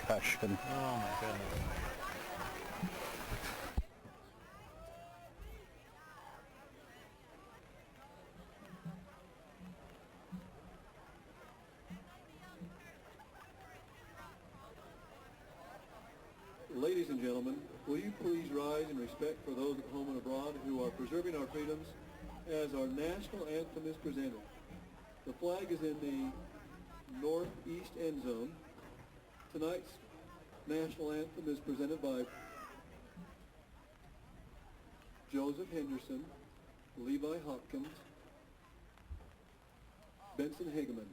concussion. Oh, my goodness. Ladies and gentlemen, will you please rise in respect for those at home and abroad who are preserving our freedoms as our national anthem is presented. The flag is in the northeast end zone. Tonight's national anthem is presented by Joseph Henderson, Levi Hopkins, Benson Hageman.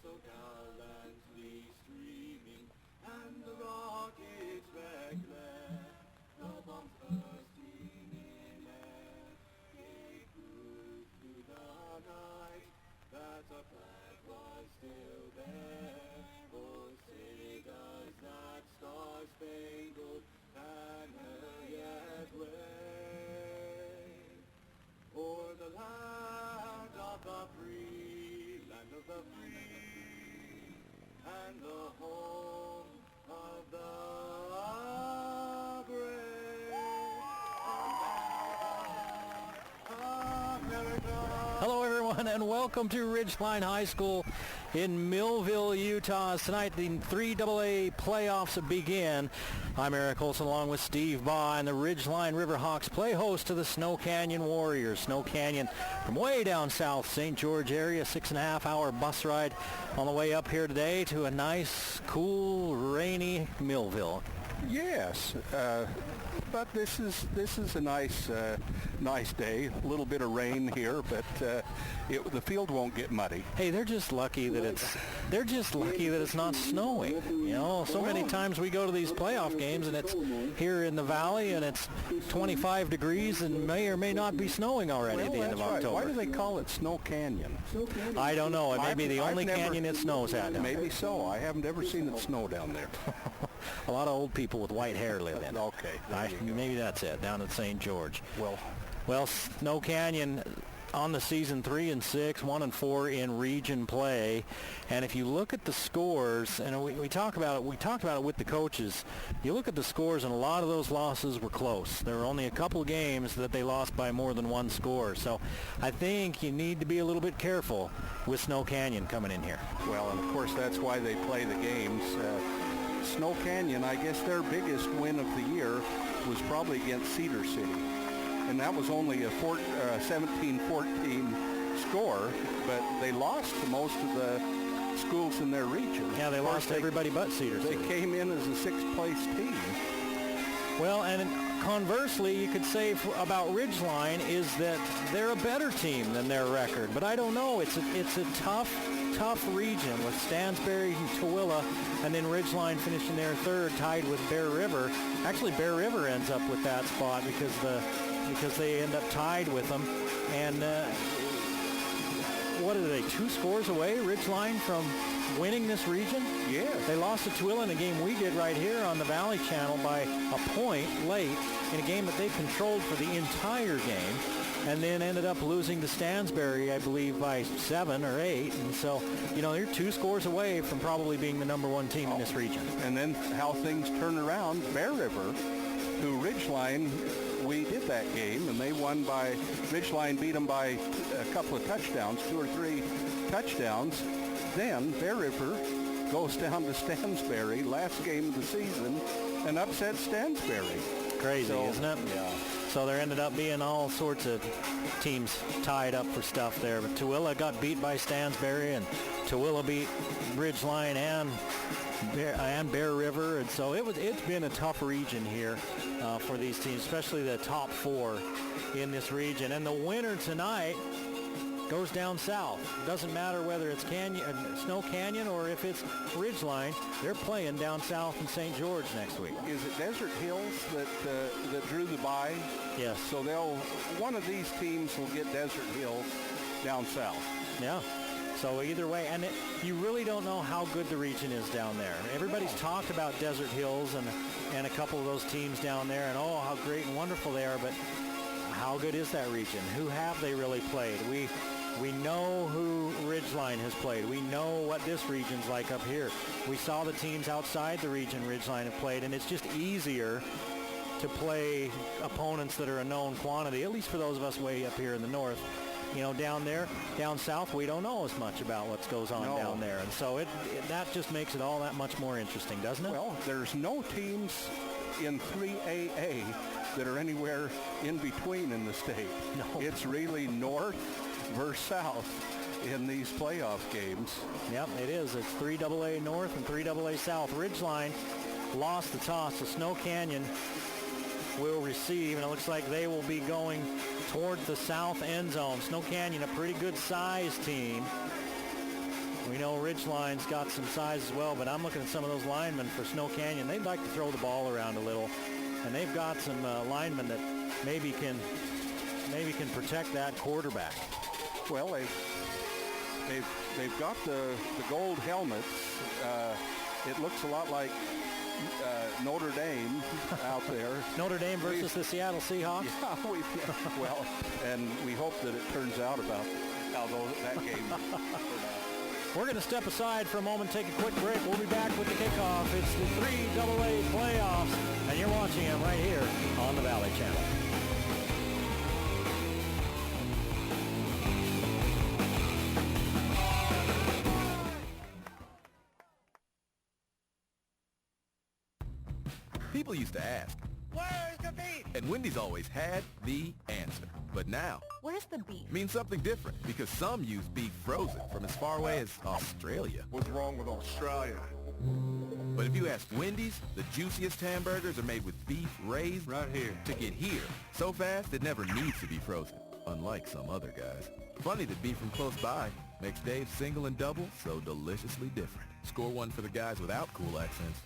So gallantly streaming, and the rockets reckless, the bombs bursting in air, they flew through the night, that our flag was still there. Oh, say does that star-spangled banner yet wave o'er the land of the free, land of the free, and the home of the brave. America. Hello, everyone, and welcome to Ridgeline High School in Millville, Utah. Tonight, the 3AA playoffs begin. I'm Eric Olson along with Steve Baugh, and the Ridgeline Riverhawks play host to the Snow Canyon Warriors. Snow Canyon from way down south, St. George area, 6.5-hour bus ride on the way up here today to a nice, cool, rainy Millville. Yes, but this is a nice day. A little bit of rain here, but the field won't get muddy. Hey, they're just lucky that it's not snowing. You know, so many times we go to these playoff games and it's here in the valley and it's 25 degrees and may or may not be snowing already at the end of October. Why do they call it Snow Canyon? I don't know. It may be the only canyon it snows at. Maybe so. I haven't ever seen it snow down there. A lot of old people with white hair live in it. Okay. Maybe that's it, down at St. George. Well, Snow Canyon on the season 3-6, 1-4 in region play, and if you look at the scores, and we talked about it with the coaches. You look at the scores, and a lot of those losses were close. There were only a couple games that they lost by more than one score. So I think you need to be a little bit careful with Snow Canyon coming in here. Well, and of course that's why they play the games. Snow Canyon, I guess their biggest win of the year was probably against Cedar City. And that was only a 17-14 score, but they lost to most of the schools in their region. Yeah, they lost everybody but Cedar City. They came in as a sixth-place team. Well, and conversely, you could say about Ridgeline is that they're a better team than their record. But I don't know. It's a tough region with Stansbury and Tooele, and then Ridgeline finishing there third, tied with Bear River. Actually, Bear River ends up with that spot because they end up tied with them. And what are they, 2 scores away, Ridgeline, from winning this region? Yeah. They lost to Tooele in a game we did right here on the Valley Channel by a point late in a game that they controlled for the entire game, and then ended up losing to Stansbury, I believe, by 7 or 8. And so, you know, they're 2 scores away from probably being the number 1 team in this region. And then how things turn around, Bear River, who Ridgeline, we did that game, and they won by, Ridgeline beat them by a couple of touchdowns, 2 or 3 touchdowns. Then Bear River goes down to Stansbury, last game of the season, and upsets Stansbury. Crazy, isn't it? Yeah. So there ended up being all sorts of teams tied up for stuff there. But Tooele got beat by Stansbury, and Tooele beat Ridgeline and Bear River. And so it's been a tough region here for these teams, especially the top 4 in this region. And the winner tonight goes down south. Doesn't matter whether it's Snow Canyon or if it's Ridgeline. They're playing down south in St. George next week. Is it Desert Hills that drew the bye? Yes. So one of these teams will get Desert Hills down south. Yeah. So either way, and you really don't know how good the region is down there. Everybody's talked about Desert Hills and a couple of those teams down there, and oh, how great and wonderful they are, but how good is that region? Who have they really played? We know who Ridgeline has played. We know what this region's like up here. We saw the teams outside the region Ridgeline have played, and it's just easier to play opponents that are a known quantity, at least for those of us way up here in the north. You know, down there, down south, we don't know as much about what goes on down there. And so that just makes it all that much more interesting, doesn't it? Well, there's no teams in 3AA that are anywhere in between in the state. No. It's really north versus south in these playoff games. Yep, it is. It's 3AA North and 3AA South. Ridgeline lost the toss, so Snow Canyon will receive, and it looks like they will be going towards the south end zone. Snow Canyon, a pretty good size team. We know Ridgeline's got some size as well, but I'm looking at some of those linemen for Snow Canyon. They'd like to throw the ball around a little, and they've got some linemen that maybe can protect that quarterback. Well, they've got the gold helmets. It looks a lot like Notre Dame out there. Notre Dame versus the Seattle Seahawks. Yeah, well, and we hope that it turns out about how that game turned out. We're going to step aside for a moment, take a quick break. We'll be back with the kickoff. It's the 3AA playoffs, and you're watching them right here on the Valley Channel. People used to ask, "Where's the beef?" and Wendy's always had the answer. But now, Where's the beef? means something different because some use beef frozen from as far away as Australia. What's wrong with Australia? But if you ask Wendy's, the juiciest hamburgers are made with beef raised Right here. to get here so fast it never needs to be frozen, unlike some other guys. Funny that beef from close by makes Dave's single and double so deliciously different. Score one for the guys without cool accents.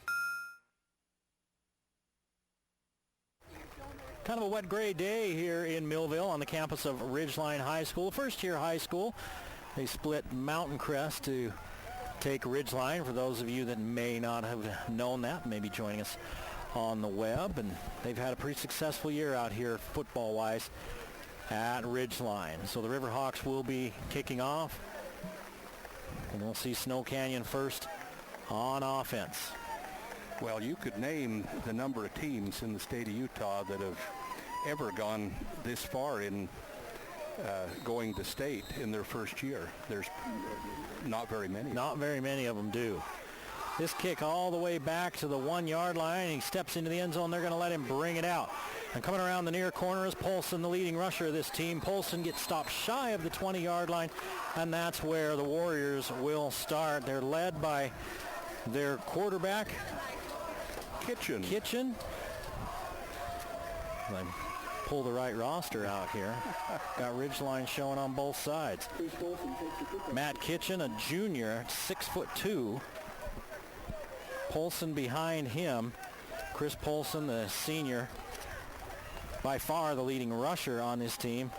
Kind of a wet gray day here in Millville on the campus of Ridgeline High School. First-year high school. They split Mountain Crest to take Ridgeline. For those of you that may not have known that, maybe joining us on the web. And they've had a pretty successful year out here football-wise at Ridgeline. So the Riverhawks will be kicking off. And we'll see Snow Canyon first on offense. Well, you could name the number of teams in the state of Utah that have ever gone this far in going to state in their first year. There's not very many. Not very many of them do. This kick all the way back to the 1-yard line. He steps into the end zone. They're going to let him bring it out. And coming around the near corner is Polson, the leading rusher of this team. Polson gets stopped shy of the 20-yard line, and that's where the Warriors will start. They're led by their quarterback, Kitchen. I pull the right roster out here. Got Ridgeline showing on both sides. Matt Kitchen, a junior, 6'2". Polson behind him. Chris Polson, the senior, by far the leading rusher on this team,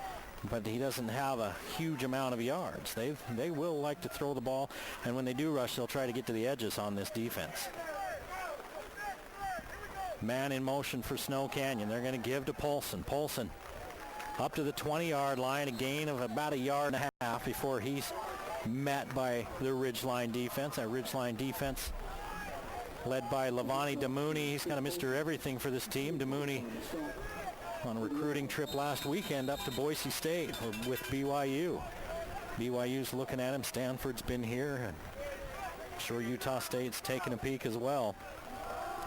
but he doesn't have a huge amount of yards. They will like to throw the ball, and when they do rush, they'll try to get to the edges on this defense. Man in motion for Snow Canyon. They're going to give to Polson. Polson up to the 20-yard line, a gain of about 1.5 yards before he's met by the Ridgeline defense. That Ridgeline defense led by Levani Demooney. He's kind of Mr. Everything for this team. Demooney on a recruiting trip last weekend up to Boise State with BYU. BYU's looking at him. Stanford's been here, and I'm sure Utah State's taking a peek as well.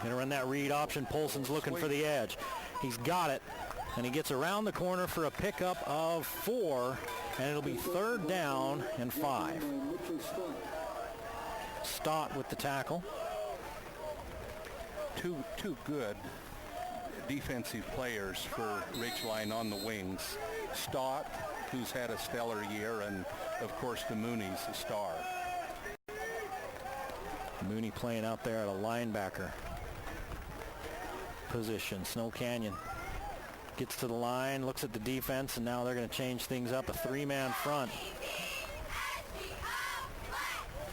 Going to run that read option. Polson's looking for the edge. He's got it, and he gets around the corner for a pickup of 4, and it'll be 3rd down and 5. Stott with the tackle. Two good defensive players for Ridgeline on the wings. Stott who's had a stellar year, and of course the Mooney's the star. Mooney playing out there at a linebacker position. Snow Canyon gets to the line, looks at the defense, and now they're going to change things up. A three-man front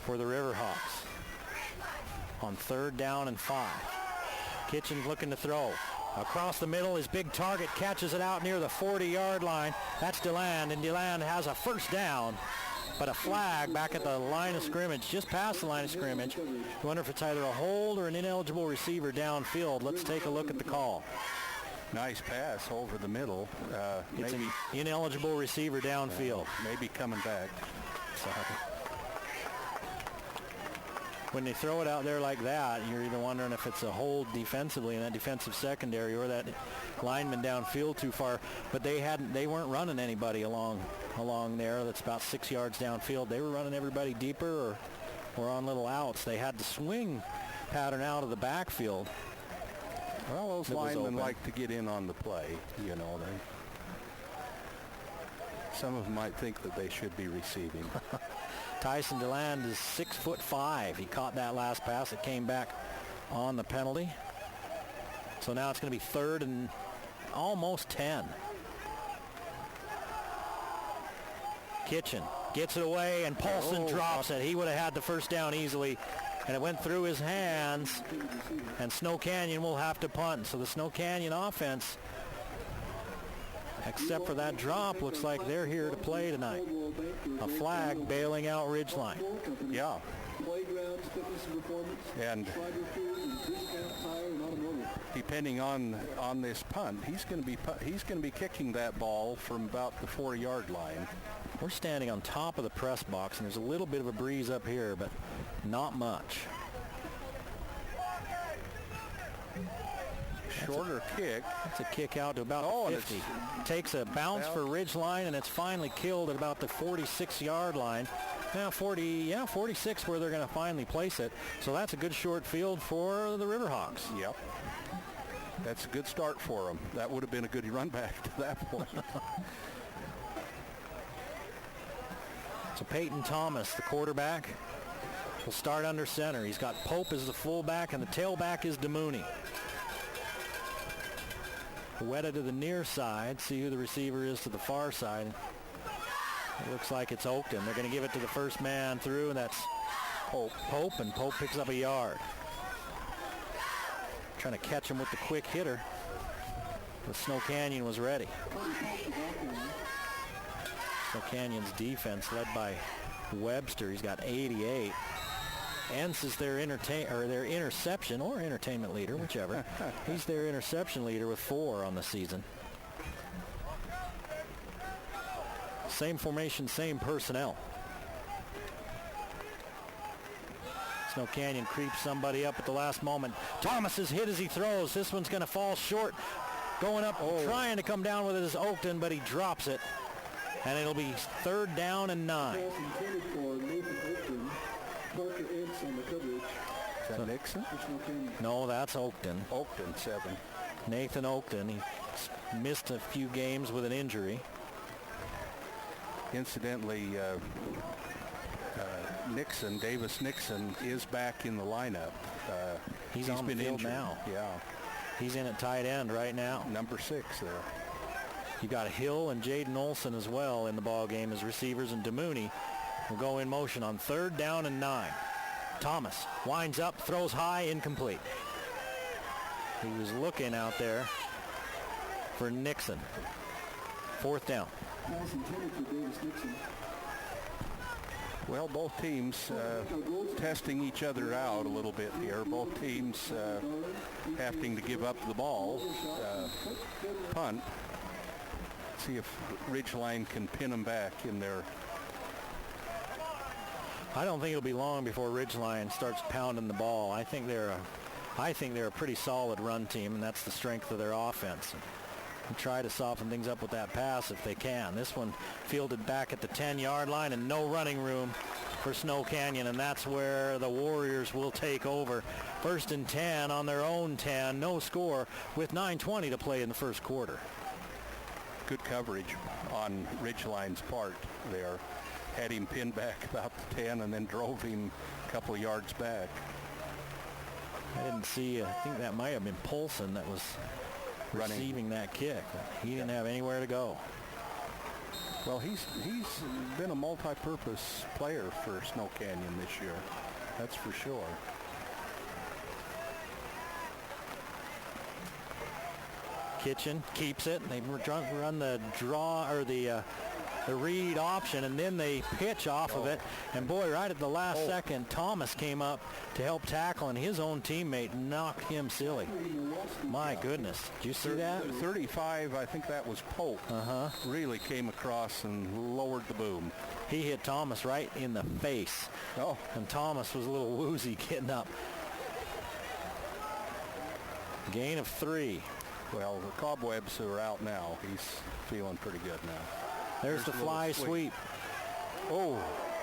for the Riverhawks on 3rd down and 5. Kitchen's looking to throw. Across the middle, his big target catches it out near the 40-yard line. That's DeLand, and DeLand has a first down, but a flag back at the line of scrimmage, just past the line of scrimmage. I wonder if it's either a hold or an ineligible receiver downfield. Let's take a look at the call. Nice pass over the middle. It's an ineligible receiver downfield. Maybe coming back. Sorry. When they throw it out there like that, you're either wondering if it's a hold defensively in that defensive secondary or that lineman downfield too far. But they weren't running anybody along there. That's about 6 yards downfield. They were running everybody deeper or on little outs. They had the swing pattern out of the backfield. Well, those linemen like to get in on the play, you know. Some of them might think that they should be receiving. Tyson DeLand is 6'5". He caught that last pass. It came back on the penalty. So now it's going to be 3rd and almost 10. Kitchen gets it away, and Paulson drops it. He would have had the first down easily, and it went through his hands, and Snow Canyon will have to punt. So the Snow Canyon offense, except for that drop, looks like they're here to play tonight. A flag bailing out Ridgeline. Yeah. And depending on this punt, he's going to be kicking that ball from about the 4-yard line. We're standing on top of the press box, and there's a little bit of a breeze up here, but not much. Shorter kick. It's a kick out to about the 50. Takes a bounce for Ridgeline, and it's finally killed at about the 46-yard line. Now 46 where they're going to finally place it. So that's a good short field for the Riverhawks. Yep. That's a good start for them. That would have been a good run back to that point. So Peyton Thomas, the quarterback, will start under center. He's got Pope as the fullback, and the tailback is DeMooney. Weta to the near side. See who the receiver is to the far side. It looks like it's Oakton. They're going to give it to the first man through, and that's Pope, and Pope picks up a yard. Trying to catch him with the quick hitter. The Snow Canyon was ready. Snow Canyon's defense led by Webster. He's got 88. Entz is their interception or entertainment leader, whichever. He's their interception leader with 4 on the season. Same formation, same personnel. Snow Canyon creeps somebody up at the last moment. Thomas is hit as he throws. This one's going to fall short. Going up, trying to come down with it is Oakton, but he drops it. And it'll be 3rd down and 9. Is that Nixon? No, that's Oakton. Oakton, 7. Nathan Oakton. He missed a few games with an injury. Incidentally, Davis Nixon is back in the lineup. He's on the field now. Yeah. He's in at tight end right now. Number 6 there. You got Hill and Jaden Olson as well in the ball game as receivers, and DeMooney will go in motion on 3rd down and 9. Thomas winds up, throws high, incomplete. He was looking out there for Nixon. 4th down. Well, both teams testing each other out a little bit here. Both teams having to give up the ball. Punt. See if Ridgeline can pin them back in there. I don't think it'll be long before Ridgeline starts pounding the ball. I think they're a pretty solid run team, and that's the strength of their offense. And try to soften things up with that pass if they can. This one fielded back at the 10-yard line, and no running room for Snow Canyon, and that's where the Warriors will take over. 1st and 10 on their own 10, no score with 9:20 to play in the first quarter. Good coverage on Ridgeline's part there. Had him pinned back about 10 and then drove him a couple of yards back. I didn't see, I think that might have been Polson that was receiving that kick. He didn't have anywhere to go. Well, he's been a multi-purpose player for Snow Canyon this year. That's for sure. Kitchen keeps it. They run the draw or the read option, and then they pitch off of it. And boy, right at the last second, Thomas came up to help tackle, and his own teammate knocked him silly. My goodness. Did you see that? 35, I think that was Pope. Really came across and lowered the boom. He hit Thomas right in the face. Oh. And Thomas was a little woozy getting up. Gain of 3. Well, the cobwebs are out now. He's feeling pretty good now. There's the fly sweep. Oh.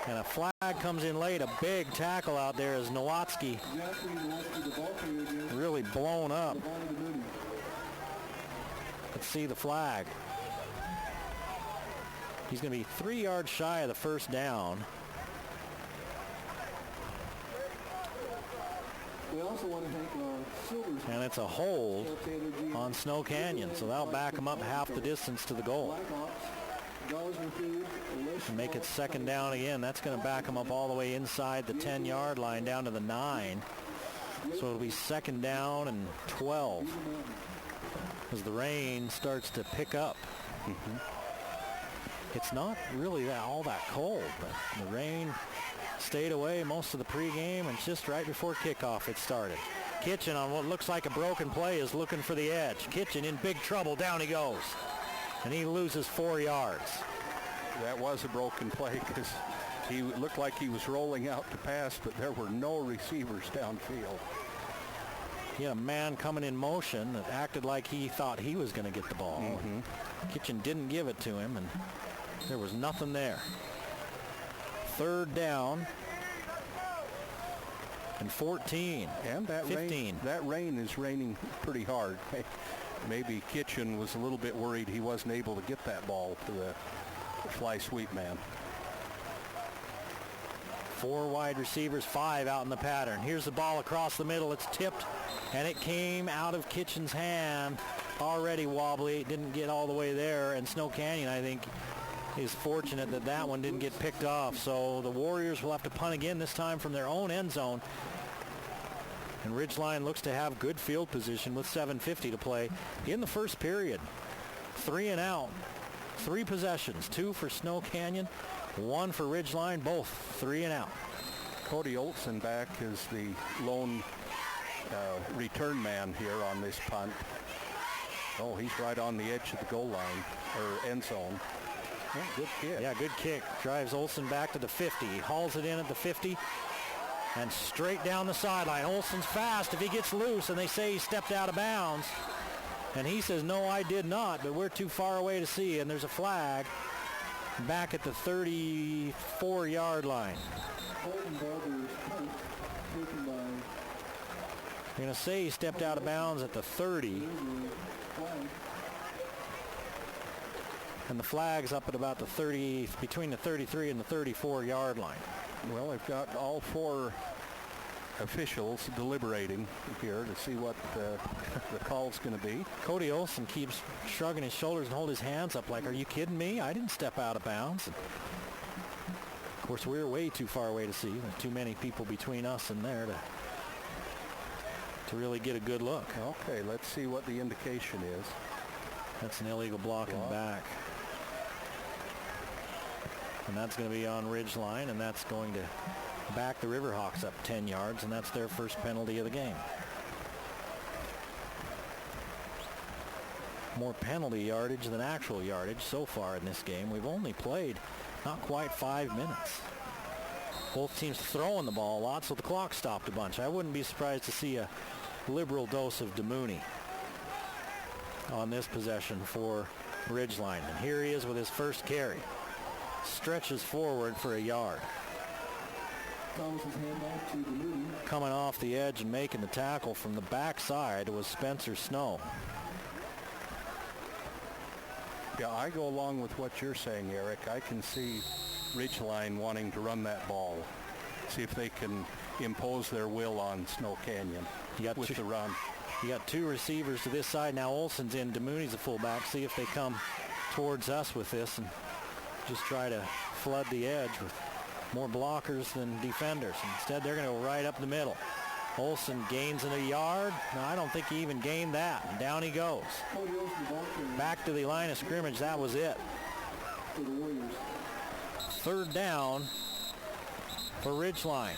And a flag comes in late. A big tackle out there as Nowatzki really blown up. Let's see the flag. He's going to be 3 yards shy of the first down. We also want to thank our Silvers. And it's a hold on Snow Canyon, so that'll back him up half the distance to the goal. And make it second down again. That's going to back him up all the way inside the 10-yard line down to the 9. So it'll be second down and 12 as the rain starts to pick up. It's not really all that cold, but the rain stayed away most of the pregame, and just right before kickoff it started. Kitchen on what looks like a broken play is looking for the edge. Kitchen in big trouble. Down he goes. And he loses 4 yards. That was a broken play because he looked like he was rolling out to pass, but there were no receivers downfield. He had a man coming in motion that acted like he thought he was going to get the ball. Kitchen didn't give it to him, and there was nothing there. Third down and 14. And that 15. Rain is raining pretty hard. Maybe Kitchen was a little bit worried he wasn't able to get that ball to the fly sweep man. 4 wide receivers, 5 out in the pattern. Here's the ball across the middle. It's tipped, and it came out of Kitchen's hand. Already wobbly. It didn't get all the way there, and Snow Canyon, I think, is fortunate that that one didn't get picked off. So the Warriors will have to punt again, this time from their own end zone. And Ridgeline looks to have good field position with 7:50 to play in the first period. 3 and out. 3 possessions, 2 for Snow Canyon, 1 for Ridgeline, both 3 and out. Cody Olson back as the lone return man here on this punt. Oh, he's right on the edge of the goal line, or end zone. Oh, good kick. Yeah, good kick. Drives Olson back to the 50. He hauls it in at the 50 and straight down the sideline. Olson's fast if he gets loose, and they say he stepped out of bounds. And he says, no, I did not, but we're too far away to see. And there's a flag back at the 34-yard line. They're going to say he stepped out of bounds at the 30. And the flag's up at about the 30, between the 33 and the 34-yard line. Well, they've got all 4 officials deliberating here to see what the call's going to be. Cody Olson keeps shrugging his shoulders and hold his hands up like, are you kidding me? I didn't step out of bounds. And of course, we're way too far away to see. There's too many people between us and there to really get a good look. Okay, let's see what the indication is. That's an illegal block in the back. And that's going to be on Ridgeline, and that's going to back the Riverhawks up 10 yards, and that's their first penalty of the game. More penalty yardage than actual yardage so far in this game. We've only played not quite 5 minutes. Both teams throwing the ball a lot, so the clock stopped a bunch. I wouldn't be surprised to see a liberal dose of Demooney on this possession for Ridgeline. And here he is with his first carry. Stretches forward for a yard. Coming off the edge and making the tackle from the backside was Spencer Snow. Yeah, I go along with what you're saying, Eric. I can see Ridgeline wanting to run that ball, see if they can impose their will on Snow Canyon with the run. You got two receivers to this side. Now Olson's in. DeMooney's a fullback. See if they come towards us with this and just try to flood the edge with more blockers than defenders. Instead, they're going to go right up the middle. Olson gains in a yard. No, I don't think he even gained that. And down he goes. Back to the line of scrimmage. That was it. Third down for Ridgeline.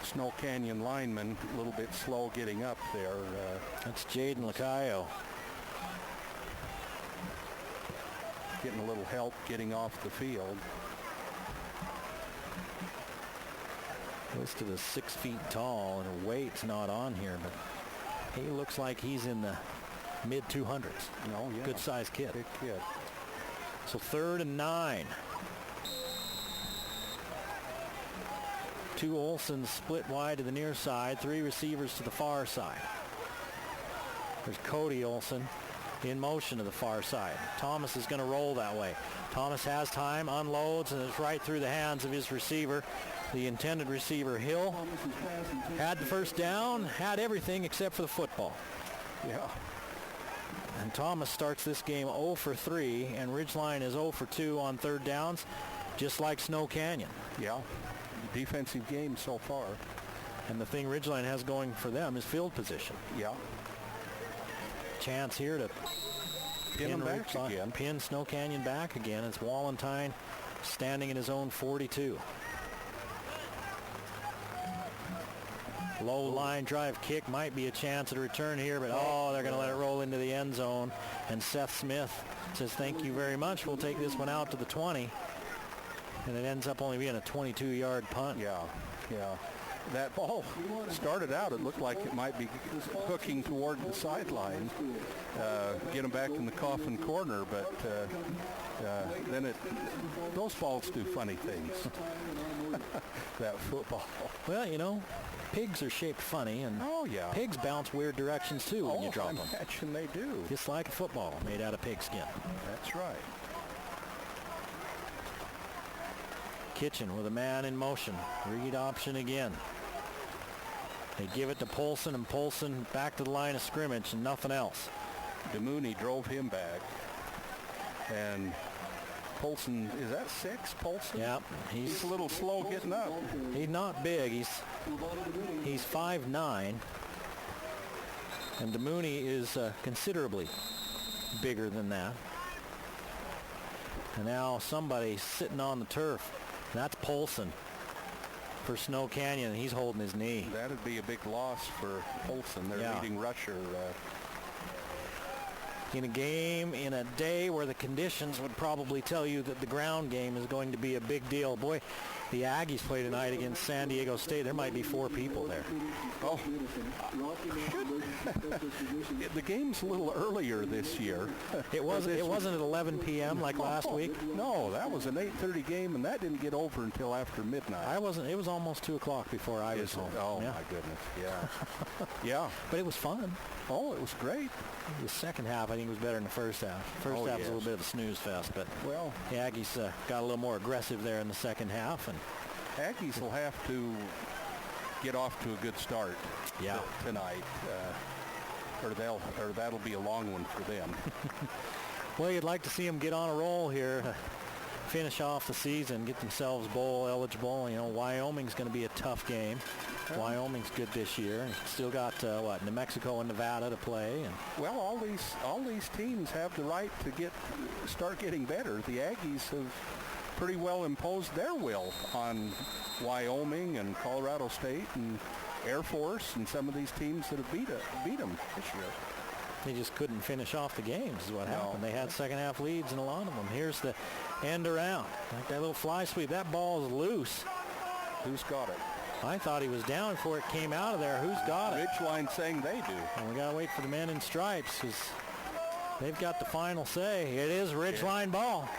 Snow Canyon lineman a little bit slow getting up there. That's Jaden Lacayo. Getting a little help getting off the field. Listed as 6 feet tall, and her weight's not on here, but he looks like he's in the mid-200s. No, yeah. Good-sized kid. Big kid. So 3rd and 9. Two Olsons split wide to the near side, 3 receivers to the far side. There's Cody Olson in motion to the far side. Thomas is going to roll that way. Thomas has time, unloads, and it's right through the hands of his receiver. The intended receiver, Hill, had the first down, had everything except for the football. Yeah. And Thomas starts this game 0 for 3, and Ridgeline is 0 for 2 on 3rd downs, just like Snow Canyon. Yeah. Defensive game so far. And the thing Ridgeline has going for them is field position. Yeah. Chance here to pin them back again. Pin Snow Canyon back again. It's Wallentyne standing in his own 42. Low line drive kick might be a chance at a return here, but they're going to let it roll into the end zone. And Seth Smith says, thank you very much. We'll take this one out to the 20. And it ends up only being a 22-yard punt. Yeah, yeah. That ball started out, it looked like it might be hooking toward the sideline, get them back in the coffin corner, but then those balls do funny things. That football. Well, you know, pigs are shaped funny, and pigs bounce weird directions too when you drop them. I imagine they do. Just like a football made out of pigskin. That's right. Kitchen with a man in motion. Read option again. They give it to Polson, and Polson back to the line of scrimmage and nothing else. DeMooney drove him back. And Polson, is that 6, Polson? Yeah. He's a little slow getting up. He's not big. He's 5'9". And DeMooney is considerably bigger than that. And now somebody's sitting on the turf. That's Polson for Snow Canyon. He's holding his knee. That'd be a big loss for Polson, their leading rusher. In a game, in a day where the conditions would probably tell you that the ground game is going to be a big deal. Boy, the Aggies play tonight against San Diego State. There might be 4 people there. Oh, the game's a little earlier this year. It wasn't at 11 p.m. like last week. No, that was an 8:30 game, and that didn't get over until after midnight. It was almost 2 o'clock before I was home. Oh, yeah. My goodness, yeah. Yeah. But it was fun. Oh, it was great. The second half, I think, was better than the first half. First half was a little bit of a snooze fest, but the Aggies got a little more aggressive there in the second half. And Aggies will have to get off to a good start tonight, or that'll be a long one for them. Well, you'd like to see them get on a roll here to finish off the season, get themselves bowl eligible. You know, Wyoming's going to be a tough game. Wyoming's good this year, and still got New Mexico and Nevada to play. And well, all these teams have the right to start getting better. The Aggies have pretty well imposed their will on Wyoming and Colorado State and Air Force and some of these teams that have beat them this year. They just couldn't finish off the games is what happened. They had second half leads in a lot of them. Here's the end around. Like that little fly sweep. That ball is loose. Who's got it? I thought he was down before it came out of there. Who's got it? Ridgeline saying they do. And we got to wait for the men in stripes because they've got the final say. It is Ridgeline ball.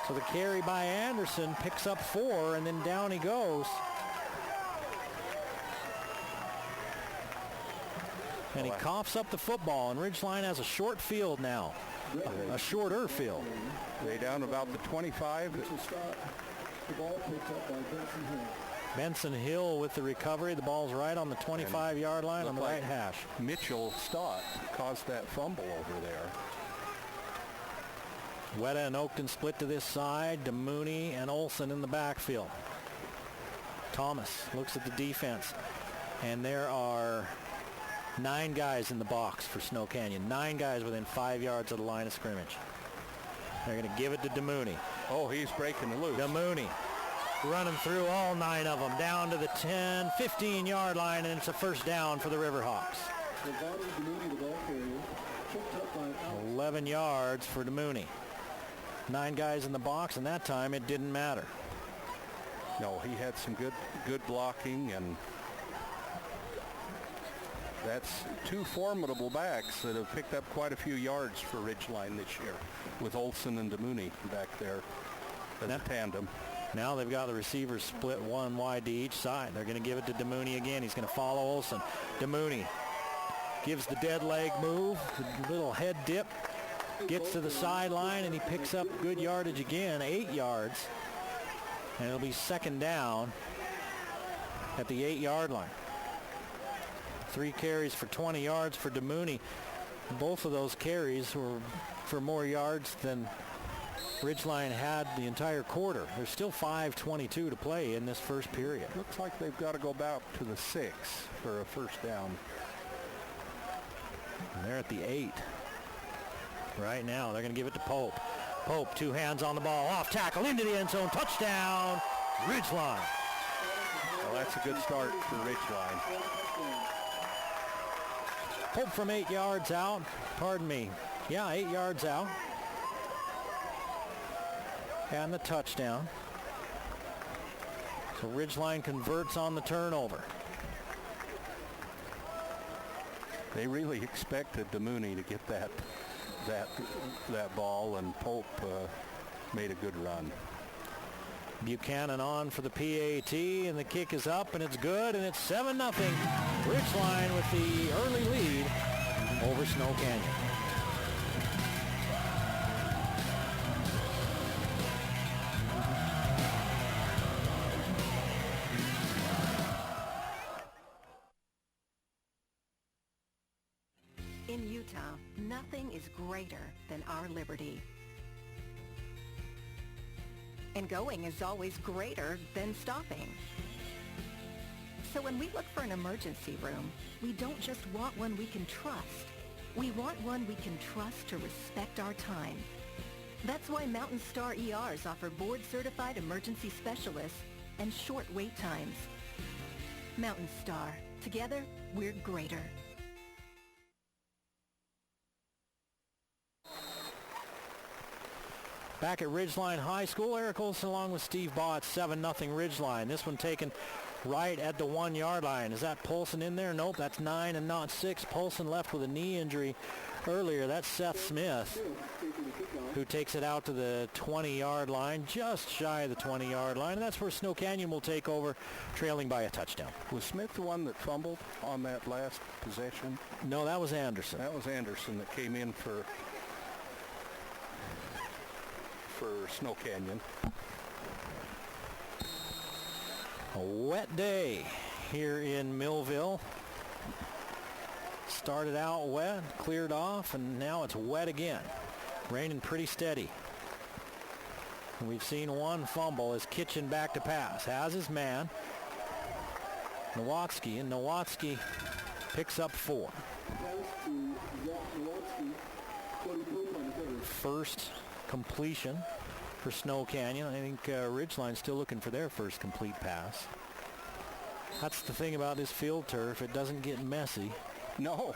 So the carry by Anderson picks up 4, and then down he goes. And he coughs up the football, and Ridgeline has a short field now. a shorter field. They down about the 25. Mitchell Scott, the ball picked up by Benson Hill. Benson Hill with the recovery. The ball's right on the 25-yard line on the right hash. Mitchell Stott caused that fumble over there. Weta and Oakton split to this side. DeMooney and Olson in the backfield. Thomas looks at the defense. And there are 9 guys in the box for Snow Canyon. 9 guys within 5 yards of the line of scrimmage. They're going to give it to DeMooney. Oh, he's breaking loose. DeMooney running through all 9 of them down to the 10, 15-yard line, and it's a first down for the Riverhawks. 11 yards for DeMooney. 9 guys in the box, and that time it didn't matter. No, he had some good blocking, and that's 2 formidable backs that have picked up quite a few yards for Ridgeline this year, with Olson and DeMooney back there as a tandem. Now they've got the receivers split 1 wide to each side. They're going to give it to DeMooney again. He's going to follow Olson. DeMooney gives the dead leg move, the little head dip, gets to the sideline, and he picks up good yardage again, 8 yards. And it'll be second down at the 8-yard line. 3 carries for 20 yards for DeMooney. Both of those carries were for more yards than Ridgeline had the entire quarter. There's still 5:22 to play in this first period. Looks like they've got to go back to the 6 for a first down. And they're at the 8. Right now, they're going to give it to Pope. Pope, 2 hands on the ball, off tackle, into the end zone, touchdown, Ridgeline. Well, that's a good start for Ridgeline. Pope from 8 yards out, pardon me. Yeah, 8 yards out. And the touchdown. So Ridgeline converts on the turnover. They really expected DeMooney to get that ball, and Pope made a good run. Buchanan on for the PAT, and the kick is up, and it's good, and it's 7-0. Ridgeline with the early lead over Snow Canyon. In Utah, nothing is greater than our liberty. And going is always greater than stopping. So when we look for an emergency room, we don't just want one we can trust. We want one we can trust to respect our time. That's why Mountain Star ERs offer board-certified emergency specialists and short wait times. Mountain Star. Together, we're greater. Back at Ridgeline High School, Eric Olson along with Steve Baugh at 7-0 Ridgeline. This one taken right at the 1-yard line. Is that Polson in there? Nope, that's 9 and not 6. Polson left with a knee injury earlier. That's Seth Smith, who takes it out to the 20-yard line, just shy of the 20-yard line. And that's where Snow Canyon will take over, trailing by a touchdown. Was Smith the one that fumbled on that last possession? No, that was Anderson. That was Anderson that came in for Snow Canyon. A wet day here in Millville. Started out wet, cleared off, and now it's wet again. Raining pretty steady. And we've seen one fumble as Kitchen back to pass. Has his man, Nowatzki, and Nowatzki picks up 4. First completion for Snow Canyon. I think Ridgeline's still looking for their first complete pass. That's the thing about this field turf. It doesn't get messy. No.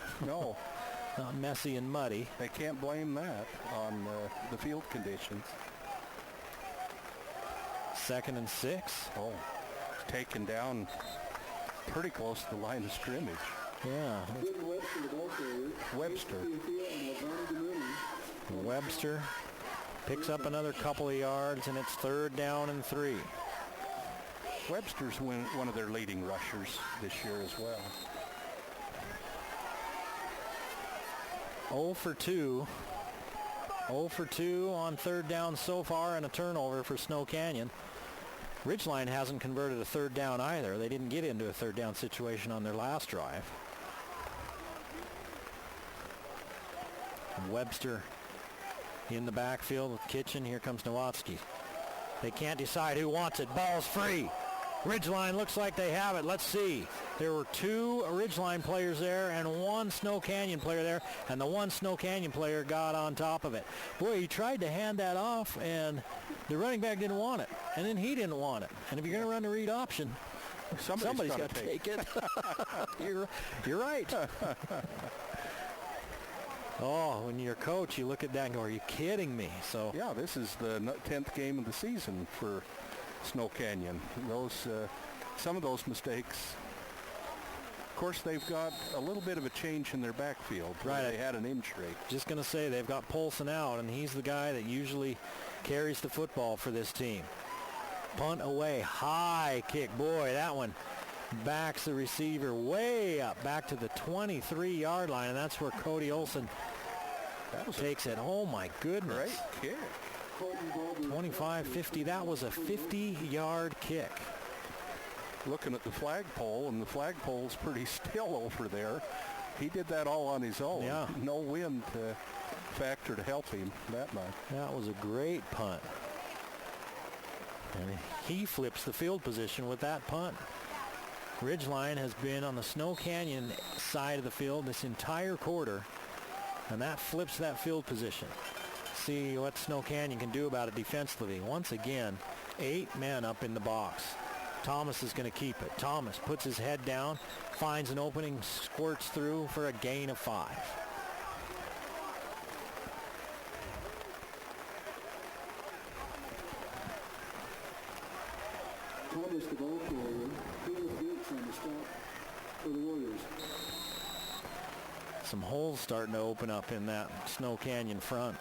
Not messy and muddy. They can't blame that on the field conditions. 2nd and 6. Oh, taken down pretty close to the line of scrimmage. Yeah. Webster picks up another couple of yards, and it's 3rd down and 3. Webster's one of their leading rushers this year as well. 0 for 2 0 for 2 on third down so far and a turnover for Snow Canyon. Ridgeline hasn't converted a third down either. They didn't get into a third down situation on their last drive. Webster in the backfield with Kitchen. Here comes Nowatzki. They can't decide who wants it. Ball's free. Ridgeline looks like they have it. Let's see. There were 2 Ridgeline players there and 1 Snow Canyon player there, and the 1 Snow Canyon player got on top of it. Boy, he tried to hand that off, and the running back didn't want it, and then he didn't want it. And if you're going to run the read option, somebody's got to take it. You're right. Oh, when you're a coach, you look at that and go, are you kidding me? So yeah, this is the 10th game of the season for Snow Canyon. Some of those mistakes. Of course, they've got a little bit of a change in their backfield. Right. They had an injury. Just going to say they've got Polson out, and he's the guy that usually carries the football for this team. Punt away, high kick. Boy, that one backs the receiver way up, back to the 23-yard line, and that's where Cody Olson takes it. Oh, my goodness. Great kick. 25-50. That was a 50-yard kick. Looking at the flagpole, and the flagpole's pretty still over there. He did that all on his own. Yeah. No wind factor to help him that much. That was a great punt. And he flips the field position with that punt. Ridgeline has been on the Snow Canyon side of the field this entire quarter, and that flips that field position. See what Snow Canyon can do about it defensively. Once again, 8 men up in the box. Thomas is going to keep it. Thomas puts his head down, finds an opening, squirts through for a gain of 5. Thomas, the ball carrier, Caleb Gates on the stop for the Warriors. Some holes starting to open up in that Snow Canyon front.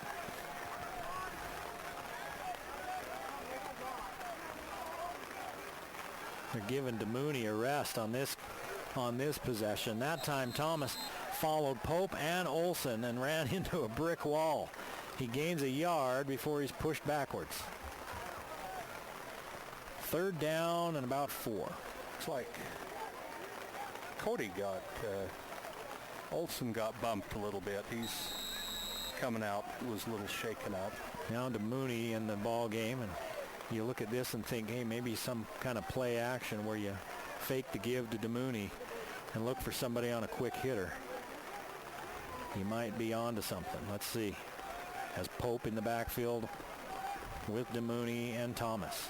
They're giving DeMooney a rest on this possession. That time Thomas followed Pope and Olson and ran into a brick wall. He gains a yard before he's pushed backwards. Third down and about 4. Looks like Cody Olson got bumped a little bit. He's coming out, was a little shaken up. Now DeMooney in the ball game, and you look at this and think, hey, maybe some kind of play action where you fake the give to DeMooney and look for somebody on a quick hitter. He might be on to something. Let's see. Has Pope in the backfield with DeMooney and Thomas.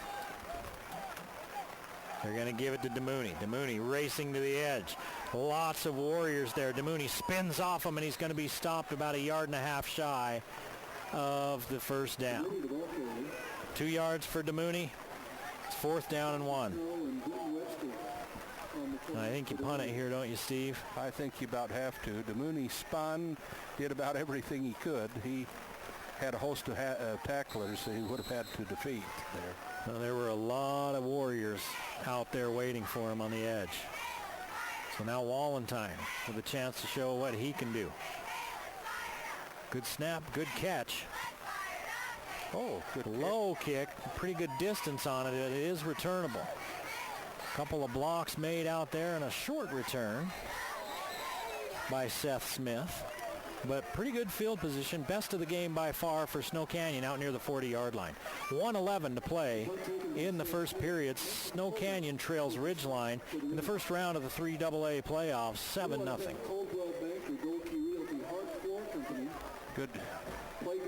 They're going to give it to DeMooney. DeMooney racing to the edge. Lots of Warriors there. DeMooney spins off him, and he's going to be stopped about 1.5 yards shy of the first down. 2 yards for DeMooney. It's 4th down and 1. I think you punt it here, don't you, Steve? I think you about have to. DeMooney spun, did about everything he could. He had a host of tacklers that he would have had to defeat there. Well, there were a lot of Warriors out there waiting for him on the edge. So now Wallentine with a chance to show what he can do. Good snap, good catch. Oh, good low kick. Pretty good distance on it. It is returnable. A couple of blocks made out there and a short return by Seth Smith. But pretty good field position. Best of the game by far for Snow Canyon out near the 40-yard line. 1:11 to play in the first period. Snow Canyon trails Ridgeline in the first round of the 3AA playoffs, 7-0.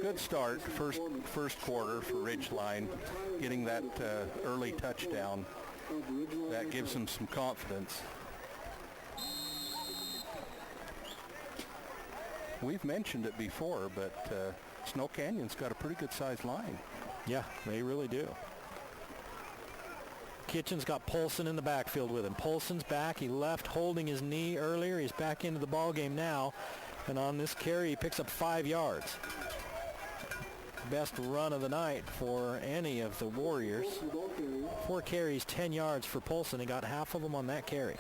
Good start, first quarter for Ridgeline, getting that early touchdown. That gives them some confidence. We've mentioned it before, but Snow Canyon's got a pretty good-sized line. Yeah, they really do. Kitchen's got Polson in the backfield with him. Polson's back. He left holding his knee earlier. He's back into the ball game now. And on this carry, he picks up 5 yards. Best run of the night for any of the Warriors. 4 carries, 10 yards for Polson. He got half of them on that carry.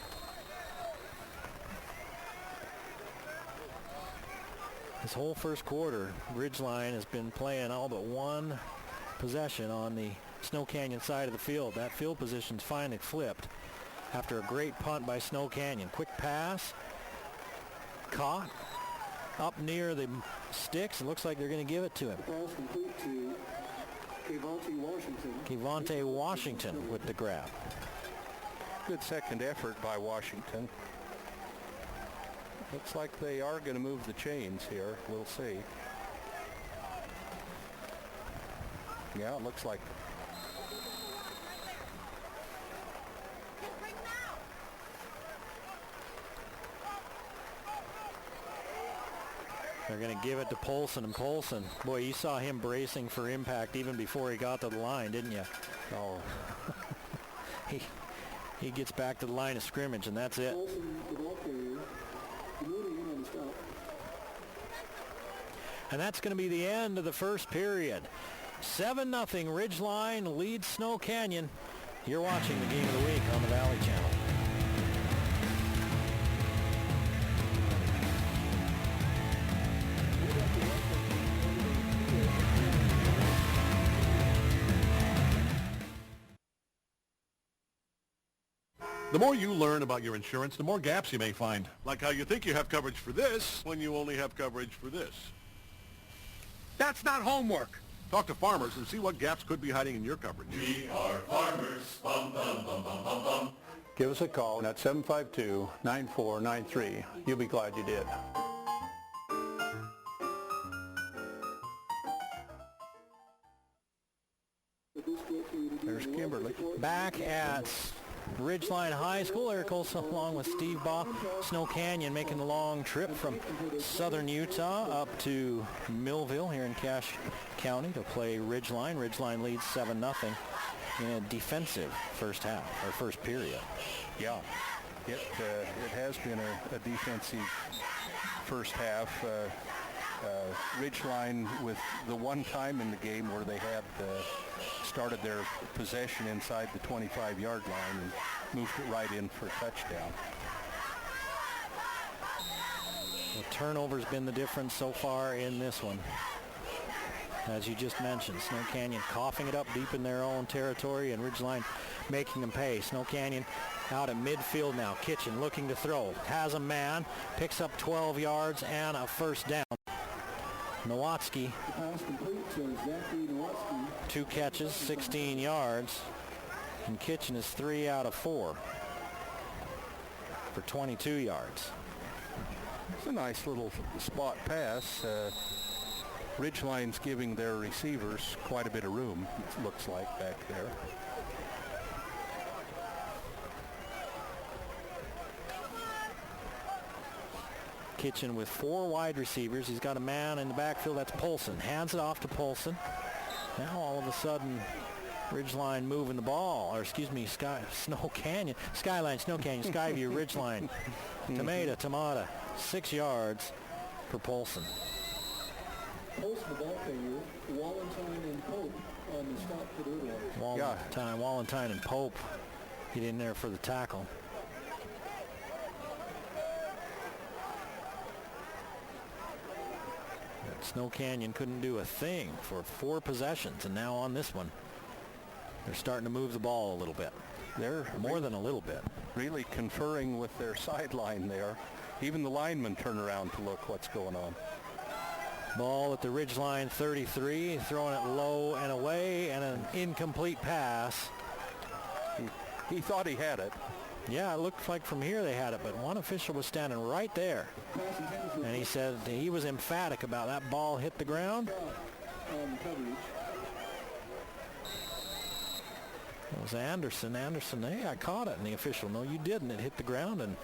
This whole first quarter, Ridgeline has been playing all but one possession on the Snow Canyon side of the field. That field position's finally flipped after a great punt by Snow Canyon. Quick pass, caught up near the sticks. It looks like they're going to give it to him. Pass complete to Kevonte Washington. Kevonte Washington with the grab. Good second effort by Washington. Looks like they are going to move the chains here. We'll see. Yeah, it looks like. They're going to give it to Polson, and Polson, boy, you saw him bracing for impact even before he got to the line, didn't you? Oh. He gets back to the line of scrimmage, and that's it. And that's going to be the end of the first period. 7-0 Ridgeline leads Snow Canyon. You're watching the Game of the Week on the Valley Channel. The more you learn about your insurance, the more gaps you may find. Like how you think you have coverage for this when you only have coverage for this. That's not homework. Talk to farmers and see what gaps could be hiding in your coverage. We are farmers. Bum, bum, bum, bum, bum, bum. Give us a call at 752-9493. You'll be glad you did. There's Kimberly. Back at Ridgeline High School, Eric Olson along with Steve Baugh. Snow Canyon making the long trip from southern Utah up to Millville here in Cache County to play Ridgeline. Ridgeline leads 7-0 in a defensive first half, or first period. Yeah, it has been a defensive first half. Ridgeline with the one time in the game where they had started their possession inside the 25-yard line and moved it right in for a touchdown. The turnover's been the difference so far in this one. As you just mentioned, Snow Canyon coughing it up deep in their own territory and Ridgeline making them pay. Snow Canyon out at midfield now. Kitchen looking to throw. Has a man. Picks up 12 yards and a first down. Nowatzki, 2 catches, 16 yards. And Kitchen is 3 out of 4 for 22 yards. It's a nice little spot pass. Ridgeline's giving their receivers quite a bit of room, it looks like, back there. Kitchen with 4 wide receivers. He's got a man in the backfield. That's Polson. Hands it off to Polson. Now all of a sudden, Ridgeline moving the ball, or excuse me, Snow Canyon, Skyline, Snow Canyon, Skyview, Ridgeline, Tamada, 6 yards for Polson. Post the ball carrier, Walentine and Pope on the stop for their one. Walentine and Pope get in there for the tackle. Snow Canyon couldn't do a thing for 4 possessions, and now on this one, they're starting to move the ball a little bit. They're more than a little bit. Really conferring with their sideline there. Even the linemen turn around to look what's going on. Ball at the Ridgeline 33, throwing it low and away, and an incomplete pass. He thought he had it. Yeah, it looked like from here they had it, but one official was standing right there. And he said he was emphatic about that ball hit the ground. It was Anderson. Hey, I caught it. And the official, no, you didn't. It hit the ground, and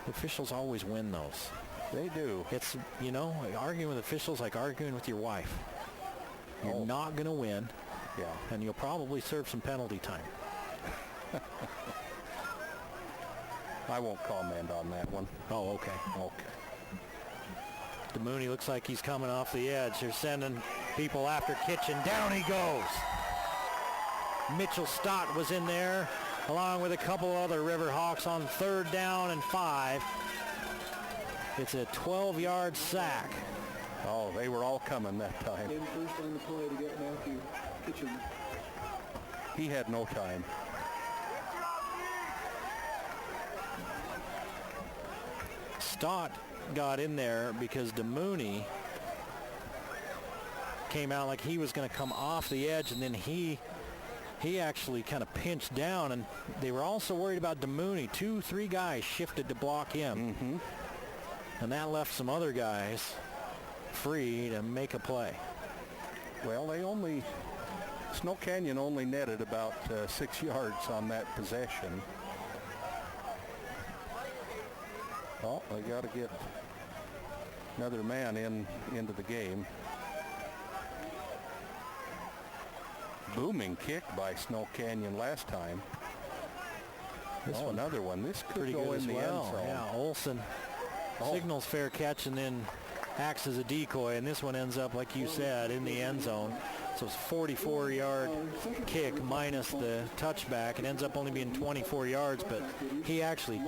the officials always win those. They do. It's, you know, arguing with officials like arguing with your wife. You're not going to win. Yeah. And you'll probably serve some penalty time. I won't comment on that one. Oh, okay. Okay. DeMooney looks like he's coming off the edge. They're sending people after Kitchen. Down he goes. Mitchell Stott was in there along with a couple other Riverhawks on 3rd down and 5. It's a 12-yard sack Oh, they were all coming that time. In first on the play to get Matthew Kitchen. He had no time. Stott got in there because DeMooney came out like he was going to come off the edge, and then he actually kind of pinched down, and they were also worried about DeMooney. 2-3 guys shifted to block him, and that left some other guys free to make a play. Well, Snow Canyon only netted about 6 yards on that possession. Oh, they got to get another man into the game. Booming kick by Snow Canyon last time. Another one. This could Pretty go good in as the well. end zone. Yeah, Olson signals fair catch and then acts as a decoy, and this one ends up, like you said, in the end zone. So it's a 44-yard kick minus the touchback. It ends up only being 24 yards, but he actually,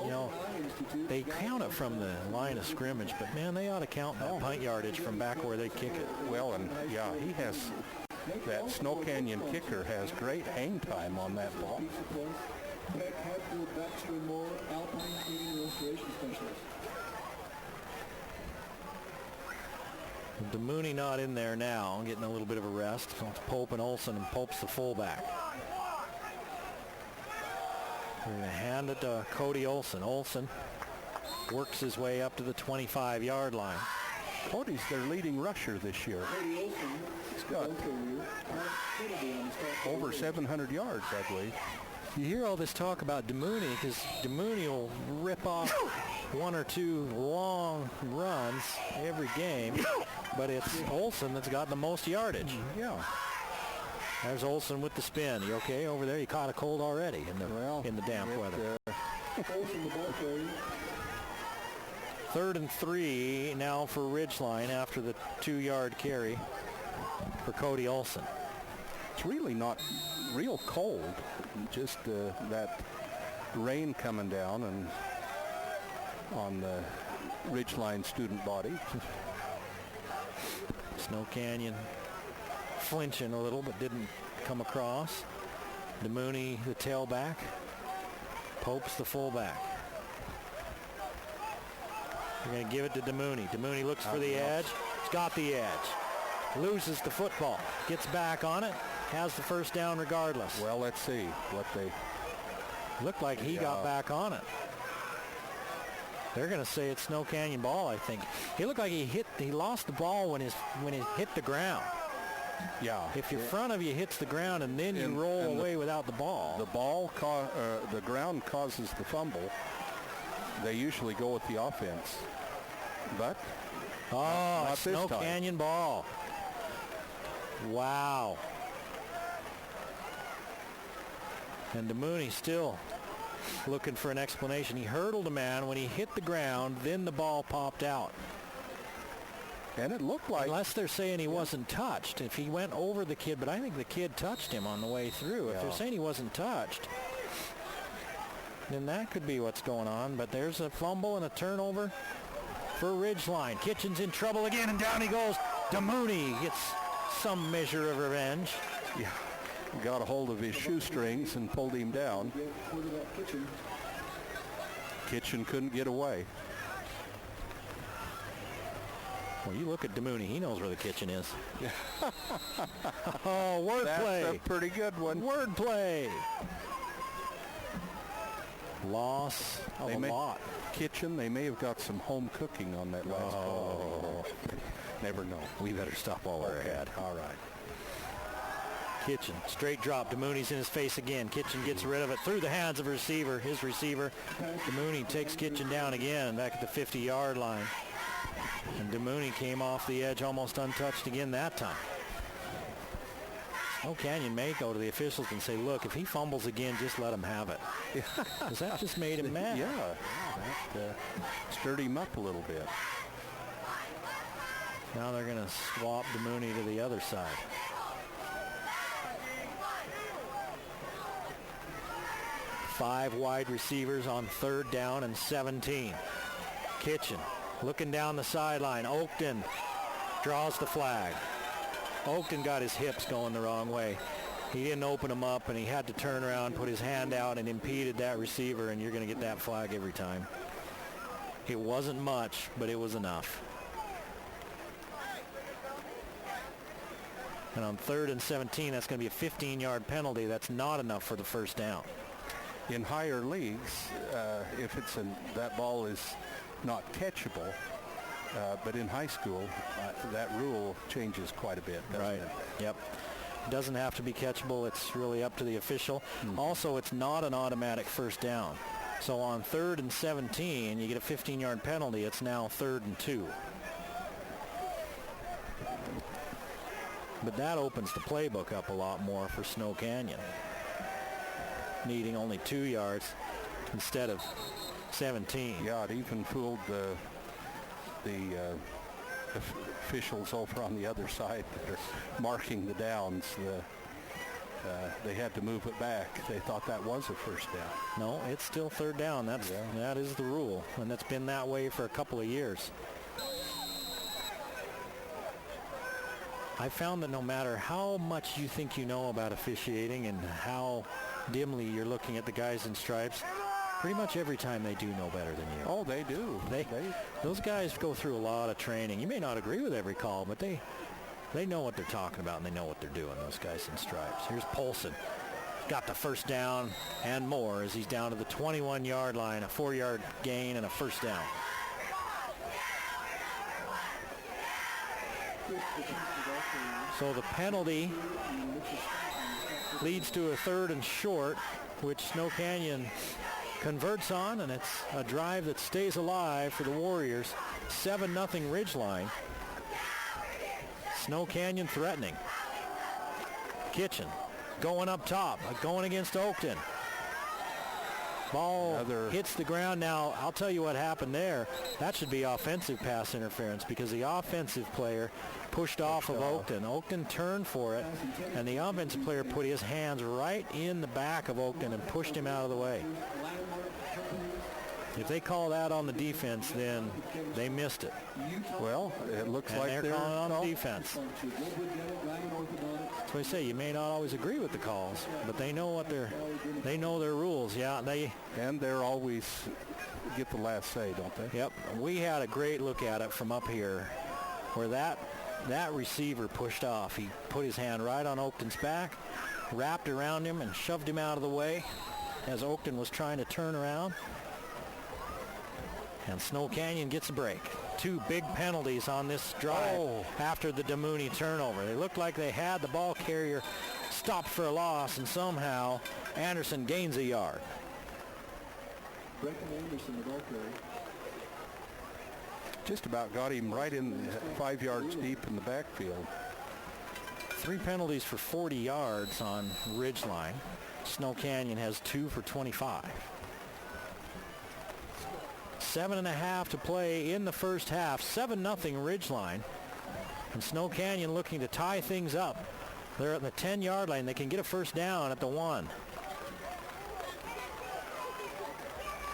they count it from the line of scrimmage, but man, they ought to count that punt yardage from back where they kick it. Well, and yeah, that Snow Canyon kicker has great hang time on that ball. DeMooney not in there now, getting a little bit of a rest. So it's Pope and Olson, and Pope's the fullback. They're going to hand it to Cody Olson. Olson works his way up to the 25-yard line. Cody's their leading rusher this year. He's got over 700 yards, I believe. You hear all this talk about DeMooney because DeMooney will rip off one or two long runs every game, but it's Olson that's got the most yardage. Yeah. There's Olson with the spin. You okay over there? You caught a cold already in the damp weather. 3rd and 3 now for Ridgeline after the 2-yard carry for Cody Olson. It's really not real cold, just that rain coming down and on the Ridgeline student body. Snow Canyon flinching a little, but didn't come across. DeMooney, the tailback. Pope's the fullback. They're going to give it to DeMooney. DeMooney looks for the edge. He's got the edge. Loses the football. Gets back on it. Has the first down regardless. Well, let's see what they... Looked like he got back on it. They're going to say it's Snow Canyon ball, I think. He looked like he lost the ball when it hit the ground. Yeah. If your front of you hits the ground and then you roll away without the ball. The ground causes the fumble. They usually go with the offense. But not Snow this time. Canyon ball. Wow. And DeMooney still looking for an explanation. He hurdled a man. When he hit the ground, then the ball popped out. And it looked like... Unless they're saying he wasn't touched. If he went over the kid, but I think the kid touched him on the way through. If they're saying he wasn't touched, then that could be what's going on. But there's a fumble and a turnover for Ridgeline. Kitchen's in trouble again, and down he goes. DeMooney gets some measure of revenge. Yeah. Got a hold of his shoestrings and pulled him down. Kitchen couldn't get away. Well, you look at DeMooney. He knows where the kitchen is. Oh, wordplay. That's a pretty good one. Wordplay. Loss of a lot. Kitchen, they may have got some home cooking on that last ball. Never know. We better stop while we're ahead. All right. Kitchen, straight drop. DeMooney's in his face again. Kitchen gets rid of it through the hands of his receiver. DeMooney takes Kitchen down again back at the 50-yard line. And DeMooney came off the edge almost untouched again that time. Snow Canyon may go to the officials and say, look, if he fumbles again, just let him have it. Because that just made him mad. Yeah, that stirred him up a little bit. Now they're going to swap DeMooney to the other side. 5 wide receivers on 3rd down and 17. Kitchen looking down the sideline. Oakton draws the flag. Oakton got his hips going the wrong way. He didn't open them up, and he had to turn around, put his hand out, and impeded that receiver, and you're going to get that flag every time. It wasn't much, but it was enough. And on 3rd and 17, that's going to be a 15-yard penalty. That's not enough for the first down. In higher leagues, if that ball is not catchable, but in high school, that rule changes quite a bit, doesn't it? Yep. It doesn't have to be catchable. It's really up to the official. Also, it's not an automatic first down. So on 3rd and 17, you get a 15-yard penalty. It's now 3rd and 2. But that opens the playbook up a lot more for Snow Canyon, needing only 2 yards instead of 17. Yeah, it even fooled the officials over on the other side that are marking the downs. They had to move it back. They thought that was a first down. No, it's still 3rd down. That is the rule, and that's been that way for a couple of years. I found that no matter how much you think you know about officiating and how dimly you're looking at the guys in stripes, pretty much every time they do know better than you. Oh, they do. Those guys go through a lot of training. You may not agree with every call, but they know what they're talking about, and they know what they're doing, those guys in stripes. Here's Polson. Got the first down and more as he's down to the 21-yard line, a 4-yard gain and a first down. So the penalty leads to a 3rd and short, which Snow Canyon converts on, and it's a drive that stays alive for the Warriors. 7-0 Ridgeline. Snow Canyon threatening. Kitchen going up top, going against Oakton. Ball hits the ground. Now, I'll tell you what happened there. That should be offensive pass interference because the offensive player pushed off of Oakton. Oakton turned for it, and the offensive player put his hands right in the back of Oakton and pushed him out of the way. If they call that on the defense, then they missed it. Well, it looks like they're calling it on the defense. That's what I say. You may not always agree with the calls, but they know they know their rules. Yeah, they're always get the last say, don't they? Yep. We had a great look at it from up here, where that receiver pushed off. He put his hand right on Oakton's back, wrapped around him, and shoved him out of the way as Oakton was trying to turn around. And Snow Canyon gets a break. 2 big penalties on this drive after the DeMooney turnover. They looked like they had the ball carrier stopped for a loss, and somehow Anderson gains a yard. Breckin Anderson, the ball carrier. Just about got him right in 5 yards deep in the backfield. 3 penalties for 40 yards on Ridgeline. Snow Canyon has 2 for 25. 7.5 to play in the first half. 7-0 Ridgeline. And Snow Canyon looking to tie things up. They're at the 10-yard line. They can get a first down at the 1.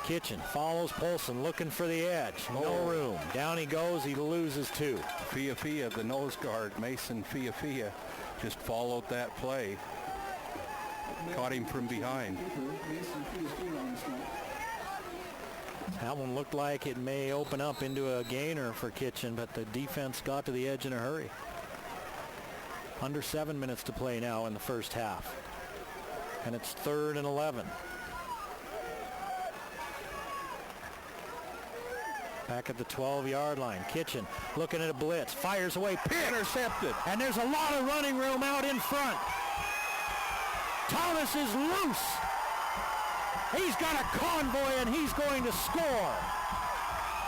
Kitchen follows Polson looking for the edge. No room. Down he goes. He loses 2. Fia, the nose guard, Mason Fia, just followed that play. Caught him from behind. That one looked like it may open up into a gainer for Kitchen, but the defense got to the edge in a hurry. Under 7 minutes to play now in the first half. And it's 3rd and 11. Back at the 12-yard line. Kitchen looking at a blitz. Fires away. Intercepted. And there's a lot of running room out in front. Thomas is loose. He's got a convoy, and he's going to score.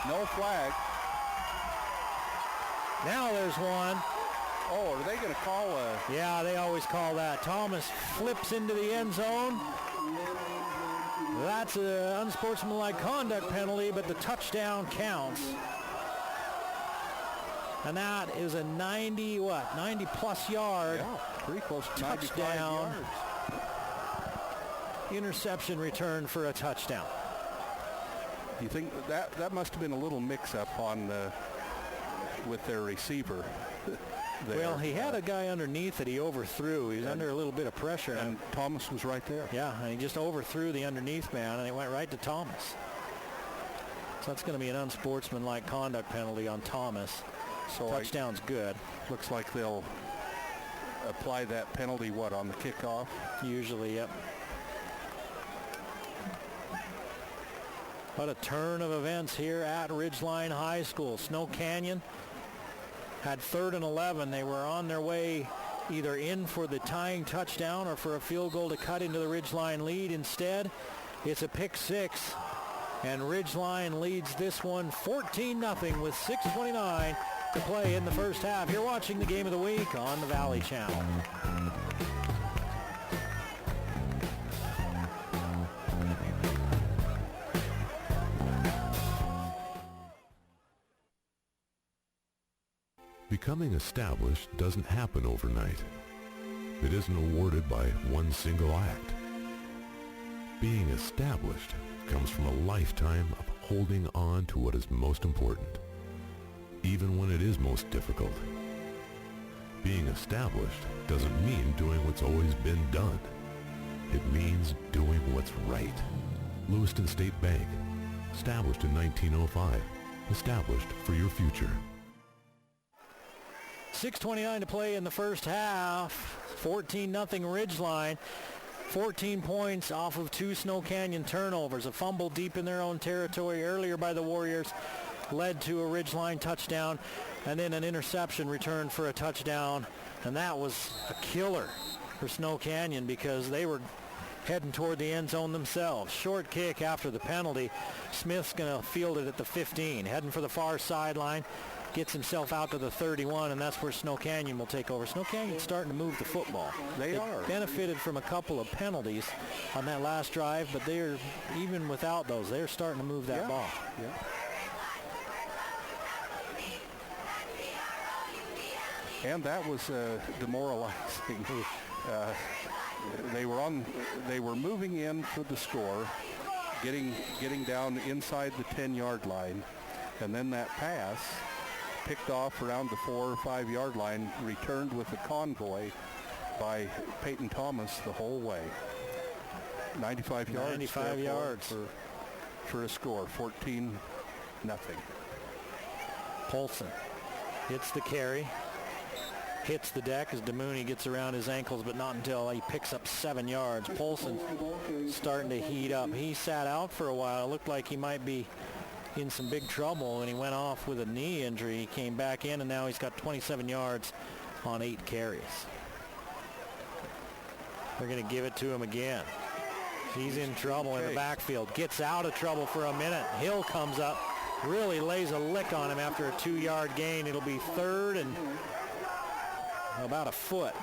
No flag. Now there's one. Oh, are they going to call a... Yeah, they always call that. Thomas flips into the end zone. That's an unsportsmanlike conduct penalty, but the touchdown counts. And that is a 90-plus yard pretty close to touchdown. Interception return for a touchdown. You think that must have been a little mix-up on with their receiver. There. Well, he had a guy underneath that he overthrew. He was under a little bit of pressure. And Thomas was right there. Yeah, and he just overthrew the underneath man, and it went right to Thomas. So that's going to be an unsportsmanlike conduct penalty on Thomas. So touchdown's good. Looks like they'll apply that penalty, on the kickoff? Usually, yep. What a turn of events here at Ridgeline High School. Snow Canyon had 3rd and 11. They were on their way either in for the tying touchdown or for a field goal to cut into the Ridgeline lead. Instead, it's a pick six, and Ridgeline leads this one 14-0 with 6:29 to play in the first half. You're watching the Game of the Week on the Valley Channel. Becoming established doesn't happen overnight. It isn't awarded by one single act. Being established comes from a lifetime of holding on to what is most important, even when it is most difficult. Being established doesn't mean doing what's always been done. It means doing what's right. Lewiston State Bank, established in 1905, established for your future. 6:29 to play in the first half. 14-0 Ridgeline. 14 points off of 2 Snow Canyon turnovers. A fumble deep in their own territory earlier by the Warriors led to a Ridgeline touchdown, and then an interception returned for a touchdown, and that was a killer for Snow Canyon because they were heading toward the end zone themselves. Short kick after the penalty. Smith's going to field it at the 15, heading for the far sideline. Gets himself out to the 31, and that's where Snow Canyon will take over. Snow Canyon's starting to move the football. They are. Benefited from a couple of penalties on that last drive, but they're, even without those, they're starting to move that ball. Yeah. And that was demoralizing. They were moving in for the score, getting down inside the 10-yard line, and then that pass picked off around the 4 or 5 yard line, returned with a convoy by Peyton Thomas the whole way. 95 yards. 95 yards for a score. 14-0. Polson hits the carry, hits the deck as DeMooney gets around his ankles, but not until he picks up 7 yards. Polson starting to heat up. He sat out for a while. It looked like he might be in some big trouble, and he went off with a knee injury. He came back in, and now he's got 27 yards on 8 carries. They're going to give it to him again. He's in trouble in the backfield. Gets out of trouble for a minute. Hill comes up, really lays a lick on him after a 2-yard gain. It'll be 3rd and about a foot.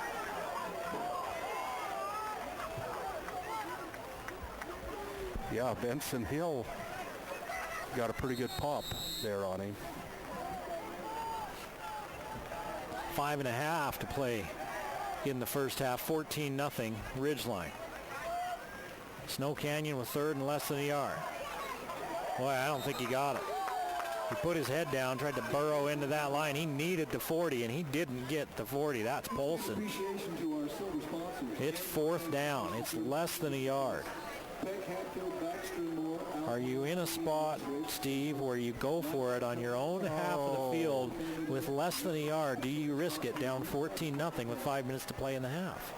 Yeah, Benson Hill got a pretty good pop there on him. 5.5 to play in the first half. 14-0 Ridgeline. Snow Canyon with 3rd and less than a yard. Boy, I don't think he got it. He put his head down, tried to burrow into that line. He needed the 40, and he didn't get the 40. That's Polson. It's 4th down. It's less than a yard. Are you in a spot, Steve, where you go for it on your own half of the field with less than a yard? Do you risk it down 14-0 with 5 minutes to play in the half?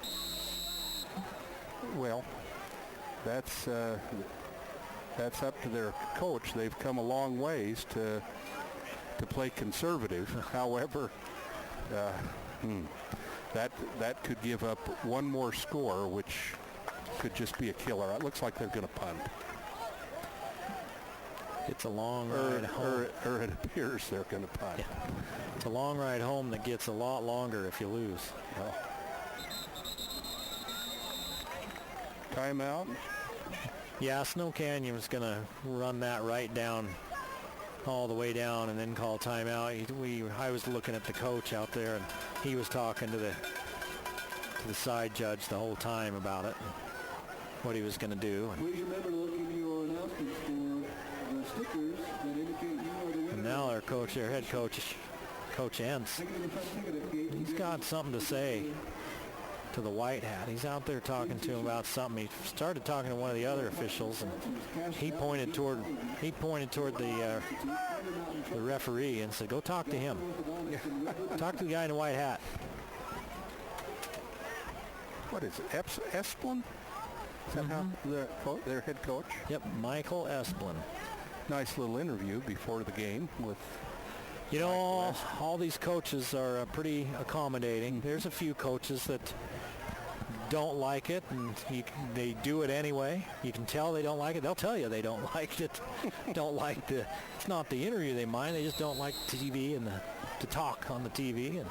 Well, that's up to their coach. They've come a long ways to play conservative. However, that could give up one more score, which could just be a killer. It looks like they're going to punt. It's a long ride home. Or it appears they're going to punt. Yeah. It's a long ride home that gets a lot longer if you lose. Well. Timeout. Yeah, Snow Canyon was going to run that right down, all the way down, and then call timeout. I was looking at the coach out there, and he was talking to the side judge the whole time about it, what he was going to do. Please remember to look into your announcements for the stickers that indicate you are the winner. And now their head coach, Coach Entz, he's got something to say to the white hat. He's out there talking to him about something. He started talking to one of the other officials, and he pointed toward the referee and said, "Go talk to him. Talk to the guy in the white hat." What is it, Esplin? Is that how their head coach? Yep, Michael Esplin. Nice little interview before the game with... You know, all these coaches are pretty accommodating. There's a few coaches that don't like it, and they do it anyway. You can tell they don't like it. They'll tell you they don't like it. It's not the interview they mind. They just don't like TV and to talk on the TV. And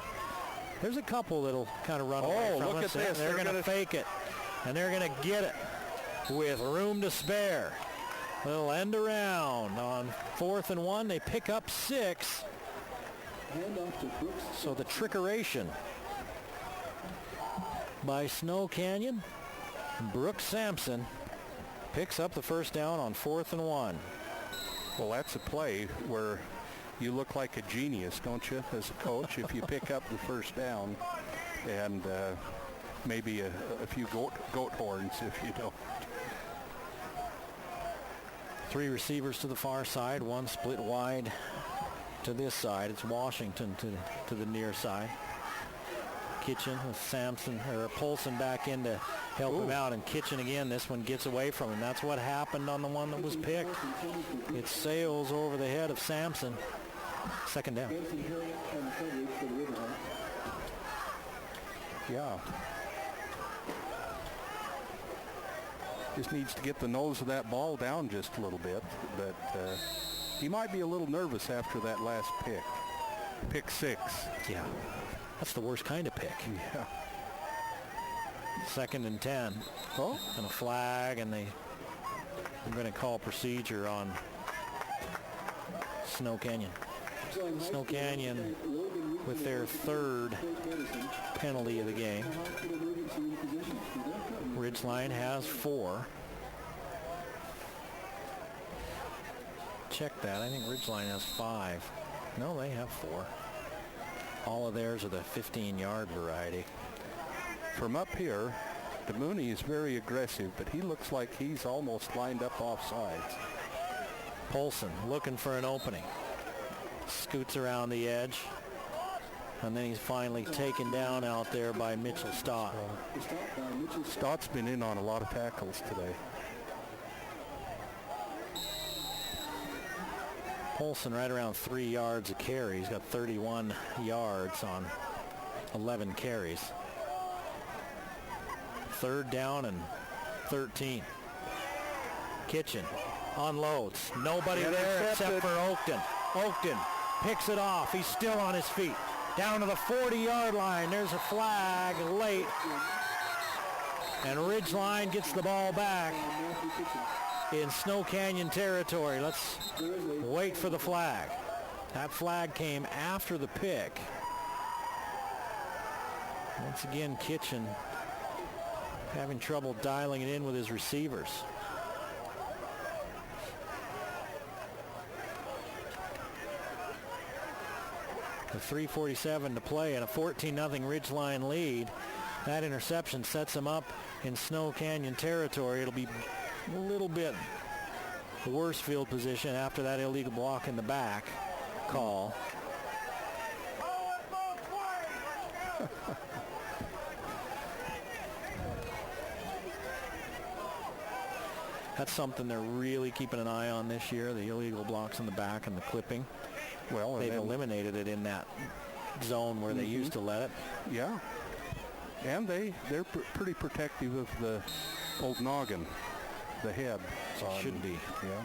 there's a couple that'll kind of run away from look us. at this. They're going to fake it, and they're going to get it with room to spare. Little end around on 4th and 1. They pick up 6. So the trickeration by Snow Canyon. Brooks Sampson picks up the first down on 4th and 1. Well, that's a play where you look like a genius, don't you, as a coach, if you pick up the first down, and maybe a few goat horns if you don't. 3 receivers to the far side, 1 split wide to this side. It's Washington to the near side. Kitchen with Sampson or Polson back in to help him out, and Kitchen again. This one gets away from him. That's what happened on the one that was picked. It sails over the head of Sampson. Second down. Yeah. Just needs to get the nose of that ball down just a little bit, but he might be a little nervous after that last pick. Pick 6. Yeah. That's the worst kind of pick. Yeah. 2nd and 10. Oh. And a flag, and they're going to call procedure on Snow Canyon. Snow Canyon with their 3rd penalty of the game. Ridgeline has 4. Check that. I think Ridgeline has 5. No, they have 4. All of theirs are the 15-yard variety. From up here, DeMooney is very aggressive, but he looks like he's almost lined up off sides. Polson looking for an opening. Scoots around the edge. And then he's finally taken down out there by Mitchell Stott. Stott's been in on a lot of tackles today. Polson right around 3 yards a carry. He's got 31 yards on 11 carries. 3rd down and 13. Kitchen unloads. Nobody there except for Oakton. Oakton picks it off. He's still on his feet. Down to the 40-yard line. There's a flag late. And Ridgeline gets the ball back in Snow Canyon territory. Let's wait for the flag. That flag came after the pick. Once again, Kitchen having trouble dialing it in with his receivers. With 3:47 to play and a 14-0 Ridgeline lead. That interception sets him up in Snow Canyon territory. It'll be a little bit worse field position after that illegal block in the back call. That's something they're really keeping an eye on this year, the illegal blocks in the back and the clipping. Well, they've eliminated it in that zone where they used to let it. Yeah. And they're pretty protective of the old noggin, the head. Should be. Yeah.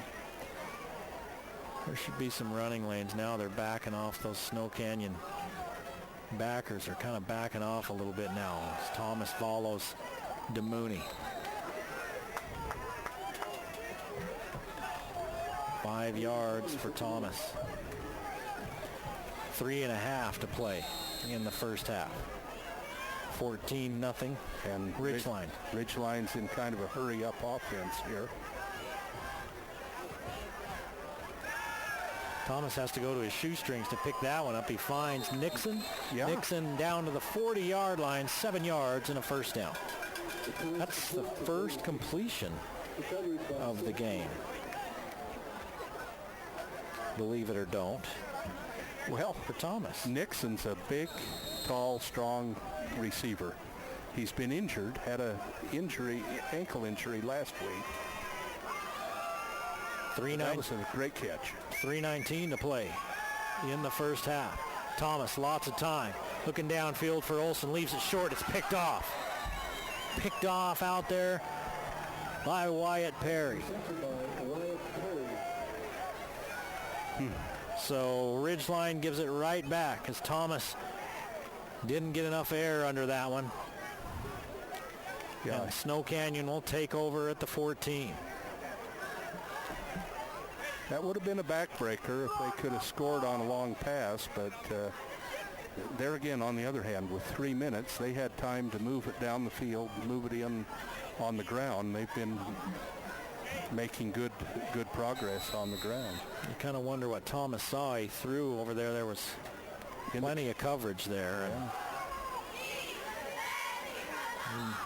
There should be some running lanes now. They're backing off. Those Snow Canyon backers are kind of backing off a little bit now as Thomas follows DeMooney. 5 yards for Thomas. 3.5 to play in the first half. 14-0 and Ridgeline. Ridgeline's in kind of a hurry-up offense here. Thomas has to go to his shoestrings to pick that one up. He finds Nixon. Yeah. Nixon down to the 40-yard line, 7 yards and a first down. That's the first completion of the game. Believe it or don't. Well, for Thomas. Nixon's a big, tall, strong receiver. He's been injured, had a ankle injury last week. That was a great catch. 3:19 to play in the first half. Thomas, lots of time. Looking downfield for Olsen, leaves it short. It's picked off. Picked off out there by Wyatt Perry. So Ridgeline gives it right back as Thomas didn't get enough air under that one. Yeah. And Snow Canyon will take over at the 14. That would have been a backbreaker if they could have scored on a long pass, but there again, on the other hand, with 3 minutes, they had time to move it down the field, move it in on the ground. They've been making good progress on the ground. You kind of wonder what Thomas saw. He threw over there. There was plenty of coverage there. Yeah.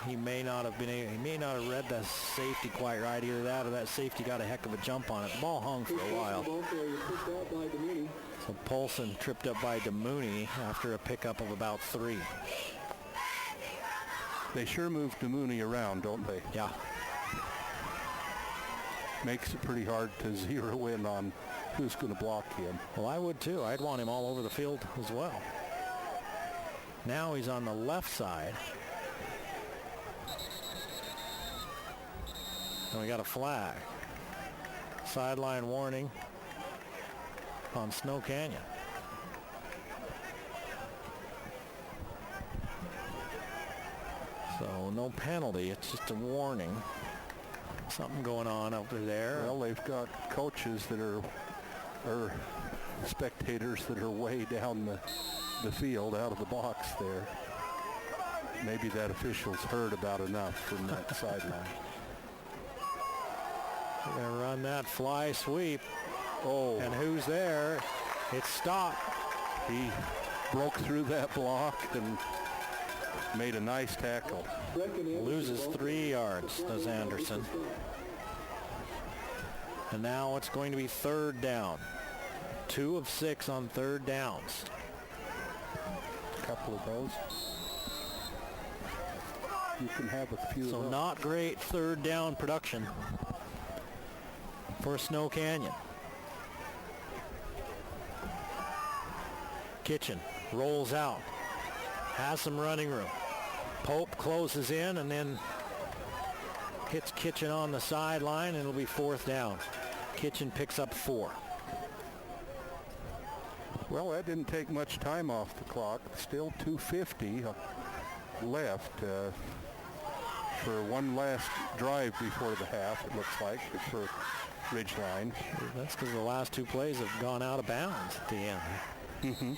He may not have read the safety quite right. Either that or that safety got a heck of a jump on it. The ball hung for a while. So Polson tripped up by DeMooney after a pickup of about 3. They sure move DeMooney around, don't they? Yeah. Makes it pretty hard to zero in on who's going to block him. Well, I would too. I'd want him all over the field as well. Now he's on the left side. And we got a flag. Sideline warning on Snow Canyon. So no penalty, it's just a warning. Something going on over there. Well, they've got coaches that are, or spectators that are way down the field out of the box there. Maybe that official's heard about enough from that sideline. They're going to run that fly sweep. Oh. And who's there? It's stopped. He broke through that block and made a nice tackle. Loses 3 yards, does Anderson. And now it's going to be 3rd down. 2 of 6 on 3rd downs. A couple of those. You can have a few. So not great 3rd down production for Snow Canyon. Kitchen rolls out, has some running room. Pope closes in and then hits Kitchen on the sideline, and it'll be 4th down. Kitchen picks up 4. Well, that didn't take much time off the clock. Still 2:50 left for one last drive before the half, it looks like, for Ridgeline. That's because the last 2 plays have gone out of bounds at the end.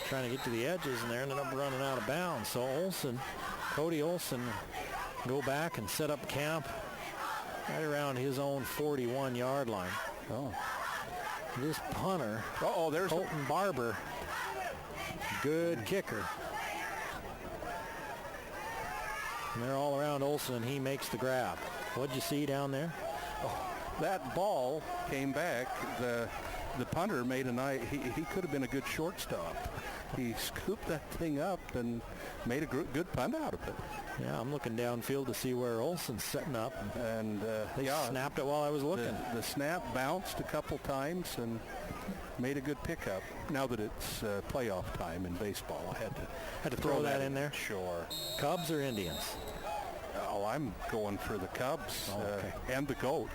Trying to get to the edges, and they ended up running out of bounds. So Cody Olsen, go back and set up camp right around his own 41-yard line. Oh. This punter, there's Colton Barber, good kicker. And they're all around Olsen, and he makes the grab. What'd you see down there? That ball came back. The punter made he could have been a good shortstop. He scooped that thing up and made a good punt out of it. Yeah, I'm looking downfield to see where Olsen's setting up. And they snapped it while I was looking. The snap bounced a couple times and made a good pickup. Now that it's playoff time in baseball, I had to throw that in there? Sure. Cubs or Indians? Oh, I'm going for the Cubs and the GOAT.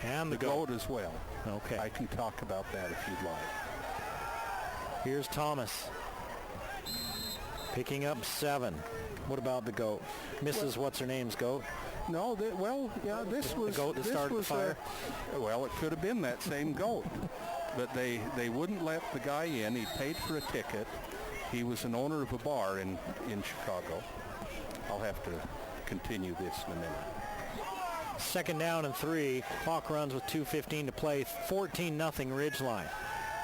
And the GOAT as well. Okay. I can talk about that if you'd like. Here's Thomas picking up 7. What about the GOAT? Mrs. What's-her-name's GOAT? No, this was... The GOAT that started the fire? Well, it could have been that same GOAT. But they wouldn't let the guy in. He paid for a ticket. He was an owner of a bar in Chicago. I'll have to continue this in a minute. 2nd down and 3. Clock runs with 2:15 to play. 14-0 Ridgeline.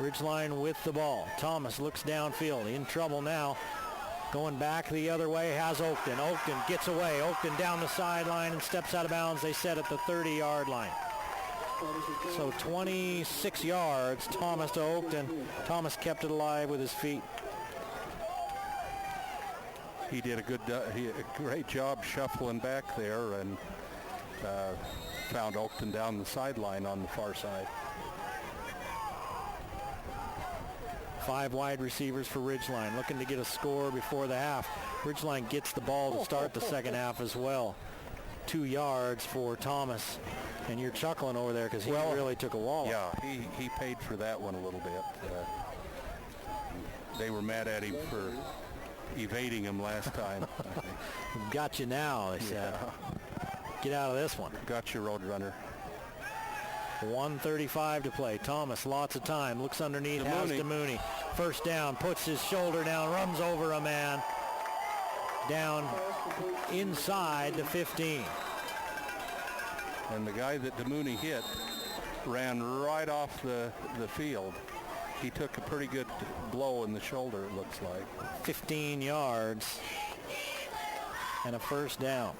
Ridgeline with the ball. Thomas looks downfield. In trouble now. Going back the other way has Oakton. Oakton gets away. Oakton down the sideline and steps out of bounds. They set at the 30-yard line. So 26 yards, Thomas to Oakton. Thomas kept it alive with his feet. He did a great job shuffling back there and found Oakton down the sideline on the far side. 5 wide receivers for Ridgeline, looking to get a score before the half. Ridgeline gets the ball to start the second half as well. 2 yards for Thomas. And you're chuckling over there because he really took a wallop. Yeah, he paid for that one a little bit. They were mad at him for evading him last time. Got you now, they said. Get out of this one. Got you, Roadrunner. 1:35 to play. Thomas, lots of time. Looks underneath. Has DeMooney. First down. Puts his shoulder down. Runs over a man. Down inside the 15. And the guy that DeMooney hit ran right off the field. He took a pretty good blow in the shoulder, it looks like. 15 yards and a first down.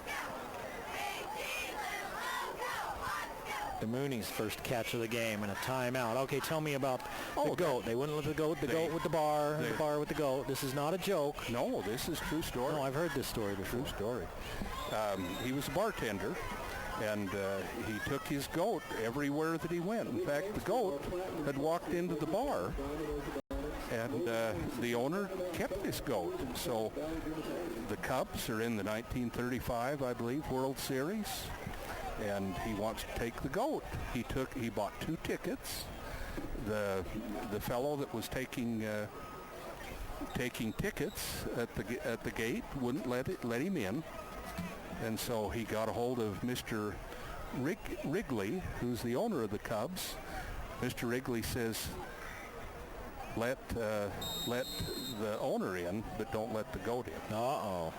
DeMooney's first catch of the game and a timeout. Okay, tell me about the goat. They wouldn't let the goat with the bar with the goat. This is not a joke. No, this is true story. No, I've heard this story before. True story. He was a bartender, and he took his goat everywhere that he went. In fact, the goat had walked into the bar, and the owner kept this goat. So the Cubs are in the 1935, I believe, World Series, and he wants to take the goat. He bought 2 tickets. The fellow that was taking tickets at the gate wouldn't let him in, and so he got a hold of Mr. Wrigley, who's the owner of the Cubs. Mr. Wrigley says, let the owner in, but don't let the goat in. Uh-oh.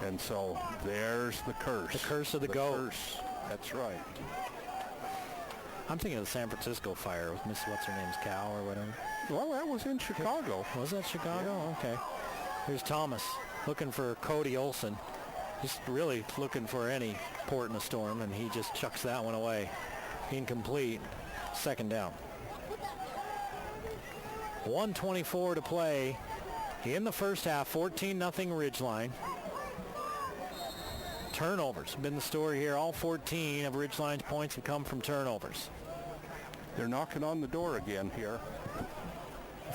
And so there's the curse. The curse of the goat. Curse. That's right. I'm thinking of the San Francisco fire with Miss What's-Her-Name's cow or whatever. Well, that was in Chicago. Was that Chicago? Yeah. Okay. Here's Thomas looking for Cody Olson. Just really looking for any port in a storm, and he just chucks that one away. Incomplete. Second down. 1:24 to play in the first half. 14-0 Ridgeline. Turnovers have been the story here. All 14 of Ridgeline's points have come from turnovers. They're knocking on the door again here.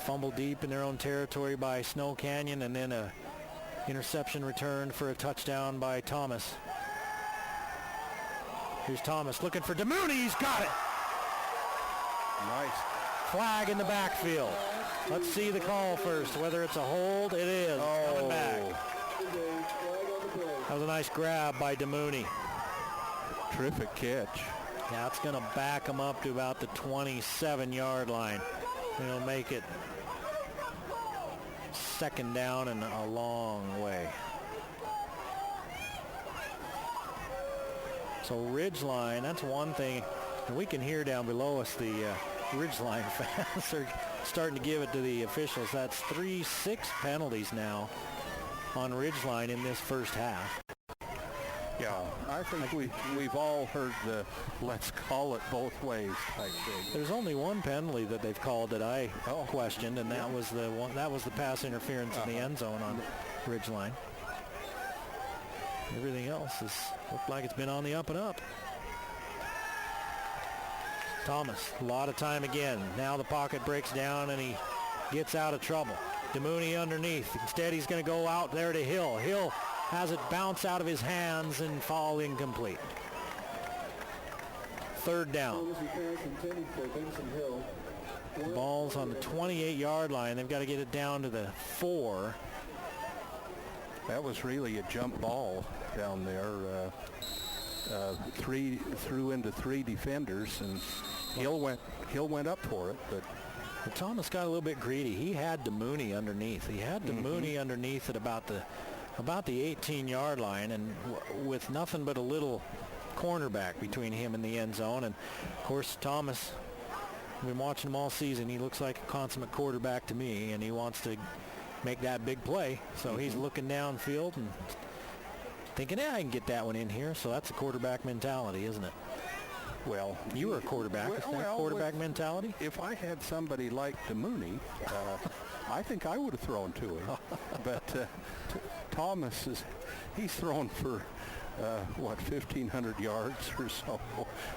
Fumble deep in their own territory by Snow Canyon, and then a interception returned for a touchdown by Thomas. Here's Thomas looking for DeMooney. He's got it. Nice. Flag in the backfield. Let's see the call first. Whether it's a hold, it is. It's coming back. That was a nice grab by DeMooney. Terrific catch. Now it's going to back him up to about the 27-yard line. It'll make it second down and a long way. So Ridgeline, that's one thing. And we can hear down below us the Ridgeline fans are starting to give it to the officials. That's 6 penalties now on Ridgeline in this first half. Yeah, I think we've all heard the let's call it both ways type thing. There's only one penalty that they've called that I questioned, and that was the one. That was the pass interference in the end zone on Ridgeline. Everything else has looked like it's been on the up and up. Thomas, a lot of time again. Now the pocket breaks down and he gets out of trouble. DeMooney underneath. Instead, he's going to go out there to Hill. Hill has it bounce out of his hands and fall incomplete. Third down. Ball's on the 28-yard line. They've got to get it down to the 4. That was really a jump ball down there. Threw into 3 defenders, and Hill went up for it, but Thomas got a little bit greedy. He had DeMooney underneath. He had DeMooney underneath at about the 18-yard line, and with nothing but a little cornerback between him and the end zone. And of course Thomas I've been watching him all season. He looks like a consummate quarterback to me, and he wants to make that big play. So he's looking downfield and thinking, yeah, I can get that one in here. So that's a quarterback mentality, isn't it? Well, you were a quarterback. Is that quarterback mentality? If I had somebody like DeMooney, I think I would have thrown to him. But Thomas, he's thrown for, 1,500 yards or so.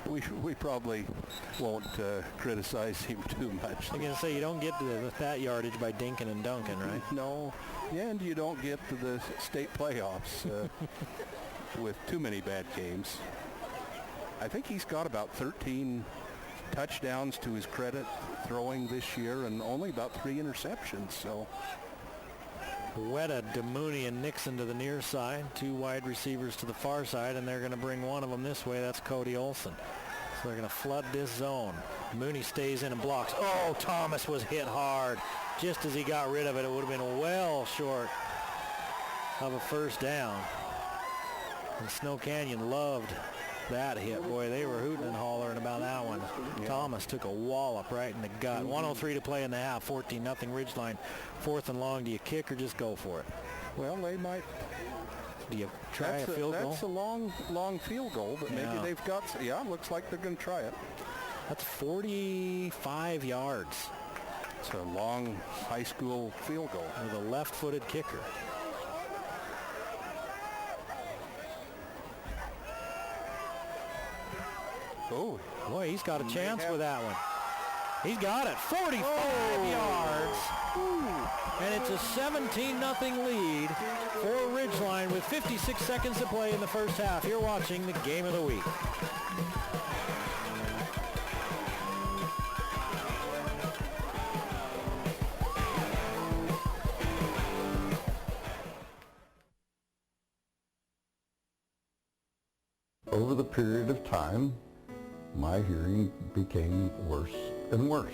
We probably won't criticize him too much. I'm going to say you don't get to that yardage by dinking and dunking, right? No, and you don't get to the state playoffs with too many bad games. I think he's got about 13 touchdowns to his credit throwing this year and only about 3 interceptions. So Weta, DeMooney, and Nixon to the near side. 2 wide receivers to the far side, and they're going to bring one of them this way. That's Cody Olson. So they're going to flood this zone. Mooney stays in and blocks. Oh, Thomas was hit hard. Just as he got rid of it, it would have been well short of a first down. And Snow Canyon loved that hit. Boy, they were hooting and hollering about that one. Yeah. Thomas took a wallop right in the gut. 1:03 to play in the half. 14-0 Ridgeline. 4th and long. Do you kick or just go for it? Well, they might. Do you try a field goal? That's a long field goal, but maybe they've got. Yeah, looks like they're going to try it. That's 45 yards. It's a long high school field goal with a left-footed kicker. Oh, boy, he's got a chance with that one. He's got it. 45 yards. And it's a 17-0 lead for Ridgeline with 56 seconds to play in the first half. You're watching the Game of the Week. Over the period of time, my hearing became worse and worse.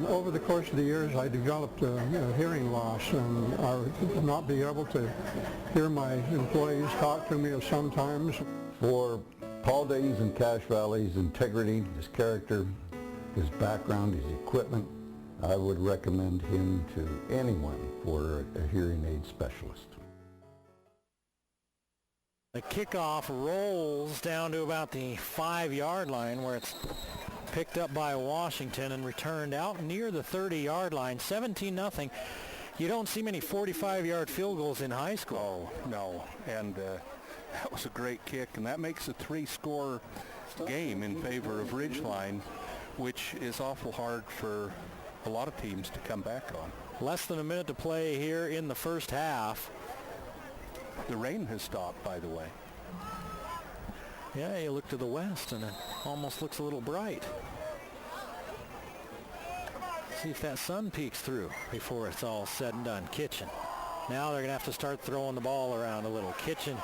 Over the course of the years, I developed hearing loss, and I would not be able to hear my employees talk to me sometimes. For Paul Day's and Cache Valley's integrity, his character, his background, his equipment, I would recommend him to anyone for a hearing aid specialist. The kickoff rolls down to about the 5-yard line where it's picked up by Washington and returned out near the 30-yard line. 17-0. You don't see many 45-yard field goals in high school. Oh, no. And that was a great kick, and that makes a 3-score game in favor of Ridgeline, which is awful hard for a lot of teams to come back on. Less than a minute to play here in the first half. The rain has stopped, by the way. Yeah, you look to the west, and it almost looks a little bright. See if that sun peeks through before it's all said and done. Kitchen. Now they're going to have to start throwing the ball around a little. Kitchen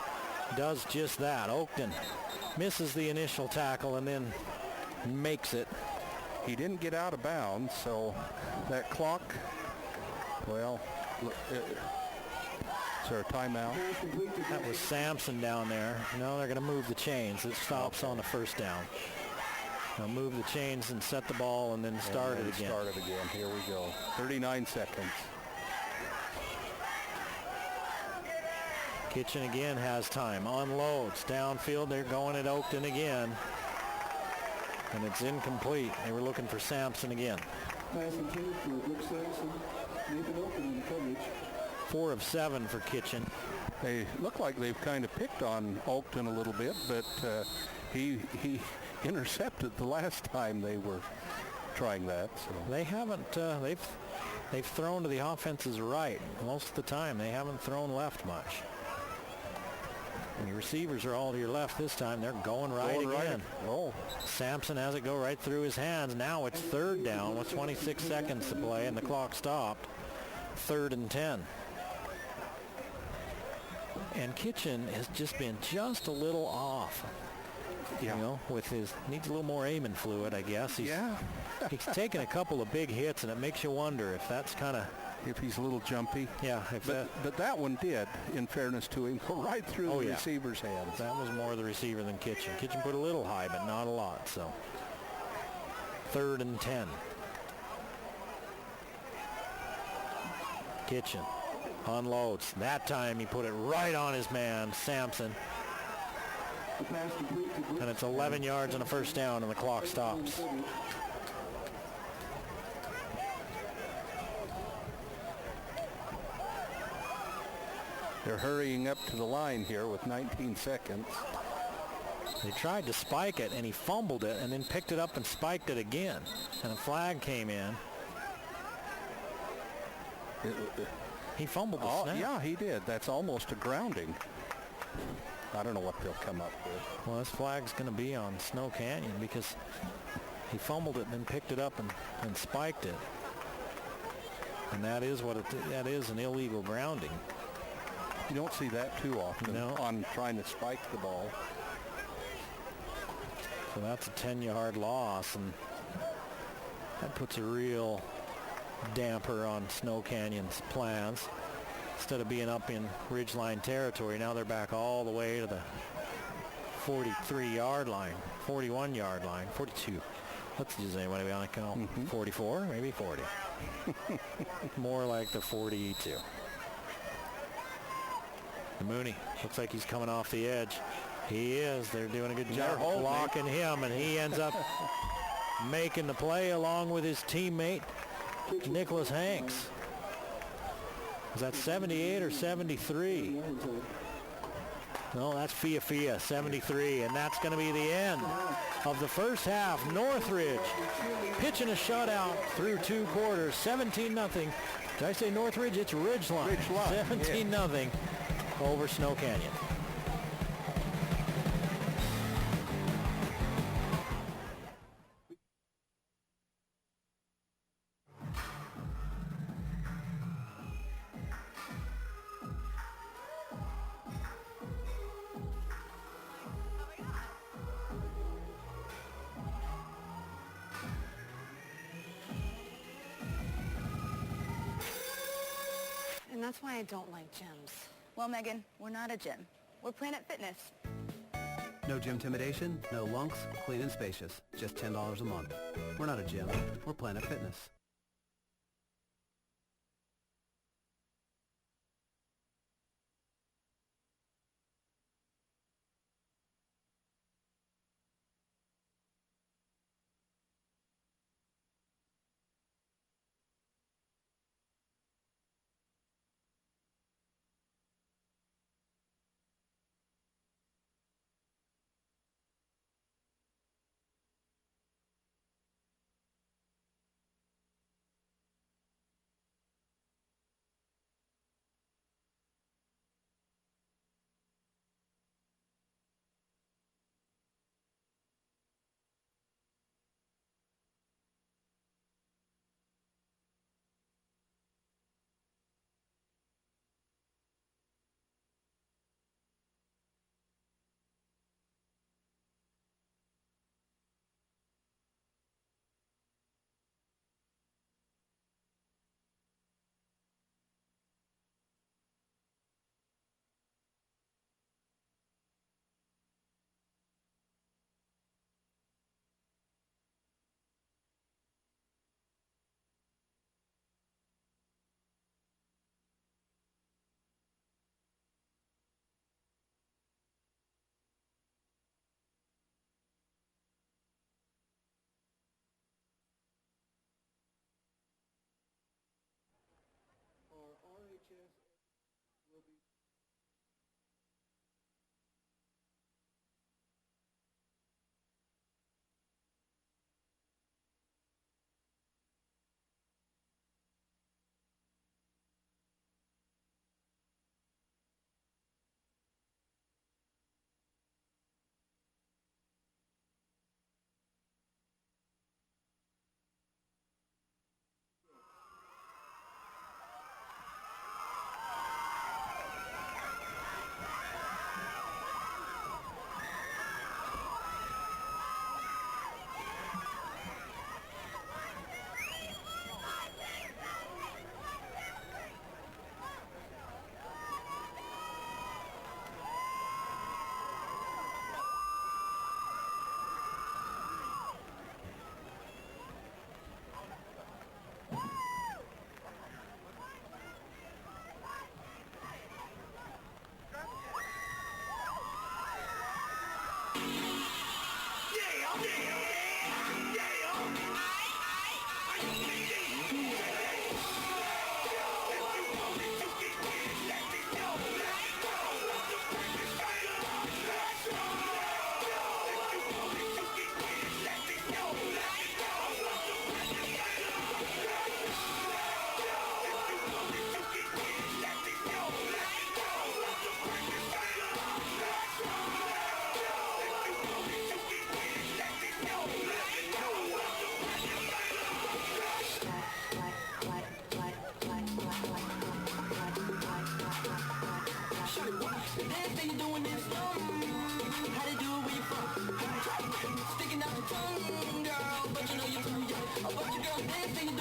does just that. Oakton misses the initial tackle and then makes it. He didn't get out of bounds, so that clock, well, is there a timeout? That was Sampson down there. No, they're going to move the chains. It stops on the first down. They'll move the chains and set the ball and then start it again. Start it again. Here we go. 39 seconds. Kitchen again has time. Unloads. Downfield. They're going at Oakton again. And it's incomplete. They were looking for Sampson again. Pass intended for Rick Sampson. Nathan Oakton in coverage. 4 of 7 for Kitchen. They look like they've kind of picked on Oakton a little bit, but he intercepted the last time they were trying that. So they haven't. They've thrown to the offense's right most of the time. They haven't thrown left much. And your receivers are all to your left this time. They're going right again. Oh, Sampson has it go right through his hands. Now it's 3rd down with 26 seconds to play, and the clock stopped. 3rd and 10. And Kitchen has just been just a little off. You know, with his, needs a little more aiming fluid, I guess. He's taken a couple of big hits, and it makes you wonder if that's kind of... If he's a little jumpy. Yeah. But that one did, in fairness to him, go right through the receiver's hands. That was more the receiver than Kitchen. Kitchen put a little high, but not a lot, so. 3rd and 10. Kitchen unloads. That time he put it right on his man, Sampson. And it's 11 yards and a first down, and the clock stops. They're hurrying up to the line here with 19 seconds. They tried to spike it, and he fumbled it and then picked it up and spiked it again. And a flag came in. He fumbled the snap. Yeah, he did. That's almost a grounding. I don't know what they'll come up with. Well, this flag's going to be on Snow Canyon because he fumbled it and then picked it up and spiked it. And that is that is an illegal grounding. You don't see that too often on trying to spike the ball. So that's a 10-yard loss, and that puts a real damper on Snow Canyon's plans. Instead of being up in Ridgeline territory, now they're back all the way to the 43-yard line, 41-yard line, 42. Let's just say, what do we want to call 44, maybe 40. More like the 42. Mooney looks like he's coming off the edge. He is. They're doing a good job of blocking him, and he ends up making the play along with his teammate, Nicholas Hanks. Was that 78 or 73? No, that's Fia, 73, and that's going to be the end of the first half. Northridge pitching a shutout through 2 quarters, 17-0. Did I say Northridge? It's Ridgeline. 17-0 over Snow Canyon. And that's why I don't like gyms. Well, Megan, we're not a gym. We're Planet Fitness. No gym intimidation, no lunks, clean and spacious. Just $10 a month. We're not a gym. We're Planet Fitness.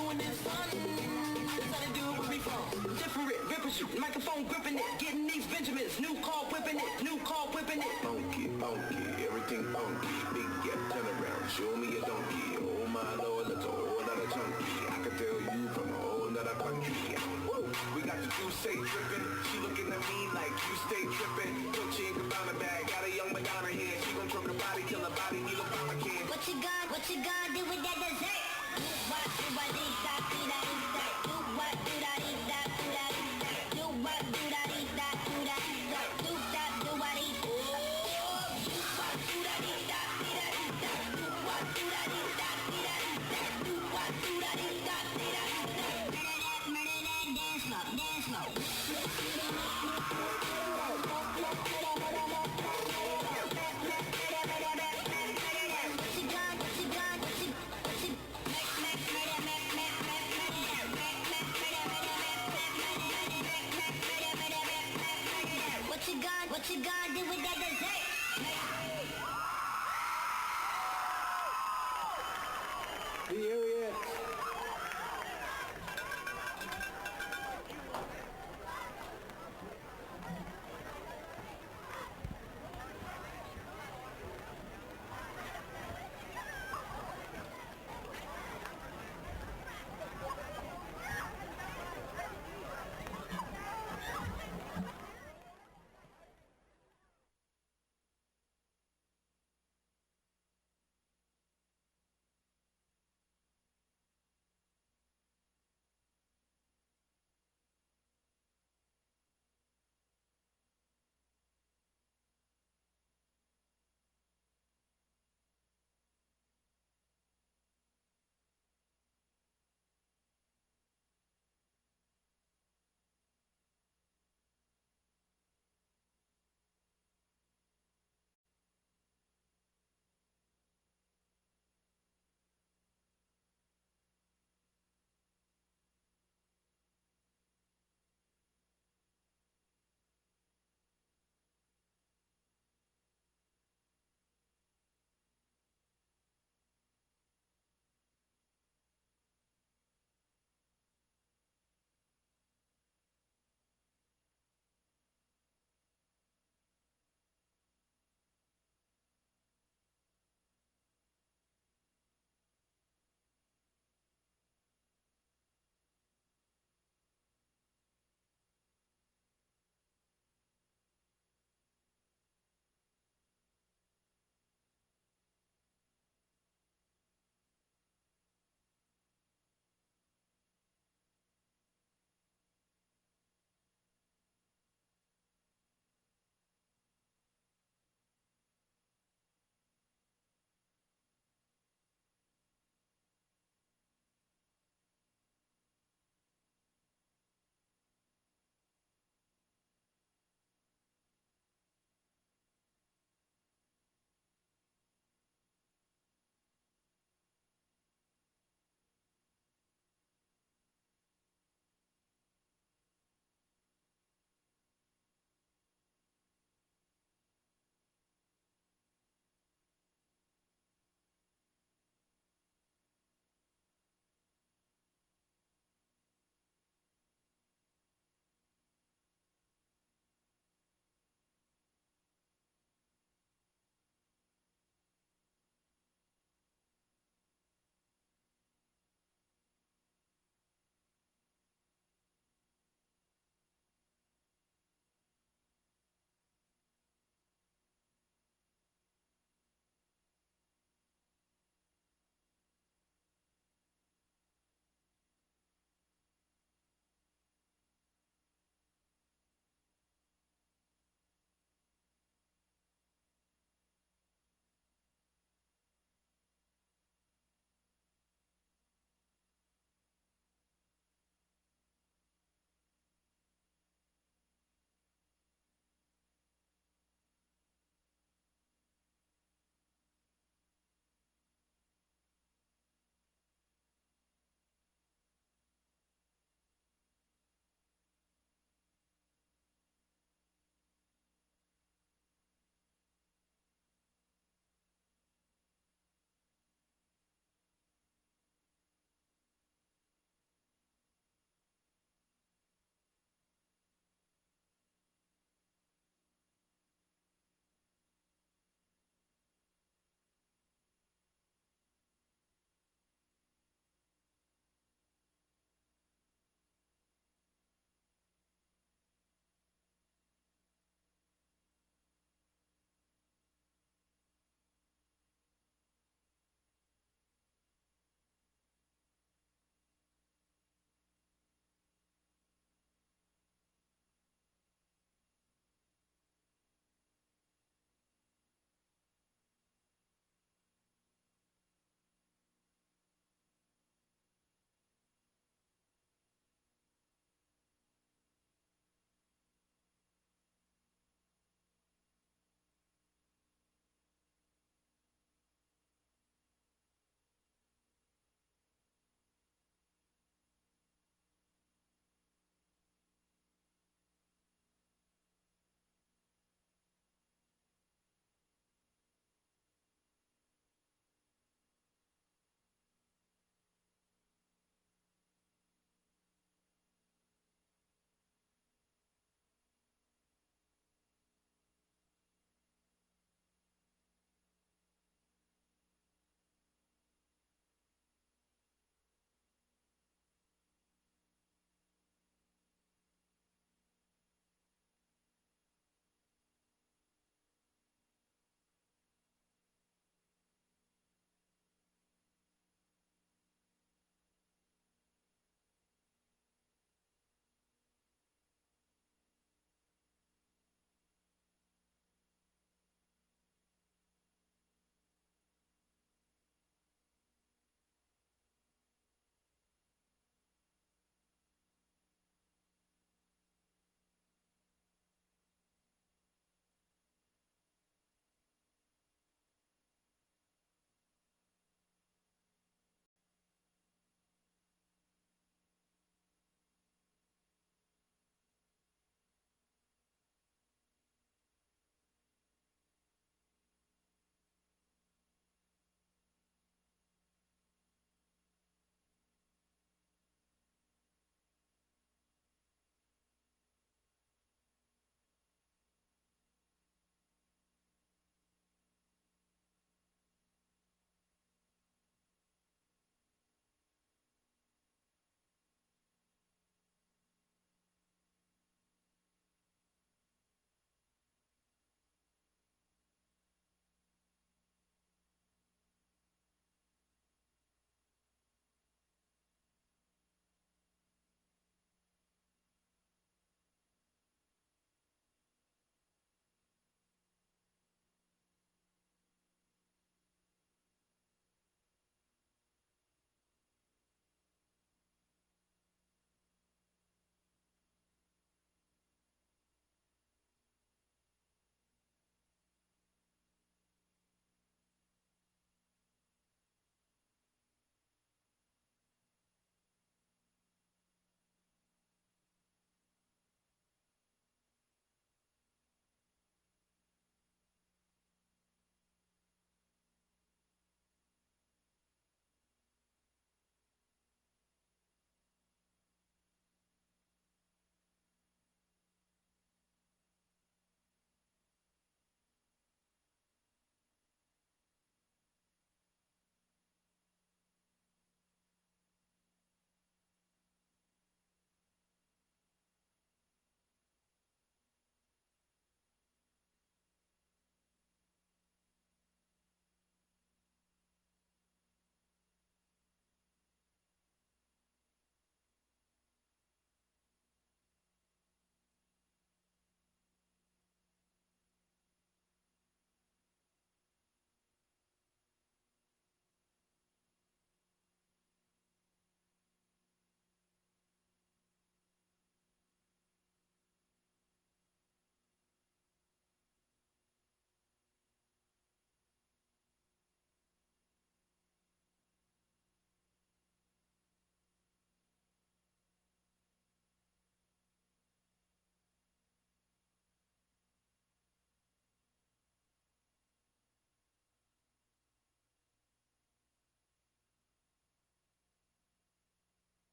doing this fun. That's how they do it with me from. Different ripping shit, microphone gripping it, getting these Benjamins, new car whipping it, new car whipping it. Funky, funky, everything funky. Big gap, turn around, show me a donkey. Oh my lord, that's a whole lot of chunky. I can tell you from a whole nother country. Woo! We got the juice say dripping. She looking at me like you stay tripping. Gucci and Gabbana bag, got a young Madonna here. She gon' choke her body, kill her body, need a mama can. What you gonna do with that dessert? Do what, do what, do that, do that, do what, do that, do that, do that, do what, do that, do that, do that, do that, do what, do what, do that, do that, do what, do that, do that, do what, do that, do that, do that. Murder that, dance slow, dance slow.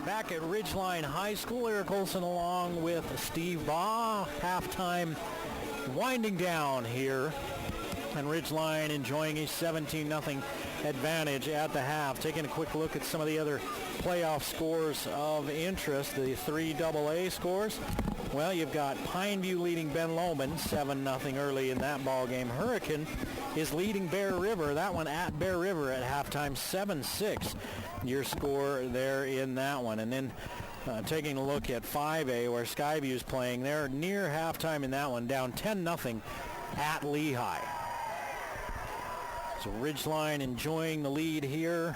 Back at Ridgeline High School, Eric Olson along with Steve Baugh. Halftime winding down here. And Ridgeline enjoying a 17-0 advantage at the half. Taking a quick look at some of the other playoff scores of interest, the 3AA scores. Well, you've got Pineview leading Ben Lomond 7-0 early in that ball game. Hurricane is leading Bear River. That one at Bear River at halftime, 7-6. Your score there in that one. And then taking a look at 5A where Skyview is playing, they're near halftime in that one, down 10-0 at Lehigh. So Ridgeline enjoying the lead here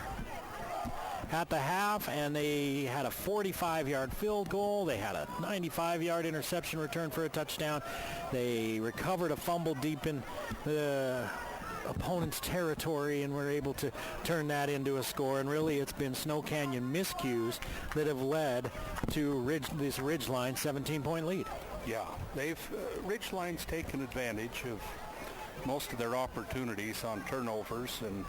at the half, and they had a 45-yard field goal. They had a 95-yard interception return for a touchdown. They recovered a fumble deep in the opponent's territory and were able to turn that into a score. And really, it's been Snow Canyon miscues that have led to this Ridgeline 17-point lead. Yeah, Ridgeline's taken advantage of most of their opportunities on turnovers, and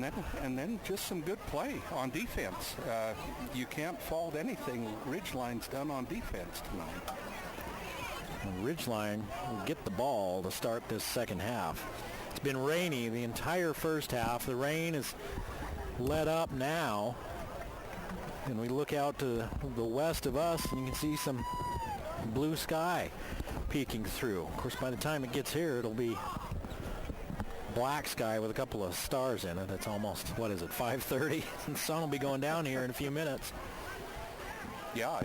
then just some good play on defense. You can't fault anything Ridgeline's done on defense tonight. And Ridgeline will get the ball to start this second half. It's been rainy the entire first half. The rain is let up now, and we look out to the west of us, and you can see some blue sky peeking through. Of course, by the time it gets here, it'll be black sky with a couple of stars in it. It's almost, 5:30? The sun will be going down here in a few minutes. Yeah,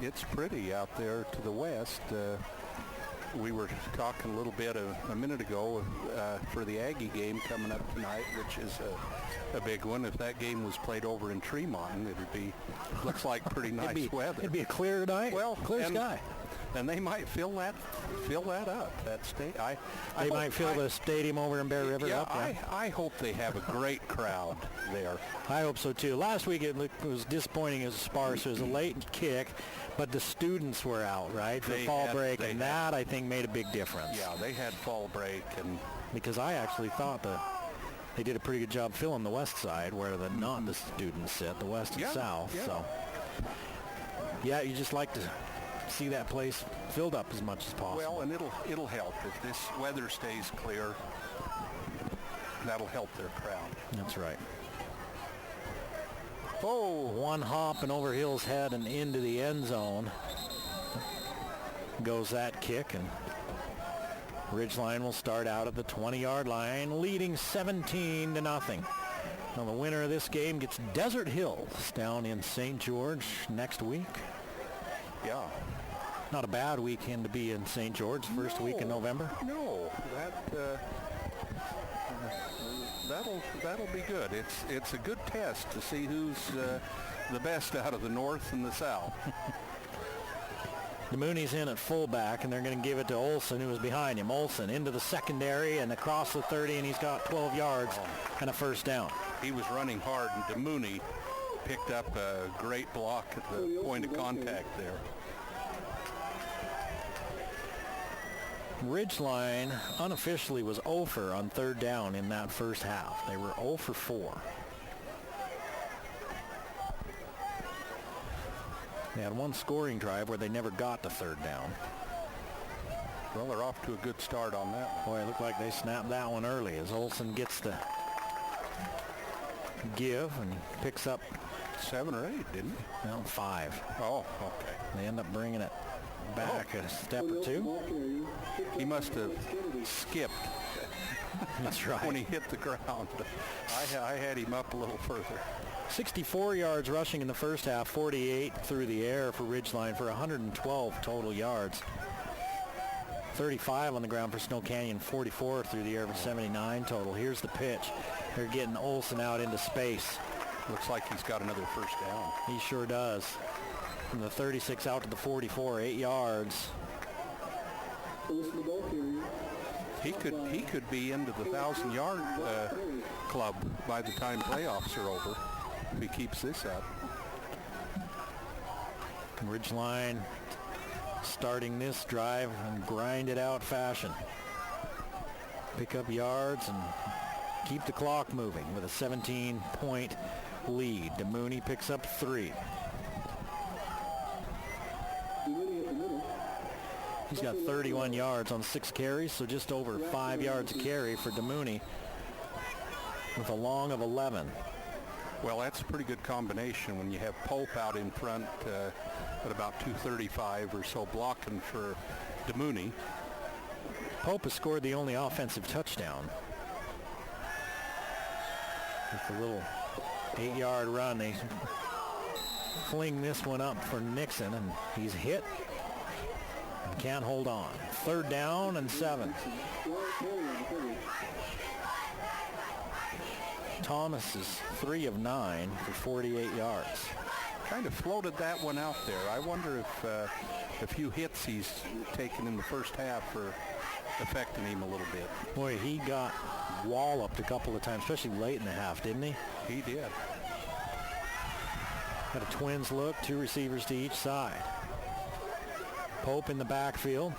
it's pretty out there to the west. We were talking a little bit a minute ago for the Aggie game coming up tonight, which is a big one. If that game was played over in Tremont, looks like pretty nice weather. It'd be a clear night. Well, clear sky. And they might fill that up. They might fill the stadium over in Bear River up. Yeah, I hope they have a great crowd there. I hope so too. Last week it was disappointing as sparse. It was a late kick, but the students were out, right, for fall break, and that I think made a big difference. Yeah, they had fall break, and because I actually thought they did a pretty good job filling the west side where not the students sit, the west and south. Yeah. So yeah, you just like to see that place filled up as much as possible. Well, and it'll help if this weather stays clear. That'll help their crowd. That's right. Oh, one hop and over Hill's head and into the end zone goes that kick, and Ridgeline will start out at the 20-yard line, leading 17-0. Now the winner of this game gets Desert Hills down in St. George next week. Yeah. Not a bad weekend to be in St. George, first week in November. No, that'll be good. It's a good test to see who's the best out of the north and the south. Mooney's in at fullback, and they're going to give it to Olson, who was behind him. Olson into the secondary and across the 30, and he's got 12 yards and a first down. He was running hard, and DeMooney picked up a great block at the point of contact there. Ridgeline unofficially was 0 for on third down in that first half. They were 0 for 4. They had one scoring drive where they never got to third down. Well, they're off to a good start on that one. Boy, it looked like they snapped that one early as Olson gets the give and picks up 7 or 8, didn't he? No, 5. Oh, okay. They end up bringing it back a step or two. He must have skipped. That's right. When he hit the ground. I had him up a little further. 64 yards rushing in the first half, 48 through the air for Ridgeline for 112 total yards. 35 on the ground for Snow Canyon, 44 through the air for 79 total. Here's the pitch. They're getting Olson out into space. Looks like he's got another first down. He sure does. From the 36 out to the 44, 8 yards. He could be into the 1,000-yard club by the time playoffs are over if he keeps this up. Ridgeline starting this drive in grind-it out fashion. Pick up yards and keep the clock moving with a 17-point lead. DeMooney picks up 3. He's got 31 yards on 6 carries, so just over 5 yards a carry for DeMooney with a long of 11. Well, that's a pretty good combination when you have Pope out in front at about 235 or so blocking for DeMooney. Pope has scored the only offensive touchdown. With a little 8-yard run, they fling this one up for Nixon, and he's hit and can't hold on. 3rd down and 7. Thomas is 3 of 9 for 48 yards. Kind of floated that one out there. I wonder if a few hits he's taken in the first half are affecting him a little bit. Boy, he got walloped a couple of times, especially late in the half, didn't he? He did. Got a Twins look, 2 receivers to each side. Pope in the backfield.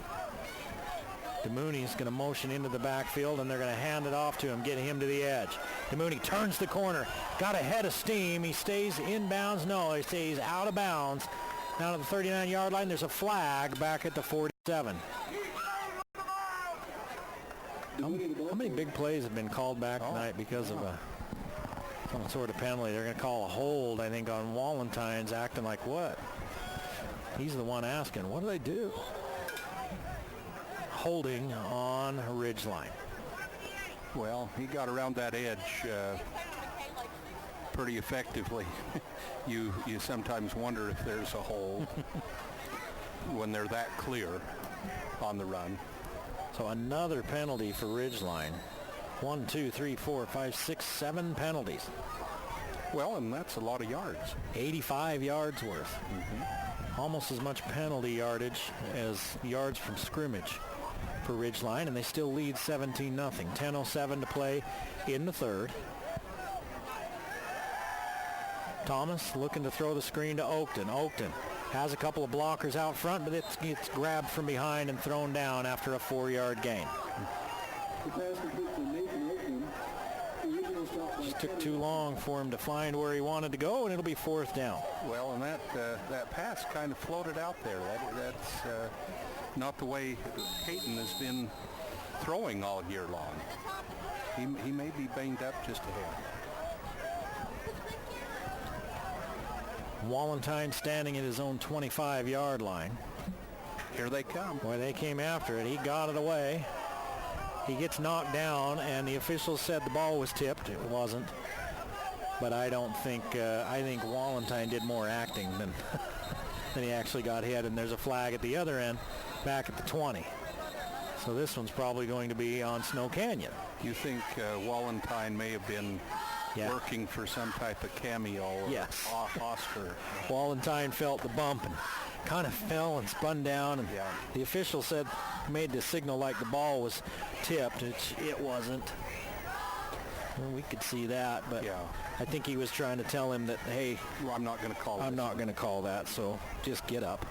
DeMooney's going to motion into the backfield, and they're going to hand it off to him, getting him to the edge. DeMooney turns the corner, got a head of steam. He stays inbounds. No, he stays out of bounds. Down to the 39-yard line. There's a flag back at the 47. How many big plays have been called back tonight because of some sort of penalty? They're going to call a hold, I think, on Wallentyne's, acting like what? He's the one asking, what do they do? Holding on Ridgeline. Well, he got around that edge pretty effectively. You sometimes wonder if there's a hold when they're that clear on the run. So another penalty for Ridgeline. 1, 2, 3, 4, 5, 6, 7 penalties. Well, and that's a lot of yards. 85 yards worth. Almost as much penalty yardage as yards from scrimmage for Ridgeline, and they still lead 17-0. 10:07 to play in the 3rd. Thomas looking to throw the screen to Oakton. Oakton has a couple of blockers out front, but it gets grabbed from behind and thrown down after a 4-yard gain. Just took too long for him to find where he wanted to go, and it'll be 4th down. Well, and that pass kind of floated out there. That's not the way Hayton has been throwing all year long. He may be banged up just a hair. Wallentyne standing at his own 25-yard line. Here they come. Boy, they came after it. He got it away. He gets knocked down, and the officials said the ball was tipped. It wasn't. But I don't think, I think Wallentyne did more acting than he actually got hit. And there's a flag at the other end, back at the 20. So this one's probably going to be on Snow Canyon. You think Wallentyne may have been working for some type of cameo or Oscar? Wallentyne felt the bump and kind of fell and spun down, and the official said, made the signal like the ball was tipped, which it wasn't. Well, we could see that, but I think he was trying to tell him that, hey, well, I'm not going to call I'm not going to call that, so just get up.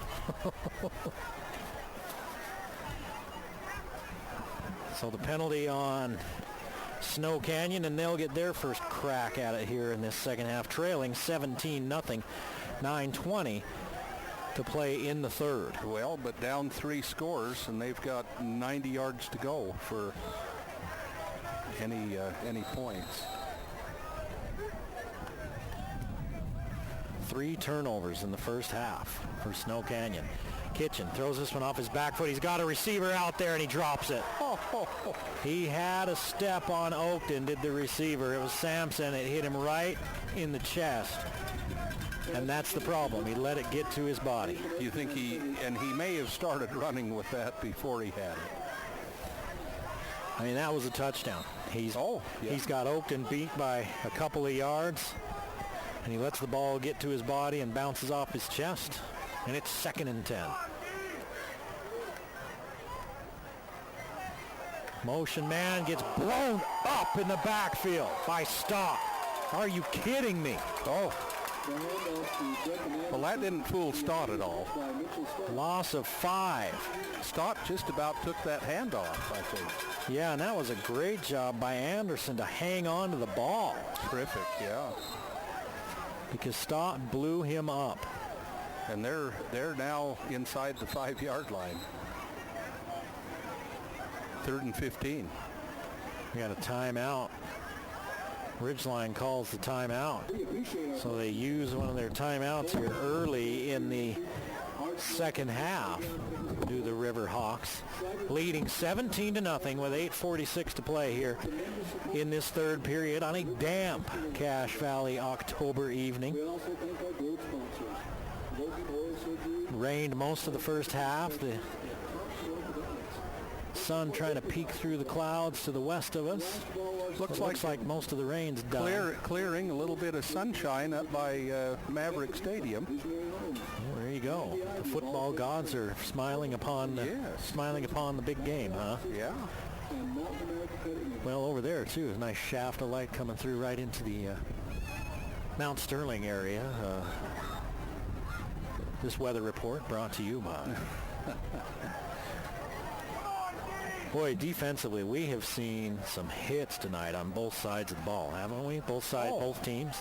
So the penalty on Snow Canyon, and they'll get their first crack at it here in this second half, trailing 17-0, 9:20 to play in the 3rd. Well, but down 3 scores, and they've got 90 yards to go for any points. 3 turnovers in the first half for Snow Canyon. Kitchen throws this one off his back foot. He's got a receiver out there, and he drops it. He had a step on Oakton, did the receiver. It was Sampson. It hit him right in the chest. And that's the problem. He let it get to his body. You think he may have started running with that before he had it. I mean, that was a touchdown. He's got Oakton beat by a couple of yards, and he lets the ball get to his body and bounces off his chest, and it's 2nd and 10. Motion man gets blown up in the backfield by Stott. Are you kidding me? Well, that didn't fool Stott at all. Loss of 5. Stott just about took that handoff, I think. Yeah, and that was a great job by Anderson to hang on to the ball. Terrific, yeah. because Stott blew him up. And they're now inside the 5-yard line. 3rd and 15. We got a timeout. Ridgeline calls the timeout. So they use one of their timeouts here early in the second half, do the Riverhawks, leading 17-0 with 8:46 to play here in this third period on a damp Cache Valley October evening. Rained most of the first half. The sun trying to peek through the clouds to the west of us. Looks like most of the rain's done. Clearing a little bit of sunshine up by Maverick Stadium. Well, there you go. The football gods are smiling upon the big game, huh? Yeah. Well, over there too, a nice shaft of light coming through right into the Mount Sterling area. This weather report brought to you by. Boy, defensively, we have seen some hits tonight on both sides of the ball, haven't we? Both teams.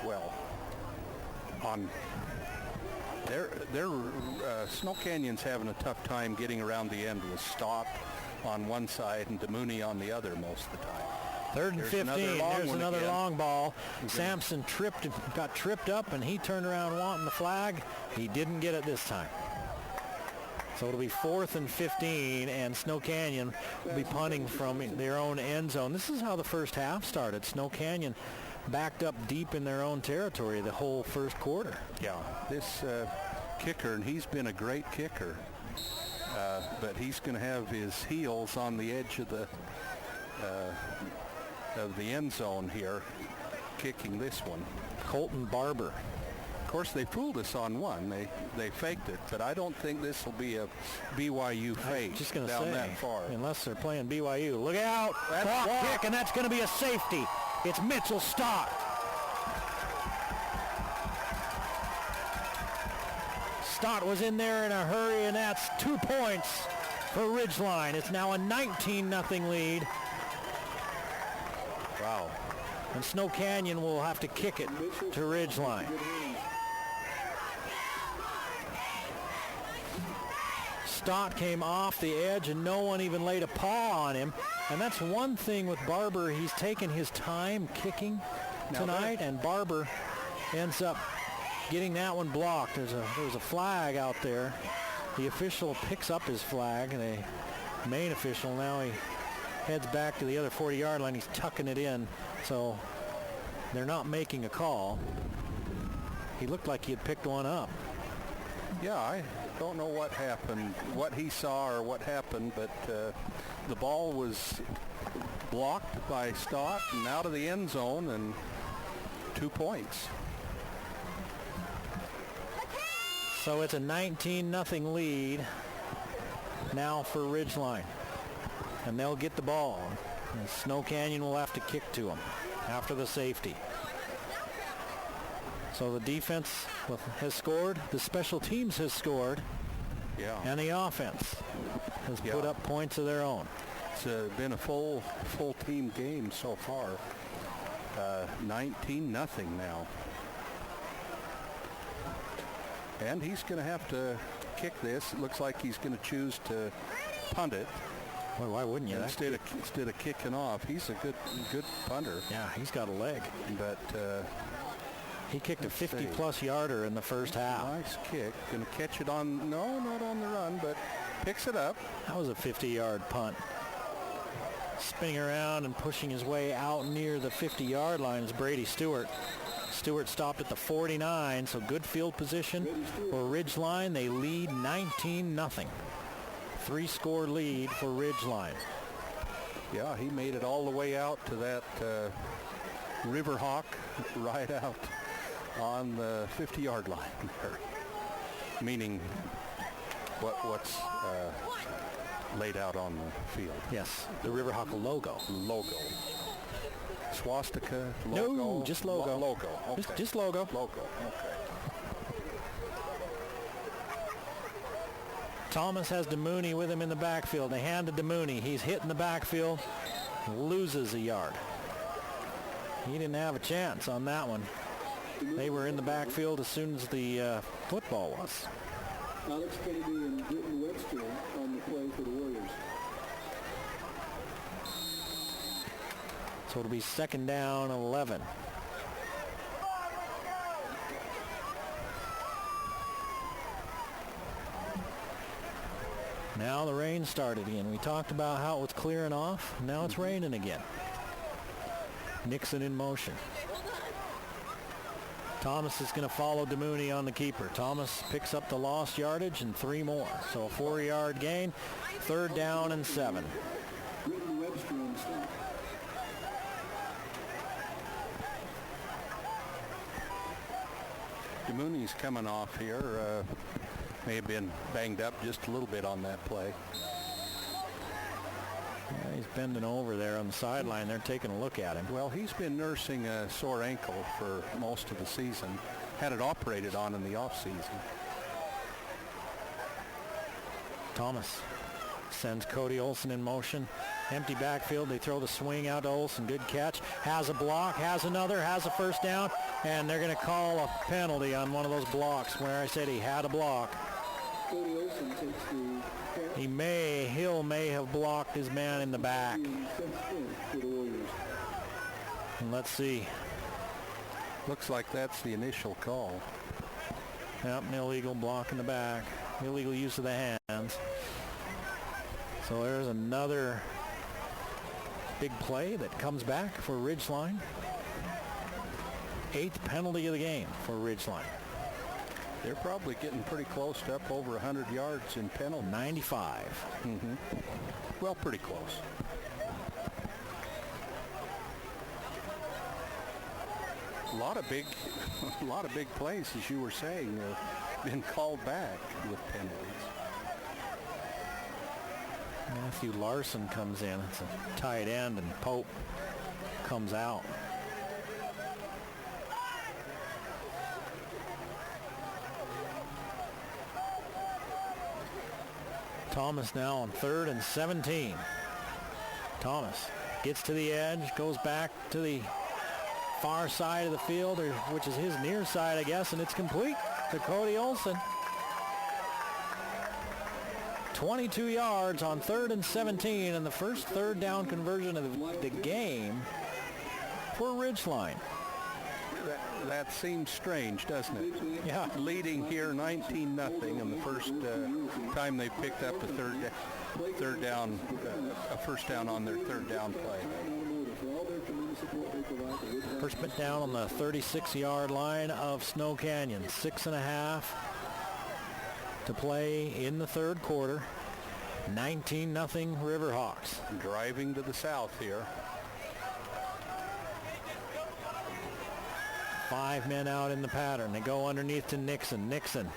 Well, on Snow Canyon's having a tough time getting around the end with Stott on one side and DeMooney on the other most of the time. 3rd and 15. There's another long ball. Sampson got tripped up, and he turned around wanting the flag. He didn't get it this time. So it'll be 4th and 15, and Snow Canyon will be punting from their own end zone. This is how the first half started. Snow Canyon backed up deep in their own territory the whole first quarter. Yeah, this kicker, and he's been a great kicker, but he's going to have his heels on the edge of the end zone here, kicking this one. Colton Barber. Of course, they fooled us on one. They faked it, but I don't think this will be a BYU fake just gonna down say, that far. Unless they're playing BYU. Look out! Clock kick, and that's going to be a safety. It's Mitchell Stott. Stott was in there in a hurry, and that's 2 points for Ridgeline. It's now a 19-0 lead. Wow. And Snow Canyon will have to kick it to Ridgeline. Stott came off the edge, and no one even laid a paw on him. And that's one thing with Barber. He's taken his time kicking tonight, and Barber ends up getting that one blocked. There was a flag out there. The official picks up his flag, and the main official, now he heads back to the other 40-yard line. He's tucking it in, so they're not making a call. He looked like he had picked one up. Yeah, I don't know what happened, what he saw or what happened, but the ball was blocked by Stott and out of the end zone, and 2 points. So it's a 19-0 lead now for Ridgeline, and they'll get the ball. And Snow Canyon will have to kick to them after the safety. So the defense has scored, the special teams has scored, and the offense has put up points of their own. It's been a full team game so far. 19-0 now. And he's going to have to kick this. It looks like he's going to choose to punt it. Well, why wouldn't you? Instead of kicking off. He's a good punter. Yeah, he's got a leg. But he kicked a 50-plus yarder in the first half. Nice kick. Going to catch it on, no, not on the run, but picks it up. That was a 50-yard punt. Spinning around and pushing his way out near the 50-yard line is Brady Stewart. Stewart stopped at the 49, so good field position for Ridgeline. They lead 19-0. 3-score lead for Ridgeline. Yeah, he made it all the way out to that Riverhawk right out on the 50-yard line there. Meaning what's laid out on the field. Yes, the Riverhawk logo. Swastika logo? No, just logo. Logo. Okay. Just logo. Logo. Okay. Thomas has DeMooney with him in the backfield. They hand to DeMooney. He's hitting the backfield, loses a yard. He didn't have a chance on that one. They were in the backfield as soon as the football was. Alex Kennedy and Britton Webster on the play for the Warriors. So it'll be 2nd down, 11. Now the rain started again. We talked about how it was clearing off. Now it's raining again. Nixon in motion. Thomas is going to follow DeMooney on the keeper. Thomas picks up the lost yardage and 3 more. So a 4-yard gain. 3rd down and 7. Britton Webster on the snap. DeMooney's coming off here. May have been banged up just a little bit on that play. Yeah, he's bending over there on the sideline. They're taking a look at him. Well, he's been nursing a sore ankle for most of the season. Had it operated on in the offseason. Thomas sends Cody Olson in motion. Empty backfield. They throw the swing out to Olson. Good catch. Has a block. Has another. Has a 1st down. And they're going to call a penalty on one of those blocks where I said he had a block. Cody Olson takes the Hill may have blocked his man in the back. And let's see. Looks like that's the initial call. Yep, an illegal block in the back. Illegal use of the hands. So there's another big play that comes back for Ridgeline. 8th penalty of the game for Ridgeline. They're probably getting pretty close to up over 100 yards in penalty. 95. Well, pretty close. A lot of big plays, as you were saying, have been called back with penalties. Matthew Larson comes in. It's a tight end, and Pope comes out. Thomas now on 3rd and 17. Thomas gets to the edge, goes back to the far side of the field, which is his near side, I guess, and it's complete to Cody Olson. 22 yards on 3rd and 17, and the first 3rd down conversion of the game for Ridgeline. That seems strange, doesn't it? Yeah. Leading here 19-0, and the first time they picked up a third down, a 1st down on their 3rd down play. First bit down on the 36-yard line of Snow Canyon. 6.5 to play in the 3rd quarter. 19-0 Riverhawks. Driving to the south here. 5 men out in the pattern. They go underneath to Nixon. Nixon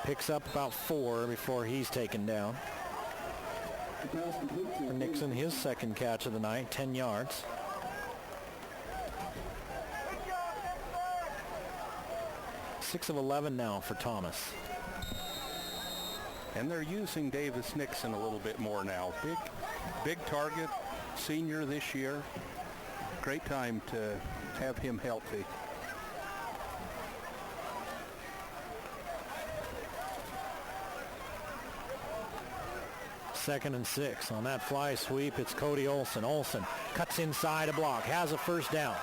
picks up about 4 before he's taken down. For Nixon, his 2nd catch of the night, 10 yards. Six of 11 now for Thomas. And they're using Davis Nixon a little bit more now. Big target, senior this year. Great time to have him healthy. Second and 6 on that fly sweep. It's Cody Olson. Olson cuts inside a block, has a 1st down.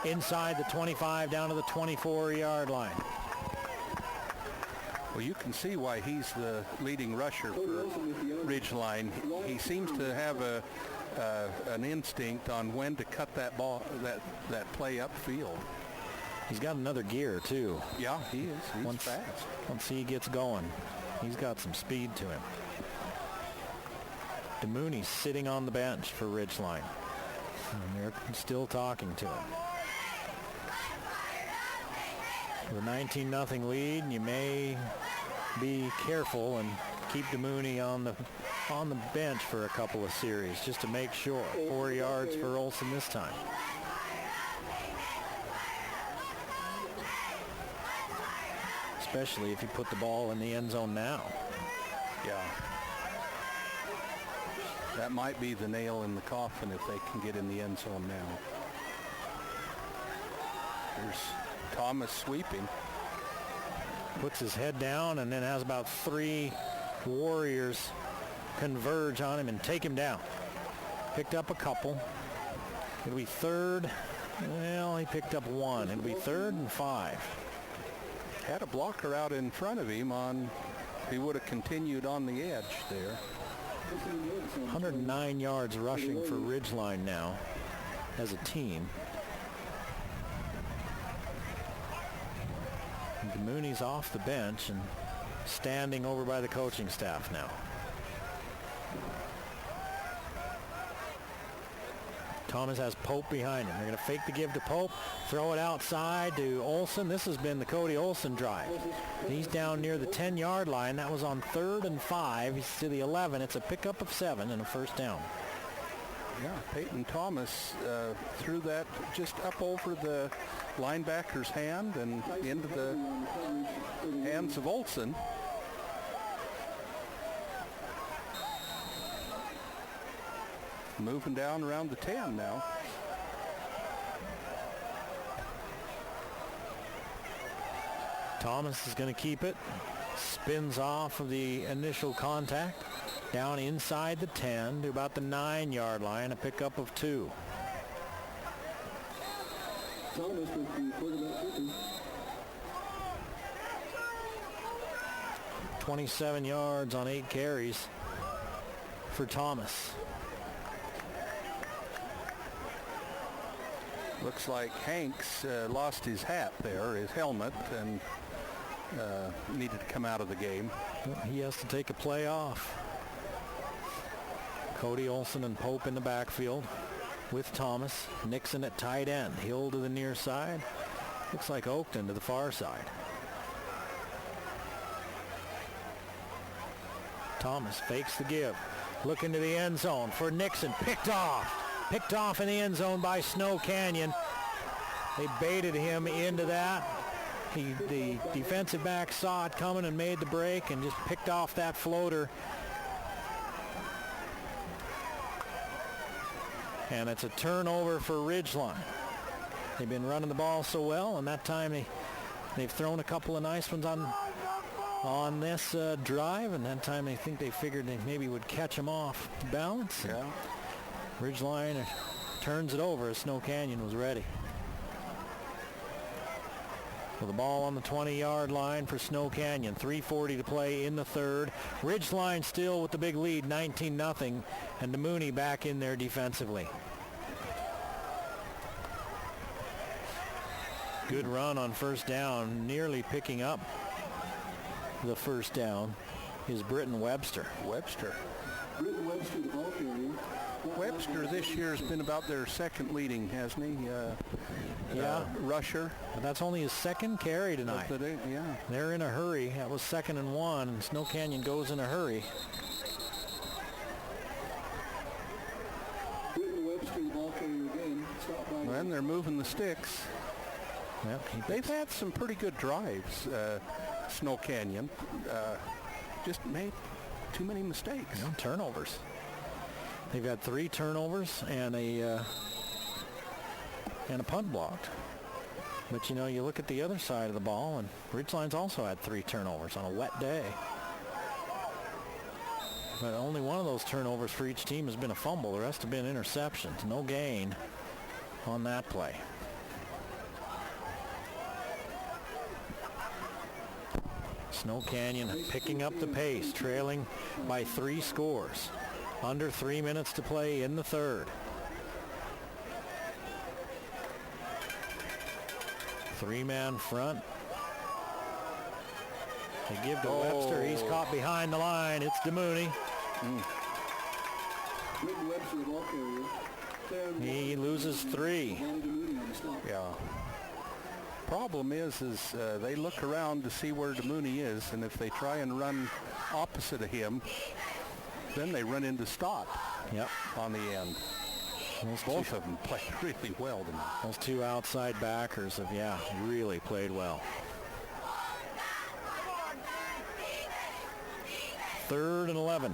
Inside the 25 down to the 24-yard line. Well, you can see why he's the leading rusher for Ridgeline. He seems to have an instinct on when to cut that ball, that play upfield. He's got another gear too. Yeah, he is. He's fast. Once he gets going, he's got some speed to him. DeMooney's sitting on the bench for Ridgeline. And they're still talking to him. With a 19-0 lead, you may be careful and keep DeMooney on the bench for a couple of series just to make sure. 4 yards for Olson this time. Especially if you put the ball in the end zone now. Yeah. That might be the nail in the coffin if they can get in the end zone now. There's Thomas sweeping. Puts his head down and then has about 3 Warriors converge on him and take him down. Picked up a couple. It'll be third. Well, he picked up 1. It'll be 3rd and 5. Had a blocker out in front of him on, he would have continued on the edge there. 109 yards rushing for Ridgeline now as a team. Mooney's off the bench and standing over by the coaching staff now. Thomas has Pope behind him. They're going to fake the give to Pope, throw it outside to Olson. This has been the Cody Olson drive. He's down near the 10-yard line. That was on 3rd and 5. He's to the 11. It's a pickup of 7 and a first down. Yeah, Peyton Thomas threw that just up over the linebacker's hand and into the hands of Olson. Moving down around the 10 now. Thomas is going to keep it. Spins off of the initial contact. Down inside the 10 to about the 9-yard line, a pickup of 2. Thomas with the quarterback kicking. 27 yards on 8 carries for Thomas. Looks like Hanks lost his hat there, his helmet, and needed to come out of the game. He has to take a play off. Cody Olson and Pope in the backfield with Thomas. Nixon at tight end. Hill to the near side. Looks like Oakton to the far side. Thomas fakes the give. Looking to the end zone for Nixon. Picked off. Picked off in the end zone by Snow Canyon. They baited him into that. The defensive back saw it coming and made the break and just picked off that floater. And it's a turnover for Ridgeline. They've been running the ball so well, and that time they've thrown a couple of nice ones on this drive, and that time they think they figured they maybe would catch them off balance. Yeah. Ridgeline turns it over as Snow Canyon was ready. With the ball on the 20-yard line for Snow Canyon. 3:40 to play in the 3rd. Ridgeline still with the big lead, 19-0, and DeMooney back in there defensively. Good run on first down, nearly picking up the first down is Britton Webster. Britton Webster, the ball carrier. Webster this year has been about their second leading, hasn't he? Rusher. But that's only his second carry tonight. Yeah. They're in a hurry. That was 2nd and 1, and Snow Canyon goes in a hurry. Britton Webster, the ball carrier again. And they're moving the sticks. Yep, they've had some pretty good drives, Snow Canyon. Just made too many mistakes. No turnovers. They've had 3 turnovers and a punt blocked. But you look at the other side of the ball, and Ridgeline's also had 3 turnovers on a wet day. But only one of those turnovers for each team has been a fumble. The rest have been interceptions. No gain on that play. Snow Canyon picking up the pace, trailing by 3 scores. Under 3 minutes to play in the 3rd. 3-man front. They give to Webster. He's caught behind the line. It's DeMooney. Webster, the ball carrier. He loses 3. Yeah. Problem is they look around to see where DeMooney is, and if they try and run opposite of him, then they run into Stott. Yep. On the end. Both of them played really well tonight. Those 2 outside backers have, really played well. 3rd and 11.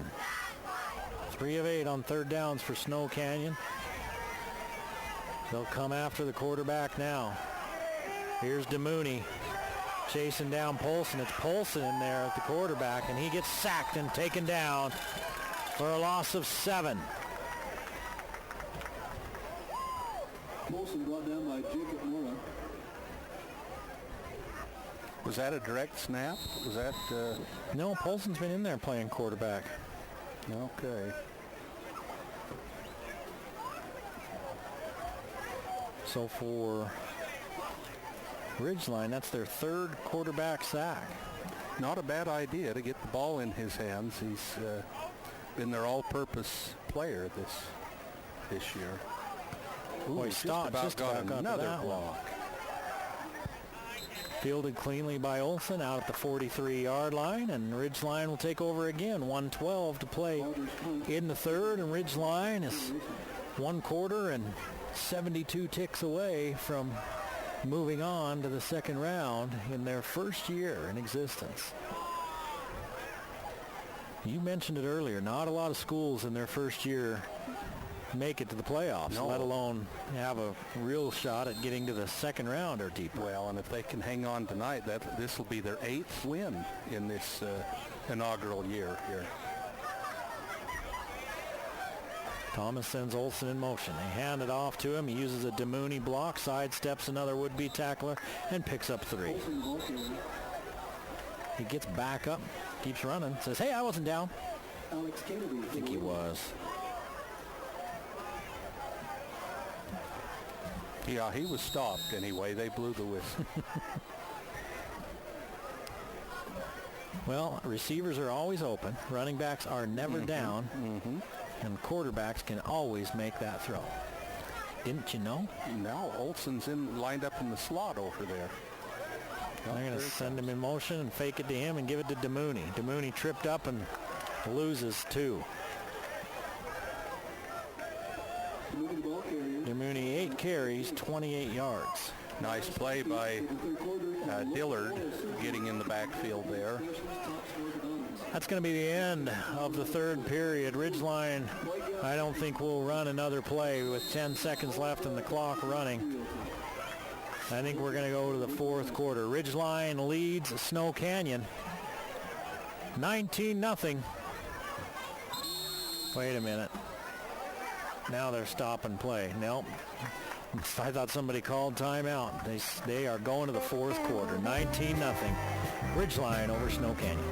3 of 8 on 3rd downs for Snow Canyon. They'll come after the quarterback now. Here's DeMooney chasing down Polson. It's Polson in there at the quarterback, and he gets sacked and taken down for a loss of 7. Polson brought down by Jacob Mora. Was that a direct snap? Was that... No, Polson's been in there playing quarterback. Okay. So for Ridgeline, that's their 3rd quarterback sack. Not a bad idea to get the ball in his hands. He's been their all-purpose player this year. Ooh, Boy, stopped just about got another block. Fielded cleanly by Olson out at the 43-yard line, and Ridgeline will take over again. 1:12 to play in the 3rd, and Ridgeline is 1 quarter and 72 ticks away from moving on to the 2nd round in their 1st year in existence. You mentioned it earlier, not a lot of schools in their 1st year make it to the playoffs, let alone have a real shot at getting to the 2nd round or deeper. Well, and if they can hang on tonight, this will be their 8th win in this inaugural year here. Thomas sends Olson in motion. They hand it off to him. He uses a DeMooney block, sidesteps another would-be tackler, and picks up 3. He gets back up, keeps running, says, hey, I wasn't down. Alex Kennedy. I think he was. Yeah, he was stopped anyway. They blew the whistle. Well, receivers are always open. Running backs are never down. And quarterbacks can always make that throw. Didn't you know? Now Olson's lined up in the slot over there. They're going to send him in motion and fake it to him and give it to DeMooney. DeMooney tripped up and loses 2. DeMooney 8 carries, 28 yards. Nice play by Dillard getting in the backfield there. That's going to be the end of the 3rd period. Ridgeline, I don't think will run another play with 10 seconds left and the clock running. I think we're going to go to the 4th quarter. Ridgeline leads Snow Canyon 19-0. Wait a minute. Now they're stopping play. Nope. I thought somebody called timeout. They are going to the 4th quarter. 19-0. Ridgeline over Snow Canyon.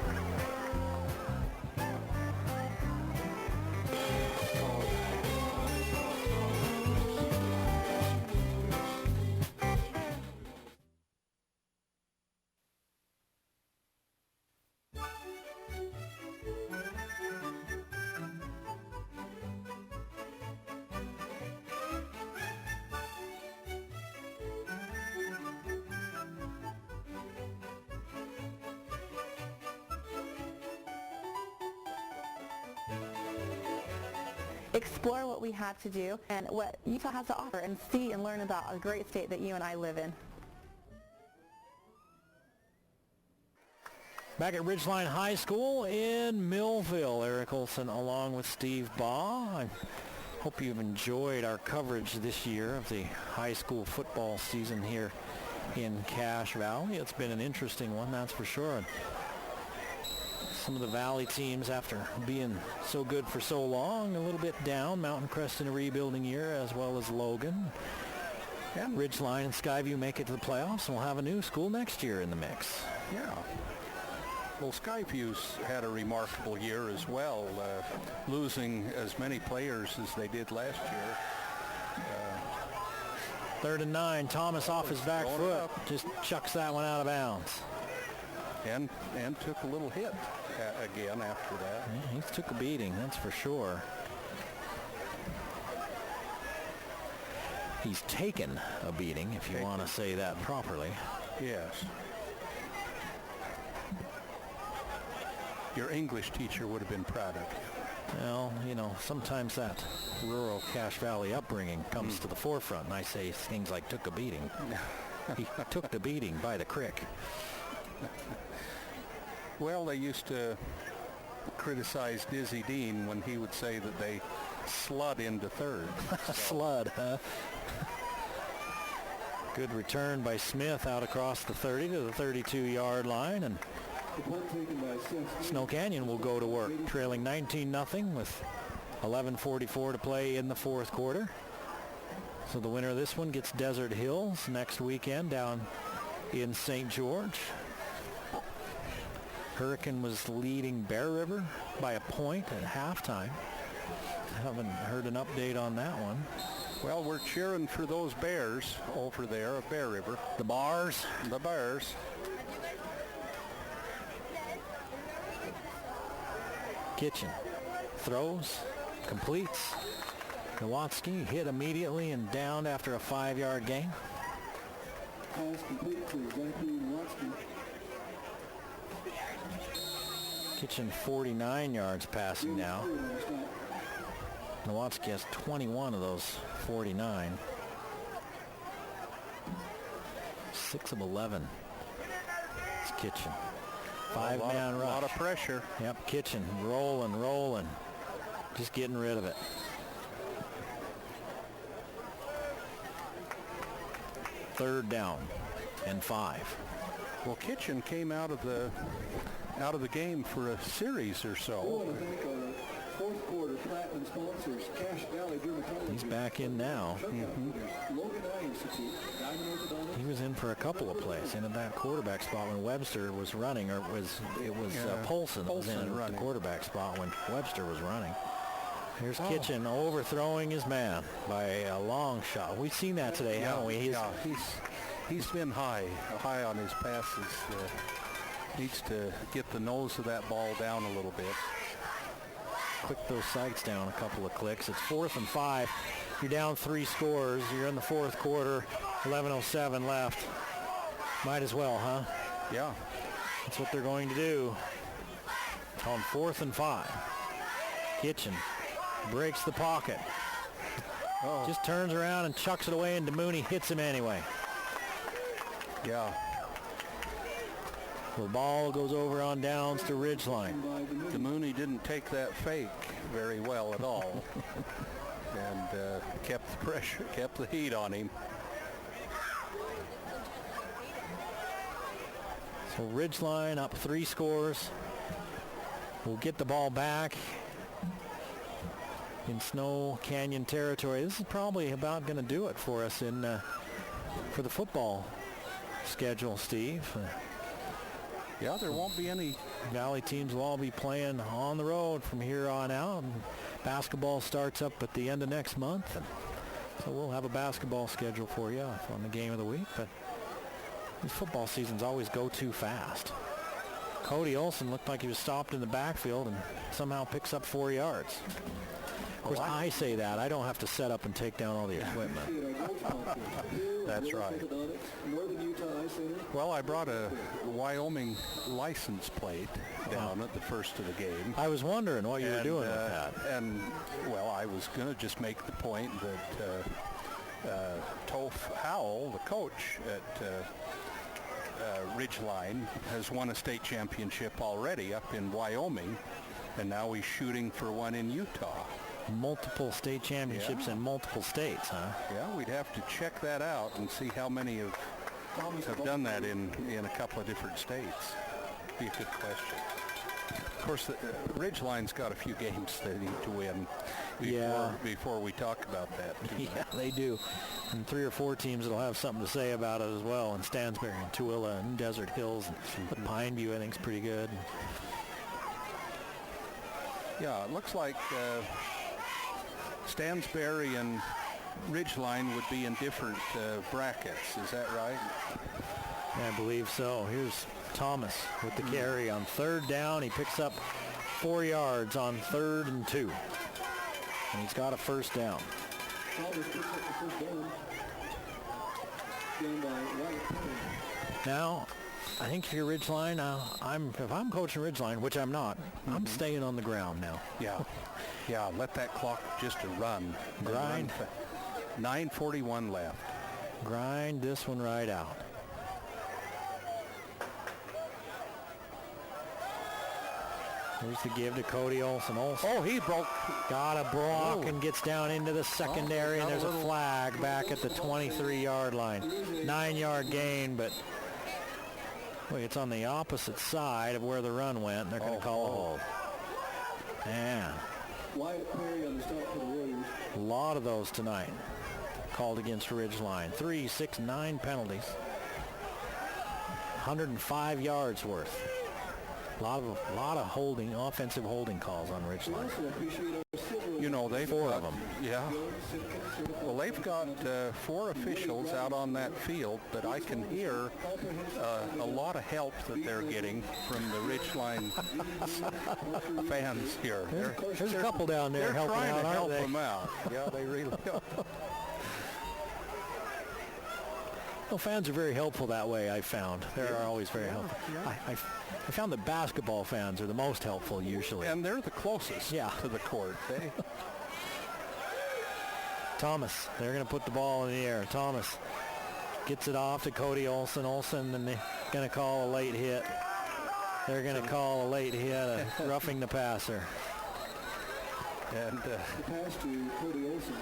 Explore what we have to do and what Utah has to offer and see and learn about a great state that you and I live in. Back at Ridgeline High School in Millville, Eric Olson along with Steve Baugh. I hope you've enjoyed our coverage this year of the high school football season here in Cache Valley. It's been an interesting one, that's for sure. Some of the Valley teams, after being so good for so long, a little bit down. Mountain Crest in a rebuilding year, as well as Logan. And Ridgeline and Skyview make it to the playoffs, and we'll have a new school next year in the mix. Yeah. Well, Skyview's had a remarkable year as well, losing as many players as they did last year. 3rd and 9. Thomas off his back foot. Just chucks that one out of bounds. And took a little hit again after that. Yeah, he took a beating, that's for sure. He's taken a beating, if you want to say that properly. Yes. Your English teacher would have been proud of you. Well, you know, sometimes that rural Cache Valley upbringing comes to the forefront, and I say things like took a beating. He took the beating by the crick. Well, they used to criticize Dizzy Dean when he would say that they slud into third. Slud, huh? Good return by Smith out across the 30 to the 32-yard line, and Snow Canyon will go to work, trailing 19-0 with 11:44 to play in the fourth quarter. So the winner of this one gets Desert Hills next weekend down in St. George. Hurricane was leading Bear River by a point at halftime. Haven't heard an update on that one. Well, we're cheering for those Bears over there at Bear River. The Bars. The Bears. Kitchen throws, completes. Nowatzki hit immediately and downed after a 5-yard gain. Pass complete to Zachary Nowatzki. Kitchen 49 yards passing now. Nowatzki has 21 of those 49. 6 of 11. It's Kitchen. 5-man rush. A lot of pressure. Yep, Kitchen rolling. Just getting rid of it. Third down and 5. Well, Kitchen came out of the game for a series or so. Fourth quarter platinum sponsors Cash Valley Dermatology. He's back in now. Logan Eye Institute. He was in for a couple of plays into that quarterback spot when Webster was running, or it was Polson that was in the quarterback spot when Webster was running. Here's Kitchen overthrowing his man by a long shot. We've seen that today, haven't we? He's been high on his passes. Needs to get the nose of that ball down a little bit. Click those sights down a couple of clicks. It's 4th and 5. You're down 3 scores. You're in the fourth quarter. 11:07 left. Might as well, huh? Yeah. That's what they're going to do. On 4th and 5. Kitchen breaks the pocket. Just turns around and chucks it away, and DeMooney hits him anyway. Yeah. The ball goes over on downs to Ridgeline. DeMooney didn't take that fake very well at all. And kept the pressure, kept the heat on him. So Ridgeline up 3 scores. We'll get the ball back in Snow Canyon territory. This is probably about going to do it for us for the football schedule, Steve. Yeah, there won't be any. Valley teams will all be playing on the road from here on out. And basketball starts up at the end of next month. And so we'll have a basketball schedule for you on the game of the week. But these football seasons always go too fast. Cody Olson looked like he was stopped in the backfield and somehow picks up 4 yards. Of course, I say that. I don't have to set up and take down all the equipment. That's right. Well, I brought a Wyoming license plate down at the first of the game. I was wondering what you were doing with that. And, well, I was going to just make the point that Toph Howell, the coach at Ridgeline, has won a state championship already up in Wyoming, and now he's shooting for one in Utah. Multiple state championships in multiple states, huh? Yeah, we'd have to check that out and see how many have done that in a couple of different states. Be a good question. Of course, Ridgeline's got a few games they need to win before we talk about that. Yeah, they do. And 3 or 4 teams that'll have something to say about it as well. And Stansbury and Tooele and Desert Hills. But Pineview, I think, is pretty good. Yeah, it looks like Stansbury and Ridgeline would be in different brackets. Is that right? I believe so. Here's Thomas with the carry on 3rd down. He picks up 4 yards on 3rd and 2. And he's got a 1st down. Now, I think if you're Ridgeline, if I'm coaching Ridgeline, which I'm not, I'm staying on the ground now. Yeah, let that clock just run. Grind. 9:41 left. Grind this one right out. Here's the give to Cody Olson. Oh, he broke. Got a block and gets down into the secondary, and there's a flag back at the 23-yard line. 9-yard gain, but look, it's on the opposite side of where the run went. They're going to call a hold. Yeah. Wyatt Perry on the stop for the Warriors. A lot of those tonight called against Ridgeline. 3, 6, 9 penalties. 105 yards worth. A lot of holding, offensive holding calls on Ridgeline. You know, they've 4 of them. Yeah. Well, they've got 4 officials out on that field, but I can hear a lot of help that they're getting from the Ridgeline fans here. There's a couple down there helping out, trying to help aren't they? them out. Yeah, they really are. Well, fans are very helpful that way, I found. They're always very helpful. I found that basketball fans are the most helpful usually. And they're the closest to the court. Thomas, they're going to put the ball in the air. Thomas gets it off to Cody Olson. Olson, and they're going to call a late hit. They're going to call a late hit, roughing the passer. And the pass to Cody Olson.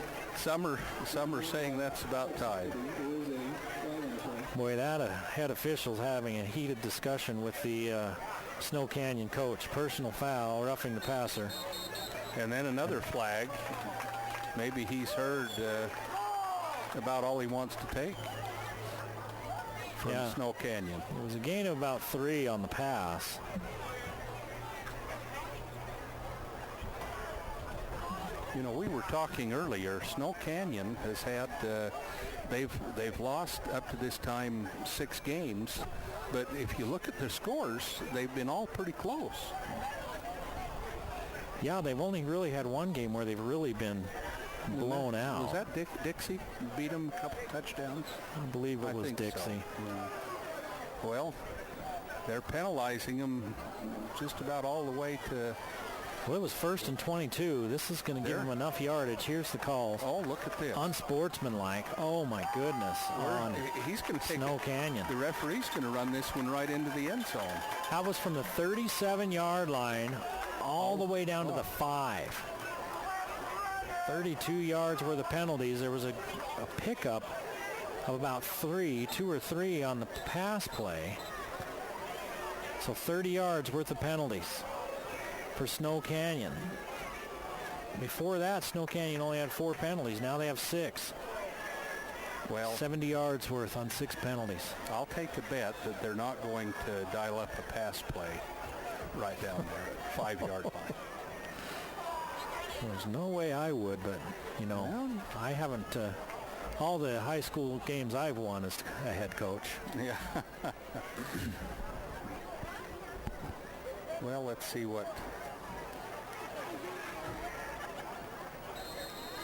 Some are saying that's about time. Boy, that had officials having a heated discussion with the Snow Canyon coach. Personal foul, roughing the passer. And then another flag. Maybe he's heard about all he wants to take from Snow Canyon. It was a gain of about 3 on the pass. You know, we were talking earlier, Snow Canyon has had, they've lost up to this time 6 games, but if you look at the scores, they've been all pretty close. Yeah, they've only really had 1 game where they've really been blown out. Was that Dixie beat them a couple touchdowns? I believe it was Dixie. So. Yeah. Well, they're penalizing them just about all the way to... Well, it was 1st and 22. This is going to give them enough yardage. Here's the calls. Oh, look at this. Unsportsmanlike. Oh, my goodness. He's going to take Snow Canyon. The referee's going to run this one right into the end zone. That was from the 37-yard line all the way down to the 5. 32 yards worth of penalties. There was a pickup of about 2 or 3 on the pass play. So 30 yards worth of penalties for Snow Canyon. Before that, Snow Canyon only had 4 penalties. Now they have 6. Well, 70 yards worth on 6 penalties. I'll take a bet that they're not going to dial up a pass play right down there at 5-yard line. There's no way I would, but, you know, I haven't, all the high school games I've won as a head coach. Yeah. Well, let's see what...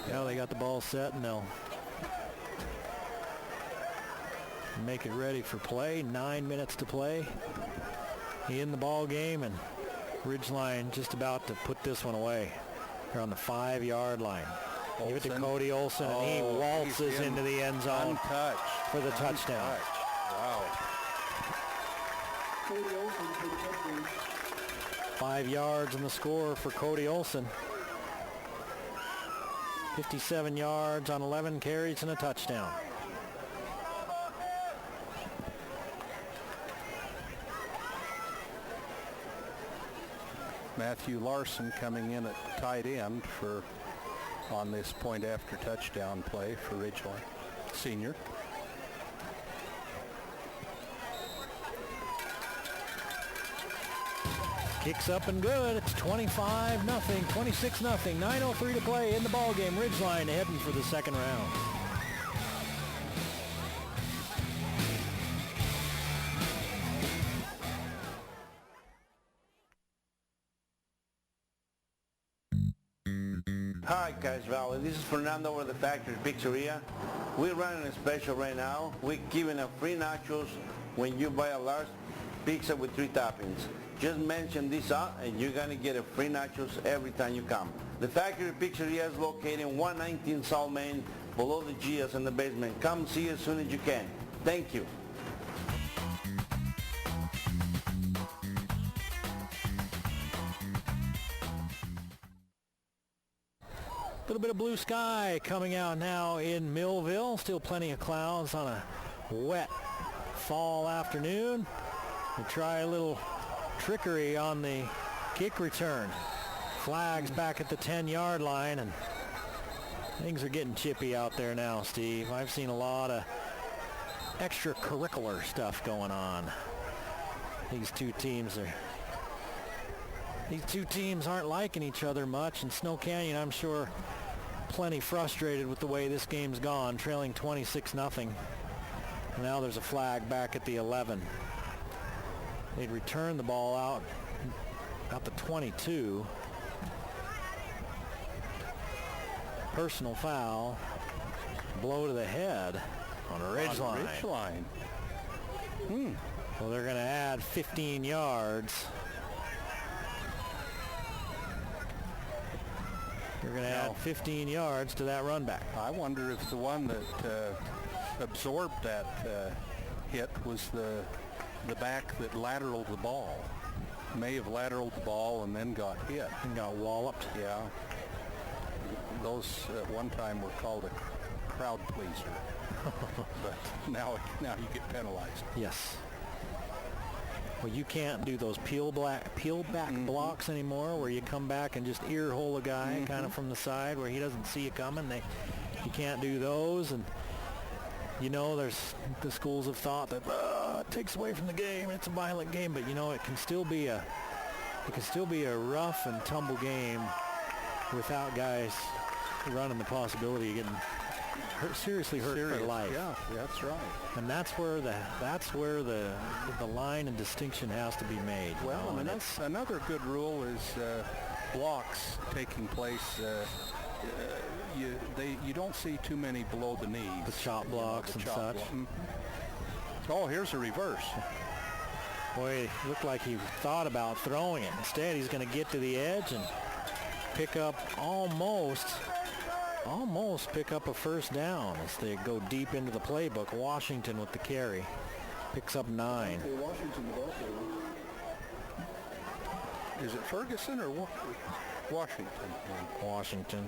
Yeah, they got the ball set, and they'll make it ready for play. 9 minutes to play in the ball game, and Ridgeline just about to put this one away. They're on the 5-yard line. Give it to Cody Olson, and he waltzes into the end zone for the touchdown. Wow. Cody Olson for the touchdown. 5 yards in the score for Cody Olson. 57 yards on 11 carries and a touchdown. Matthew Larson coming in at tight end on this point after touchdown play for Ridgeline, senior. Kicks up and good. It's 25-0, 26-0. 9:03 to play in the ball game. Ridgeline heading for the second round. Hi, Cache Valley. This is Fernando over the Factory Pizzeria. We're running a special right now. We're giving a free nachos when you buy a large pizza with 3 toppings. Just mention this out and you're going to get a free nachos every time you come. The Factory Pizzeria is located in 119 South Main, below the Gias in the basement. Come see as soon as you can. Thank you. of blue sky coming out now in Millville. Still plenty of clouds on a wet fall afternoon. We'll try a little trickery on the kick return. Flags back at the 10-yard line, and things are getting chippy out there now, Steve. I've seen a lot of extracurricular stuff going on. These two teams aren't liking each other much, and Snow Canyon, I'm sure, plenty frustrated with the way this game's gone, trailing 26-0. Now there's a flag back at the 11. They'd return the ball out the 22. Personal foul, blow to the head on a ridgeline. Well, they're going to add 15 yards. They're going to add 15 yards to that run back. I wonder if the one that absorbed that hit was the back that lateraled the ball. May have lateraled the ball and then got hit. And got walloped. Yeah. Those at one time were called a crowd pleaser. But now you get penalized. Yes. Well, you can't do those peel back blocks anymore, where you come back and just ear hole a guy kind of from the side where he doesn't see you coming. You can't do those, and there's the schools have thought that it takes away from the game. It's a violent game, but it can still be a rough and tumble game without guys running the possibility of getting seriously hurt for life. Yeah, that's right. And that's where the line and distinction has to be made. Well, and that's another good rule is blocks taking place. You don't see too many below the knees. The chop blocks and such. Oh, here's a reverse. Boy, it looked like he thought about throwing it. Instead, he's going to get to the edge and pick up almost pick up a first down as they go deep into the playbook. Washington with the carry. Picks up 9. Is it Ferguson or Washington? Washington.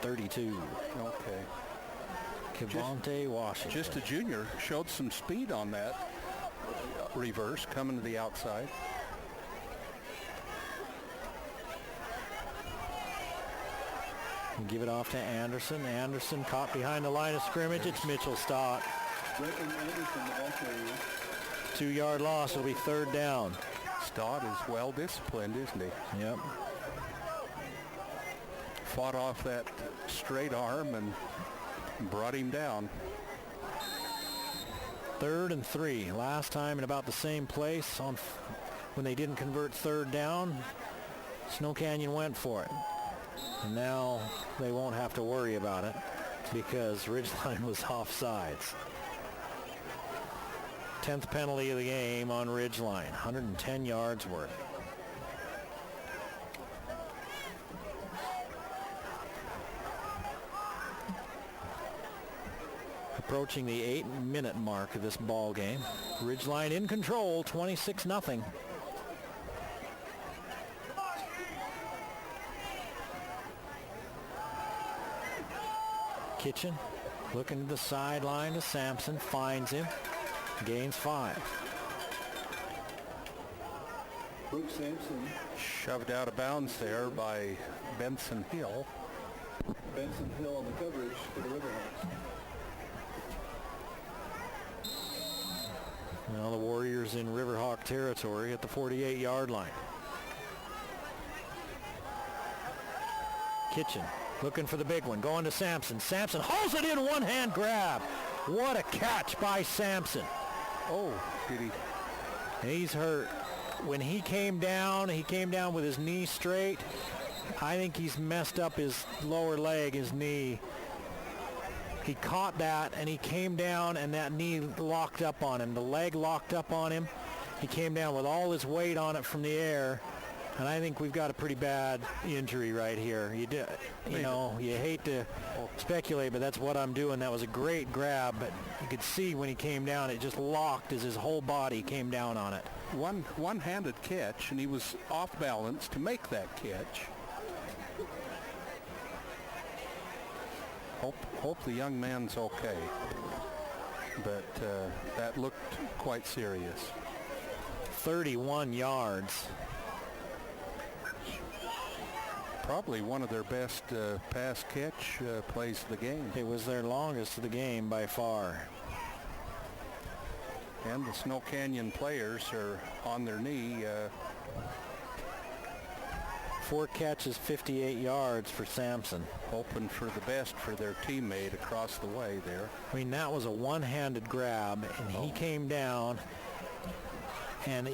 32. Okay. Kevonte Washington. Just a junior. Showed some speed on that reverse coming to the outside. And give it off to Anderson. Anderson caught behind the line of scrimmage. It's Mitchell Stott. 2-yard loss. It'll be 3rd down. Stott is well disciplined, isn't he? Yep. Fought off that straight arm and brought him down. 3rd and 3. Last time in about the same place when they didn't convert 3rd down, Snow Canyon went for it. And now they won't have to worry about it because Ridgeline was offsides. 10th penalty of the game on Ridgeline, 110 yards worth. Approaching the 8-minute mark of this ball game. Ridgeline in control, 26-0. Kitchen looking to the sideline to Sampson, finds him, gains 5. Brooks Sampson shoved out of bounds there by Benson Hill. Benson Hill on the coverage for the Riverhawks. Now the Warriors in Riverhawk territory at the 48-yard line. Kitchen looking for the big one, going to Sampson. Sampson hauls it in, one-hand grab. What a catch by Sampson. Oh, did he? He's hurt. When he came down with his knee straight. I think he's messed up his lower leg, his knee. He caught that, and he came down, and that knee locked up on him. The leg locked up on him. He came down with all his weight on it from the air. And I think we've got a pretty bad injury right here. You hate to speculate, but that's what I'm doing. That was a great grab, but you could see when he came down, it just locked as his whole body came down on it. One-handed catch, and he was off balance to make that catch. Hope the young man's okay. But that looked quite serious. 31 yards. Probably one of their best pass catch plays of the game. It was their longest of the game by far. And the Snow Canyon players are on their knee. 4 catches, 58 yards for Sampson. Hoping for the best for their teammate across the way there. I mean, that was a one-handed grab, and he came down, and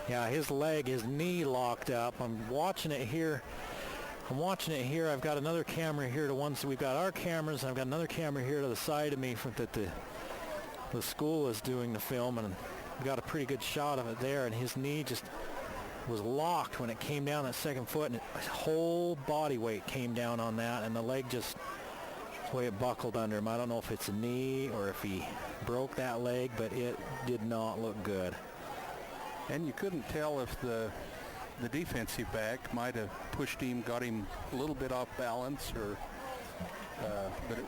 yeah, his knee locked up. I'm watching it here. I've got another camera here to one, so we've got our cameras, and I've got another camera here to the side of me that the school is doing the film, and we got a pretty good shot of it there, and his knee just was locked when it came down that second foot, and his whole body weight came down on that, and the leg just, the way it buckled under him. I don't know if it's a knee or if he broke that leg, but it did not look good. And you couldn't tell if the defensive back might have pushed him, got him a little bit off balance, or but it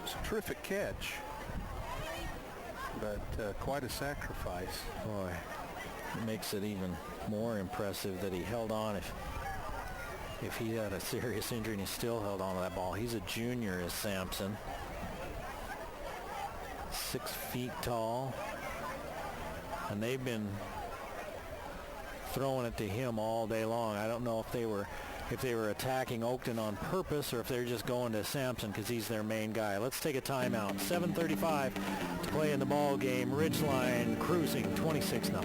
was a terrific catch. But quite a sacrifice. Boy, it makes it even more impressive that he held on. If he had a serious injury and he still held on to that ball. He's a junior, is Sampson. 6 feet tall. And they've been throwing it to him all day long. I don't know if they were attacking Oakton on purpose or if they're just going to Sampson because he's their main guy. Let's take a timeout. 7:35 to play in the ball game. Ridgeline cruising 26-0.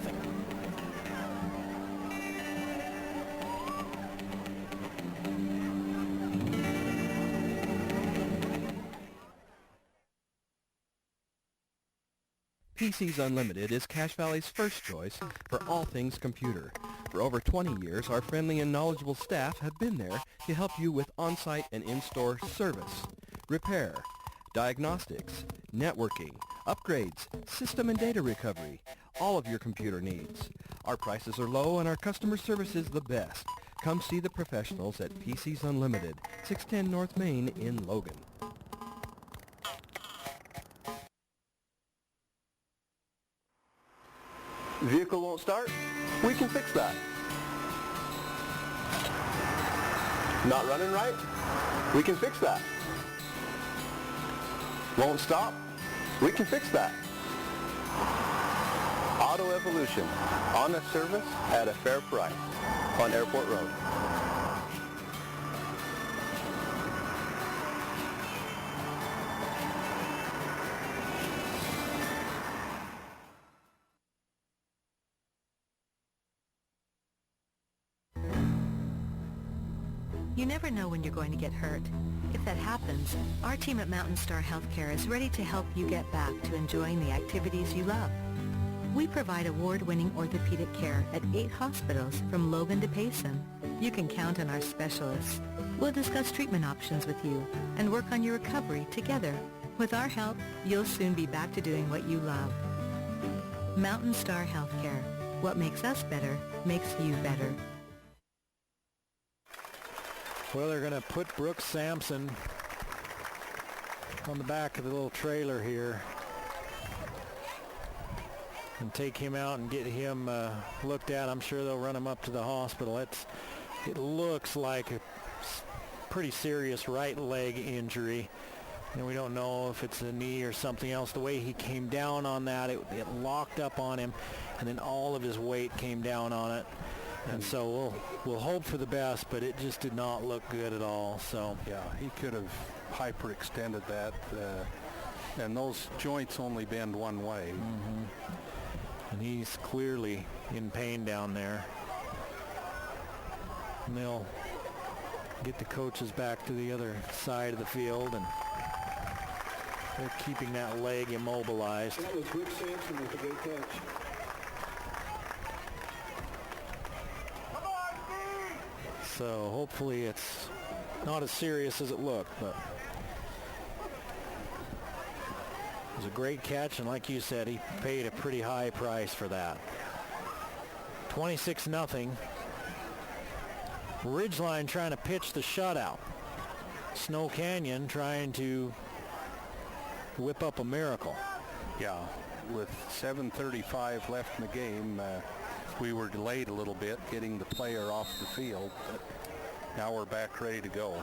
PCs Unlimited is Cache Valley's first choice for all things computer. For over 20 years, our friendly and knowledgeable staff have been there to help you with on-site and in-store service, repair, diagnostics, networking, upgrades, system and data recovery, all of your computer needs. Our prices are low and our customer service is the best. Come see the professionals at PCs Unlimited, 610 North Main in Logan. Vehicle won't start? We can fix that. Not running right? We can fix that. Won't stop? We can fix that. Auto Evolution. Honest service at a fair price on Airport Road. You never know when you're going to get hurt. If that happens, our team at Mountain Star Healthcare is ready to help you get back to enjoying the activities you love. We provide award-winning orthopedic care at 8 hospitals from Logan to Payson. You can count on our specialists. We'll discuss treatment options with you and work on your recovery together. With our help, you'll soon be back to doing what you love. Mountain Star Healthcare. What makes us better makes you better. Well, they're going to put Brooks Sampson on the back of the little trailer here and take him out and get him looked at. I'm sure they'll run him up to the hospital. It looks like a pretty serious right leg injury. And we don't know if it's a knee or something else. The way he came down on that, it locked up on him, and then all of his weight came down on it. And so we'll hope for the best, but it just did not look good at all. So yeah, he could have hyperextended that, and those joints only bend one way. Mm-hmm. And he's clearly in pain down there. And they'll get the coaches back to the other side of the field, and they're keeping that leg immobilized. That was Rick Sampson with a great catch. So hopefully it's not as serious as it looked, but it was a great catch, and like you said, he paid a pretty high price for that. 26-0. Ridgeline trying to pitch the shutout. Snow Canyon trying to whip up a miracle. Yeah, with 7:35 left in the game, we were delayed a little bit getting the player off the field, but now we're back ready to go.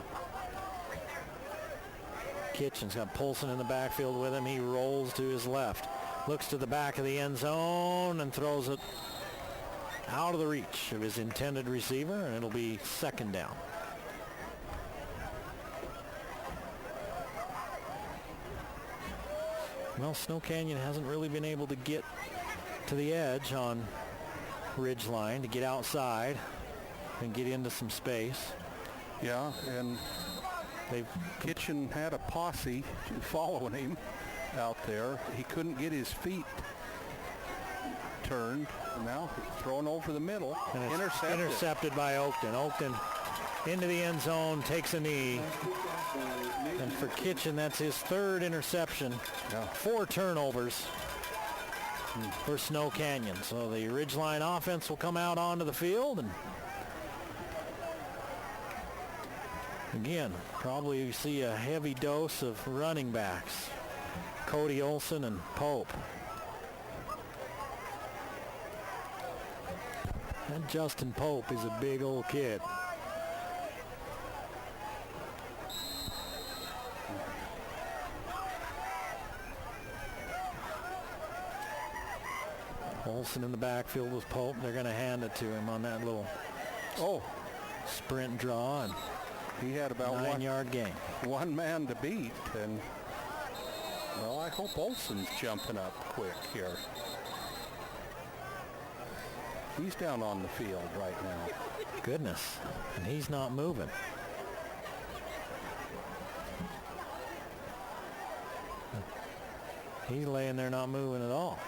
Kitchen's got Polson in the backfield with him. He rolls to his left, looks to the back of the end zone and throws it out of the reach of his intended receiver, and it'll be second down. Well, Snow Canyon hasn't really been able to get to the edge on Ridgeline, to get outside and get into some space. Yeah, and Kitchen had a posse following him out there. He couldn't get his feet turned. Now thrown over the middle. And it's intercepted by Oakton. Oakton into the end zone, takes a knee. And for Kitchen, that's his third interception. Yeah. 4 turnovers for Snow Canyon. So the Ridgeline offense will come out onto the field, and again, probably see a heavy dose of running backs. Cody Olson and Pope. And Justin Pope is a big old kid. Olson in the backfield with Pope. They're going to hand it to him on that little sprint draw, and he had about 9-yard gain. One man to beat, and well, I hope Olson's jumping up quick here. He's down on the field right now. Goodness, and he's not moving. He's laying there not moving at all.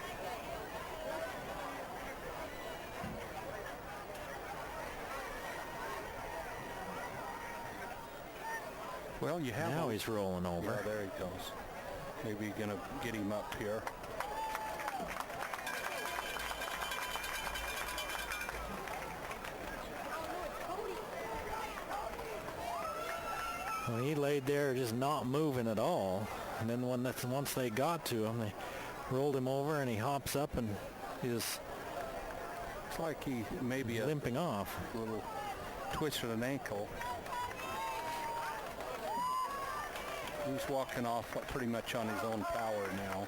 Well, you have now he's rolling over. Yeah, there he goes. Maybe you're going to get him up here. Well, he laid there just not moving at all. And then once they got to him, they rolled him over, and he hops up and is it's like he maybe limping off. A little twist of an ankle. He's walking off pretty much on his own power now.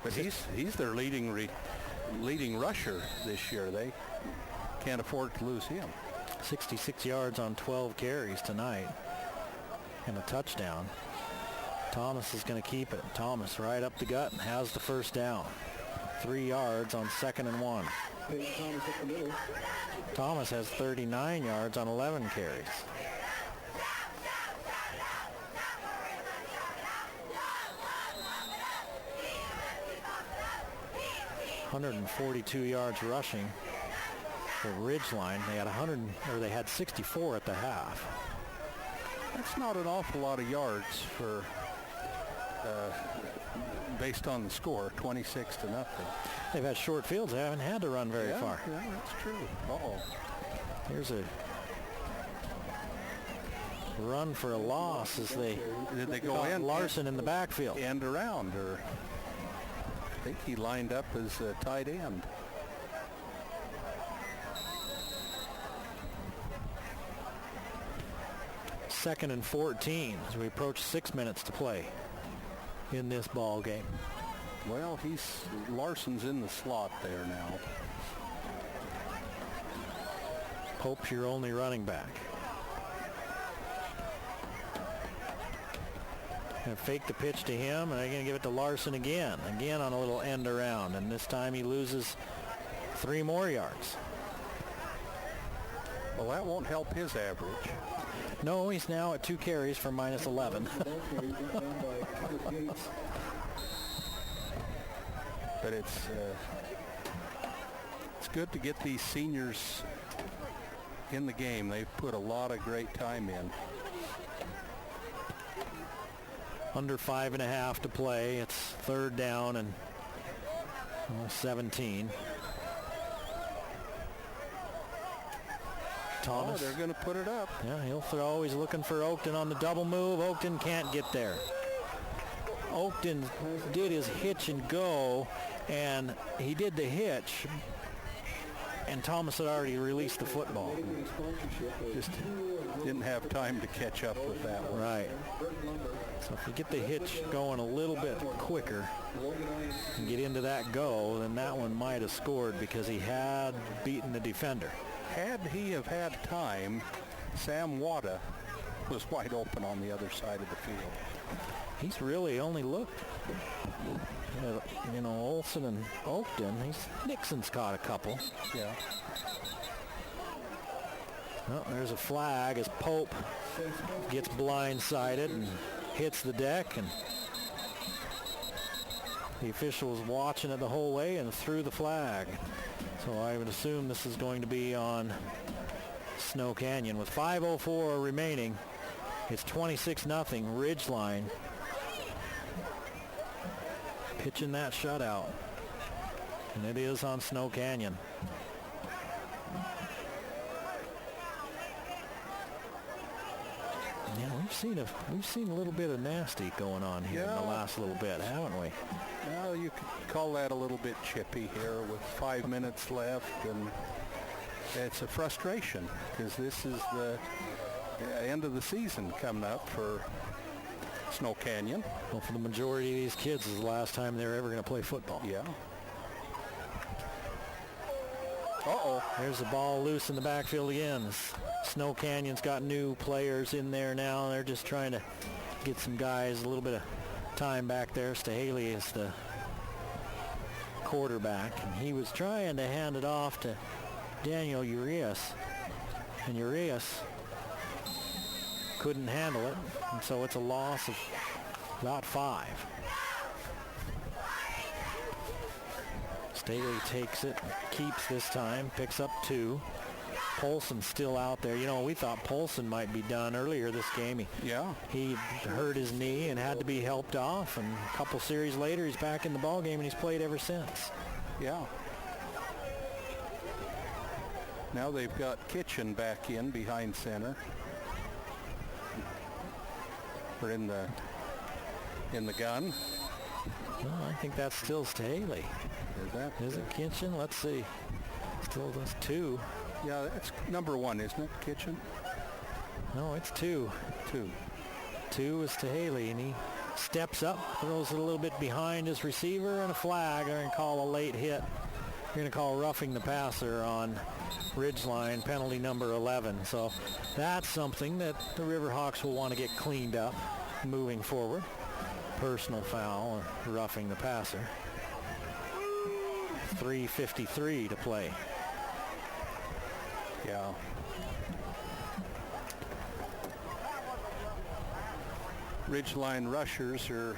But he's their leading rusher this year. They can't afford to lose him. 66 yards on 12 carries tonight and a touchdown. Thomas is going to keep it. Thomas right up the gut and has the first down. 3 yards on 2nd and 1. Thomas has 39 yards on 11 carries. $142 yards rushing for Ridgeline. They had 64 at the half. That's not an awful lot of yards for based on the score, 26-0. They've had short fields. They haven't had to run very far. Yeah, that's true. Here's a run for a loss as they go in. Larson in the backfield. End around, or I think he lined up as a tight end. Second and 14 as we approach 6 minutes to play in this ball game. Well, Larson's in the slot there now. Pope's your only running back. Gonna fake the pitch to him, and they're going to give it to Larson again on a little end around, and this time he loses 3 more yards. Well, that won't help his average. No, he's now at 2 carries for minus 11. But it's good to get these seniors in the game. They've put a lot of great time in. Under 5.5 to play. It's 3rd down and 17. Thomas. Oh, they're going to put it up. Yeah, he'll throw. He's looking for Oakton on the double move. Oakton can't get there. Oakton did his hitch and go, and he did the hitch, and Thomas had already released the football. Just didn't have time to catch up with that one. Right. So if you get the hitch going a little bit quicker and get into that go, then that one might have scored because he had beaten the defender. Had he have had time, Sam Wada was wide open on the other side of the field. He's really only looked at, Olson and Oakton. Nixon's caught a couple. Yeah. Well, there's a flag as Pope gets blindsided and hits the deck, and the official was watching it the whole way and threw the flag. So I would assume this is going to be on Snow Canyon. With 5:04 remaining, it's 26-0 Ridgeline. Pitching that shutout, and it is on Snow Canyon. Yeah, we've seen a little bit of nasty going on here in the last little bit, haven't we? Well, you could call that a little bit chippy here with 5 minutes left, and it's a frustration because this is the end of the season coming up for Snow Canyon. Well, for the majority of these kids, is the last time they're ever going to play football. Yeah. Uh-oh. There's the ball loose in the backfield again. Snow Canyon's got new players in there now. They're just trying to get some guys a little bit of time back there. Stahaley is the quarterback, and he was trying to hand it off to Daniel Urias, and Urias couldn't handle it, and so it's a loss of about 5. Staley takes it, keeps this time, picks up 2. Polson's still out there. We thought Polson might be done earlier this game. He hurt his knee and had to be helped off, and a couple series later he's back in the ball game, and he's played ever since. Yeah. Now they've got Kitchen back in behind center. Or in the gun. Well, I think that's still Staley. Is it Kitchen? Let's see. Still does 2. Yeah, that's number 1, isn't it, Kitchen? No, it's 2. 2. 2 is to Haley, and he steps up, throws it a little bit behind his receiver, and a flag. They're going to call a late hit. They're going to call roughing the passer on Ridgeline, penalty number 11. So that's something that the Riverhawks will want to get cleaned up moving forward. Personal foul, or roughing the passer. 3:53 to play. Yeah. Ridgeline rushers are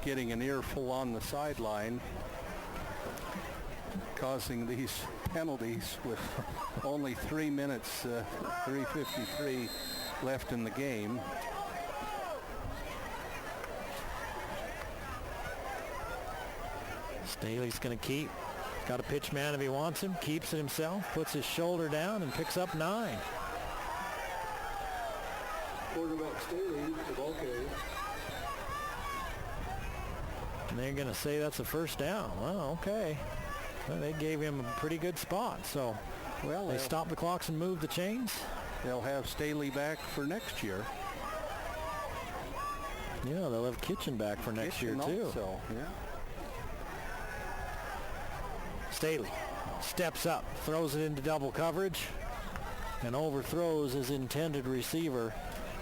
getting an earful on the sideline, causing these penalties with only 3 minutes, 3:53 left in the game. Staley's going to keep. Got a pitch man if he wants him. Keeps it himself. Puts his shoulder down and picks up 9. Quarterback Staley, the ball carrier. And they're going to say that's a first down. Well, okay. Well, they gave him a pretty good spot. So, well, they stopped the clocks and moved the chains. They'll have Staley back for next year. Yeah, they'll have Kitchen back for next year, too. Also, yeah. Staley steps up, throws it into double coverage, and overthrows his intended receiver,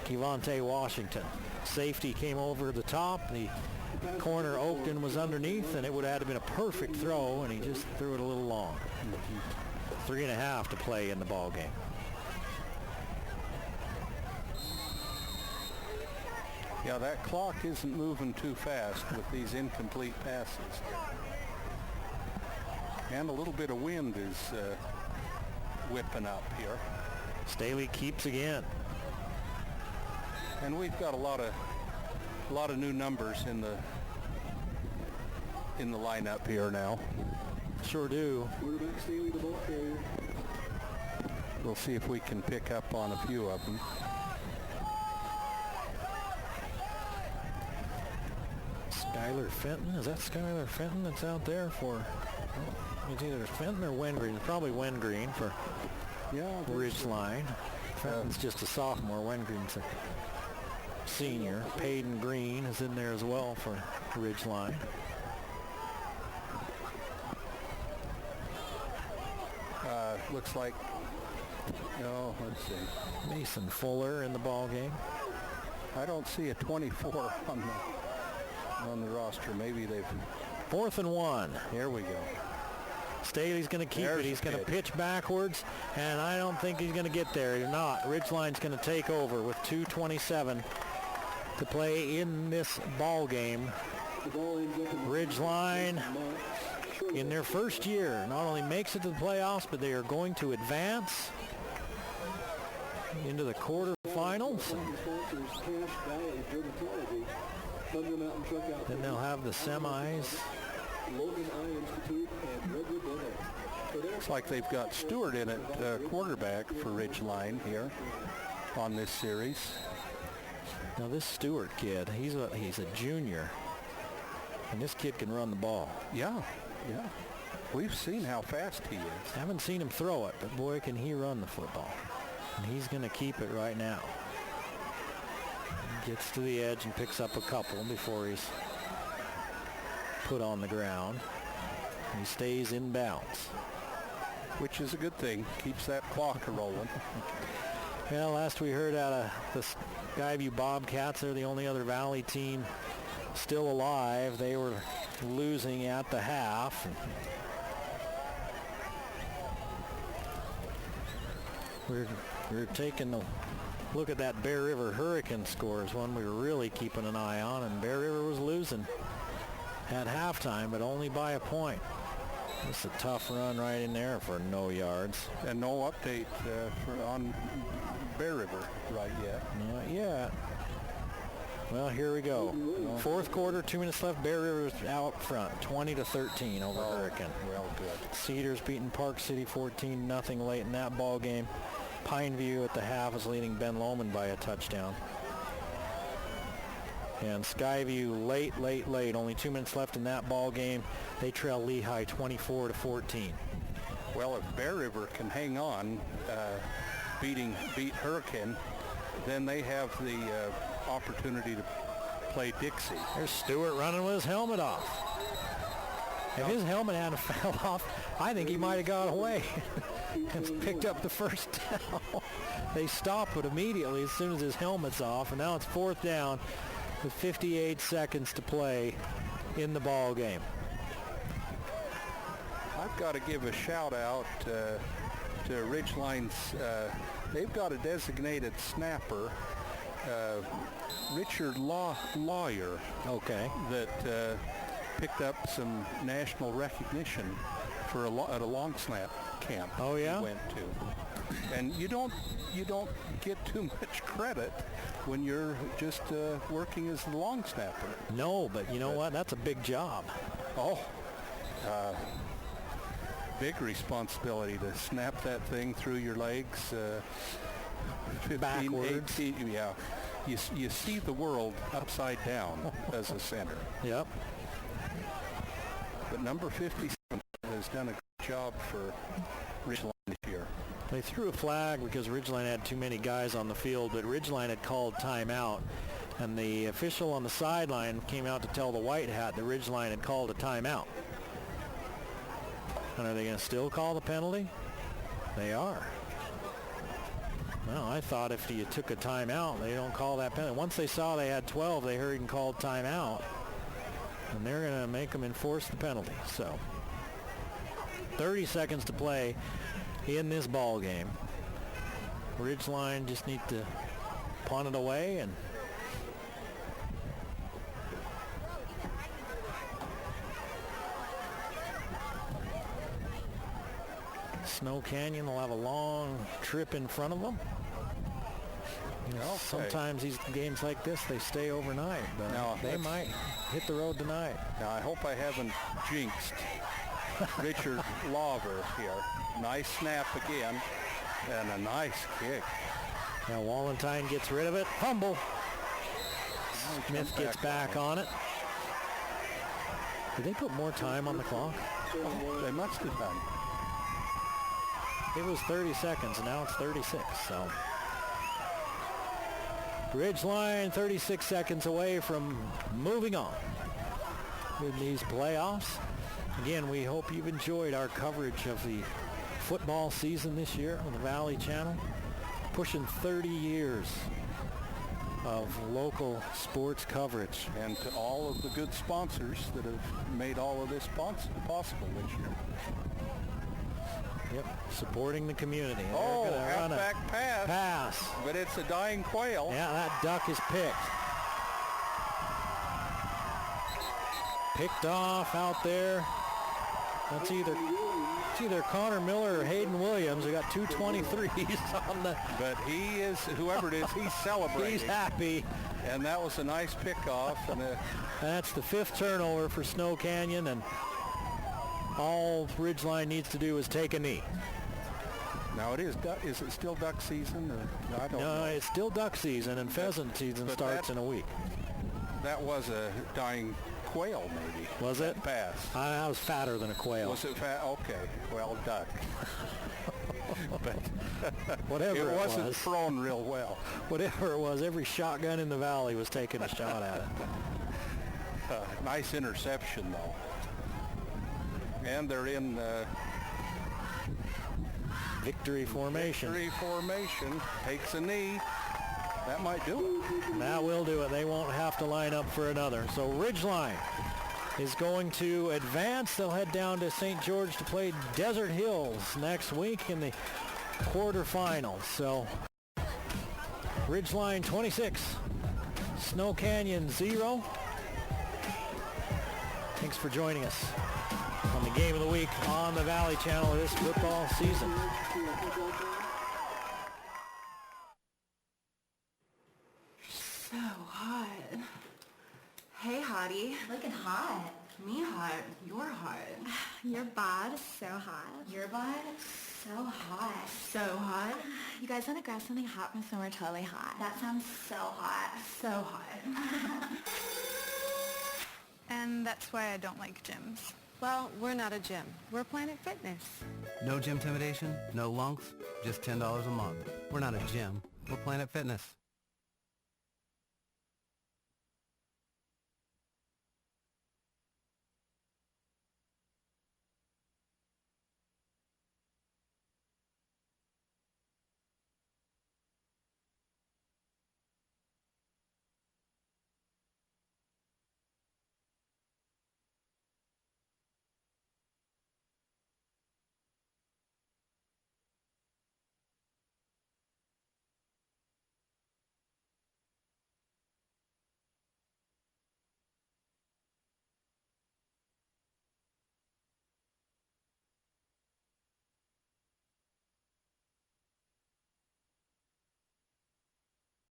Kevontae Washington. Safety came over the top. The corner Oakton was underneath, and it would have been a perfect throw, and he just threw it a little long. 3.5 to play in the ball game. Yeah, that clock isn't moving too fast with these incomplete passes. And a little bit of wind is whipping up here. Staley keeps again. And we've got a lot of new numbers in the lineup here now. Sure do. Quarterback Staley, the ball carrier. We'll see if we can pick up on a few of them. Skylar Fenton, is that Skylar Fenton that's out there for, oh, it's either Fenton or Wengreen. It's probably Wengreen for Ridgeline. Fenton's just a sophomore, Wengreen's a senior. Peyton Green is in there as well for Ridgeline. Looks like, let's see. Mason Fuller in the ball game. I don't see a 24 on the roster. Maybe they've... 4th and 1. Here we go. Staley's going to keep it. He's going to pitch backwards, and I don't think he's going to get there. He's not. Ridgeline's going to take over with 2:27 to play in this ball game. Ridgeline, in their first year, not only makes it to the playoffs, but they are going to advance into the quarterfinals. Then they'll have the semis. Looks like they've got Stewart in at quarterback for Ridgeline here on this series. Now this Stewart kid, he's a junior, and this kid can run the ball. Yeah. We've seen how fast he is. Haven't seen him throw it, but boy, can he run the football. And he's going to keep it right now. He gets to the edge and picks up a couple before he's put on the ground. He stays in bounds, which is a good thing. Keeps that clock rolling. Well, last we heard out of the Skyview Bobcats, they're the only other Valley team still alive. They were losing at the half. We're taking a look at that Bear River Hurricane scores, one we were really keeping an eye on, and Bear River was losing at halftime, but only by a point. It's a tough run right in there for no yards. And no update on Bear River right yet. Not yet. Well, here we go. Fourth quarter, 2 minutes left. Bear River's out front, 20-13 over Hurricane. Well, good. Cedars beating Park City 14-0 late in that ball game. Pineview at the half is leading Ben Lomond by a touchdown. And Skyview late, only 2 minutes left in that ball game. They trail Lehigh 24-14. Well, if Bear River can hang on, beat Hurricane, then they have the opportunity to play Dixie. There's Stewart running with his helmet off. If his helmet hadn't fell off, I think he might have got away and picked up the first down. They stop it immediately as soon as his helmet's off, and now it's 4th down with 58 seconds to play in the ball game. I've got to give a shout out to Ridgeline's. They've got a designated snapper, Richard Lawyer. Okay. That picked up some national recognition for at a long snap camp. Oh yeah. He went to, and you don't get too much credit when you're just working as the long snapper. No, but you know what? That's a big job. Oh. Big responsibility to snap that thing through your legs. 15, backwards. 18, yeah. You see the world upside down as a center. Yep. But number 57 has done a good job for Ridgeline this year. They threw a flag because Ridgeline had too many guys on the field, but Ridgeline had called timeout. And the official on the sideline came out to tell the White Hat that Ridgeline had called a timeout. And are they going to still call the penalty? They are. Well, I thought if you took a timeout, they don't call that penalty. Once they saw they had 12, they hurried and called timeout. And they're going to make them enforce the penalty. So 30 seconds to play in this ball game. Ridgeline just need to punt it away, and Snow Canyon will have a long trip in front of them. You know, sometimes these games like this, they stay overnight, but now, they might hit the road tonight. Now, I hope I haven't jinxed Richard Lawver here. Nice snap again. And a nice kick. Now Wallenstein gets rid of it. Fumble. Smith gets back on it. Did they put more time on the clock? They must have done. It was 30 seconds, and now it's 36, so. Ridgeline 36 seconds away from moving on in these playoffs. Again, we hope you've enjoyed our coverage of the football season this year on the Valley Channel. Pushing 30 years of local sports coverage. And to all of the good sponsors that have made all of this possible this year. Yep, supporting the community. Oh, halfback pass. But it's a dying quail. Yeah, that duck is picked. Picked off out there. That's either Connor Miller or Hayden Williams. We got 223s on the. But he is, whoever it is, he's celebrating. He's happy. And that was a nice pickoff. And that's the 5th turnover for Snow Canyon, and all Ridgeline needs to do is take a knee. Now is it still duck season? Or, I don't know. No, it's still duck season, and pheasant season starts in a week. That was a dying quail, maybe. Was it? Pass. I was fatter than a quail. Was it fat? Okay. Well, duck. But whatever it wasn't thrown real well. Whatever it was, every shotgun in the valley was taking a shot at it. Nice interception, though. And they're in victory formation. Victory formation. Takes a knee. That might do it. That will do it. They won't have to line up for another. So Ridgeline is going to advance. They'll head down to St. George to play Desert Hills next week in the quarterfinals. So Ridgeline 26, Snow Canyon 0. Thanks for joining us on the Game of the Week on the Valley Channel this football season. So hot. Hey, hottie. Looking hot. Me hot. You're hot. Your bod is so hot. Your bod? So hot. So hot. You guys want to grab something hot from somewhere totally hot? That sounds so hot. So hot. And that's why I don't like gyms. Well, we're not a gym. We're Planet Fitness. No gym intimidation, no lunks, just $10 a month. We're not a gym. We're Planet Fitness.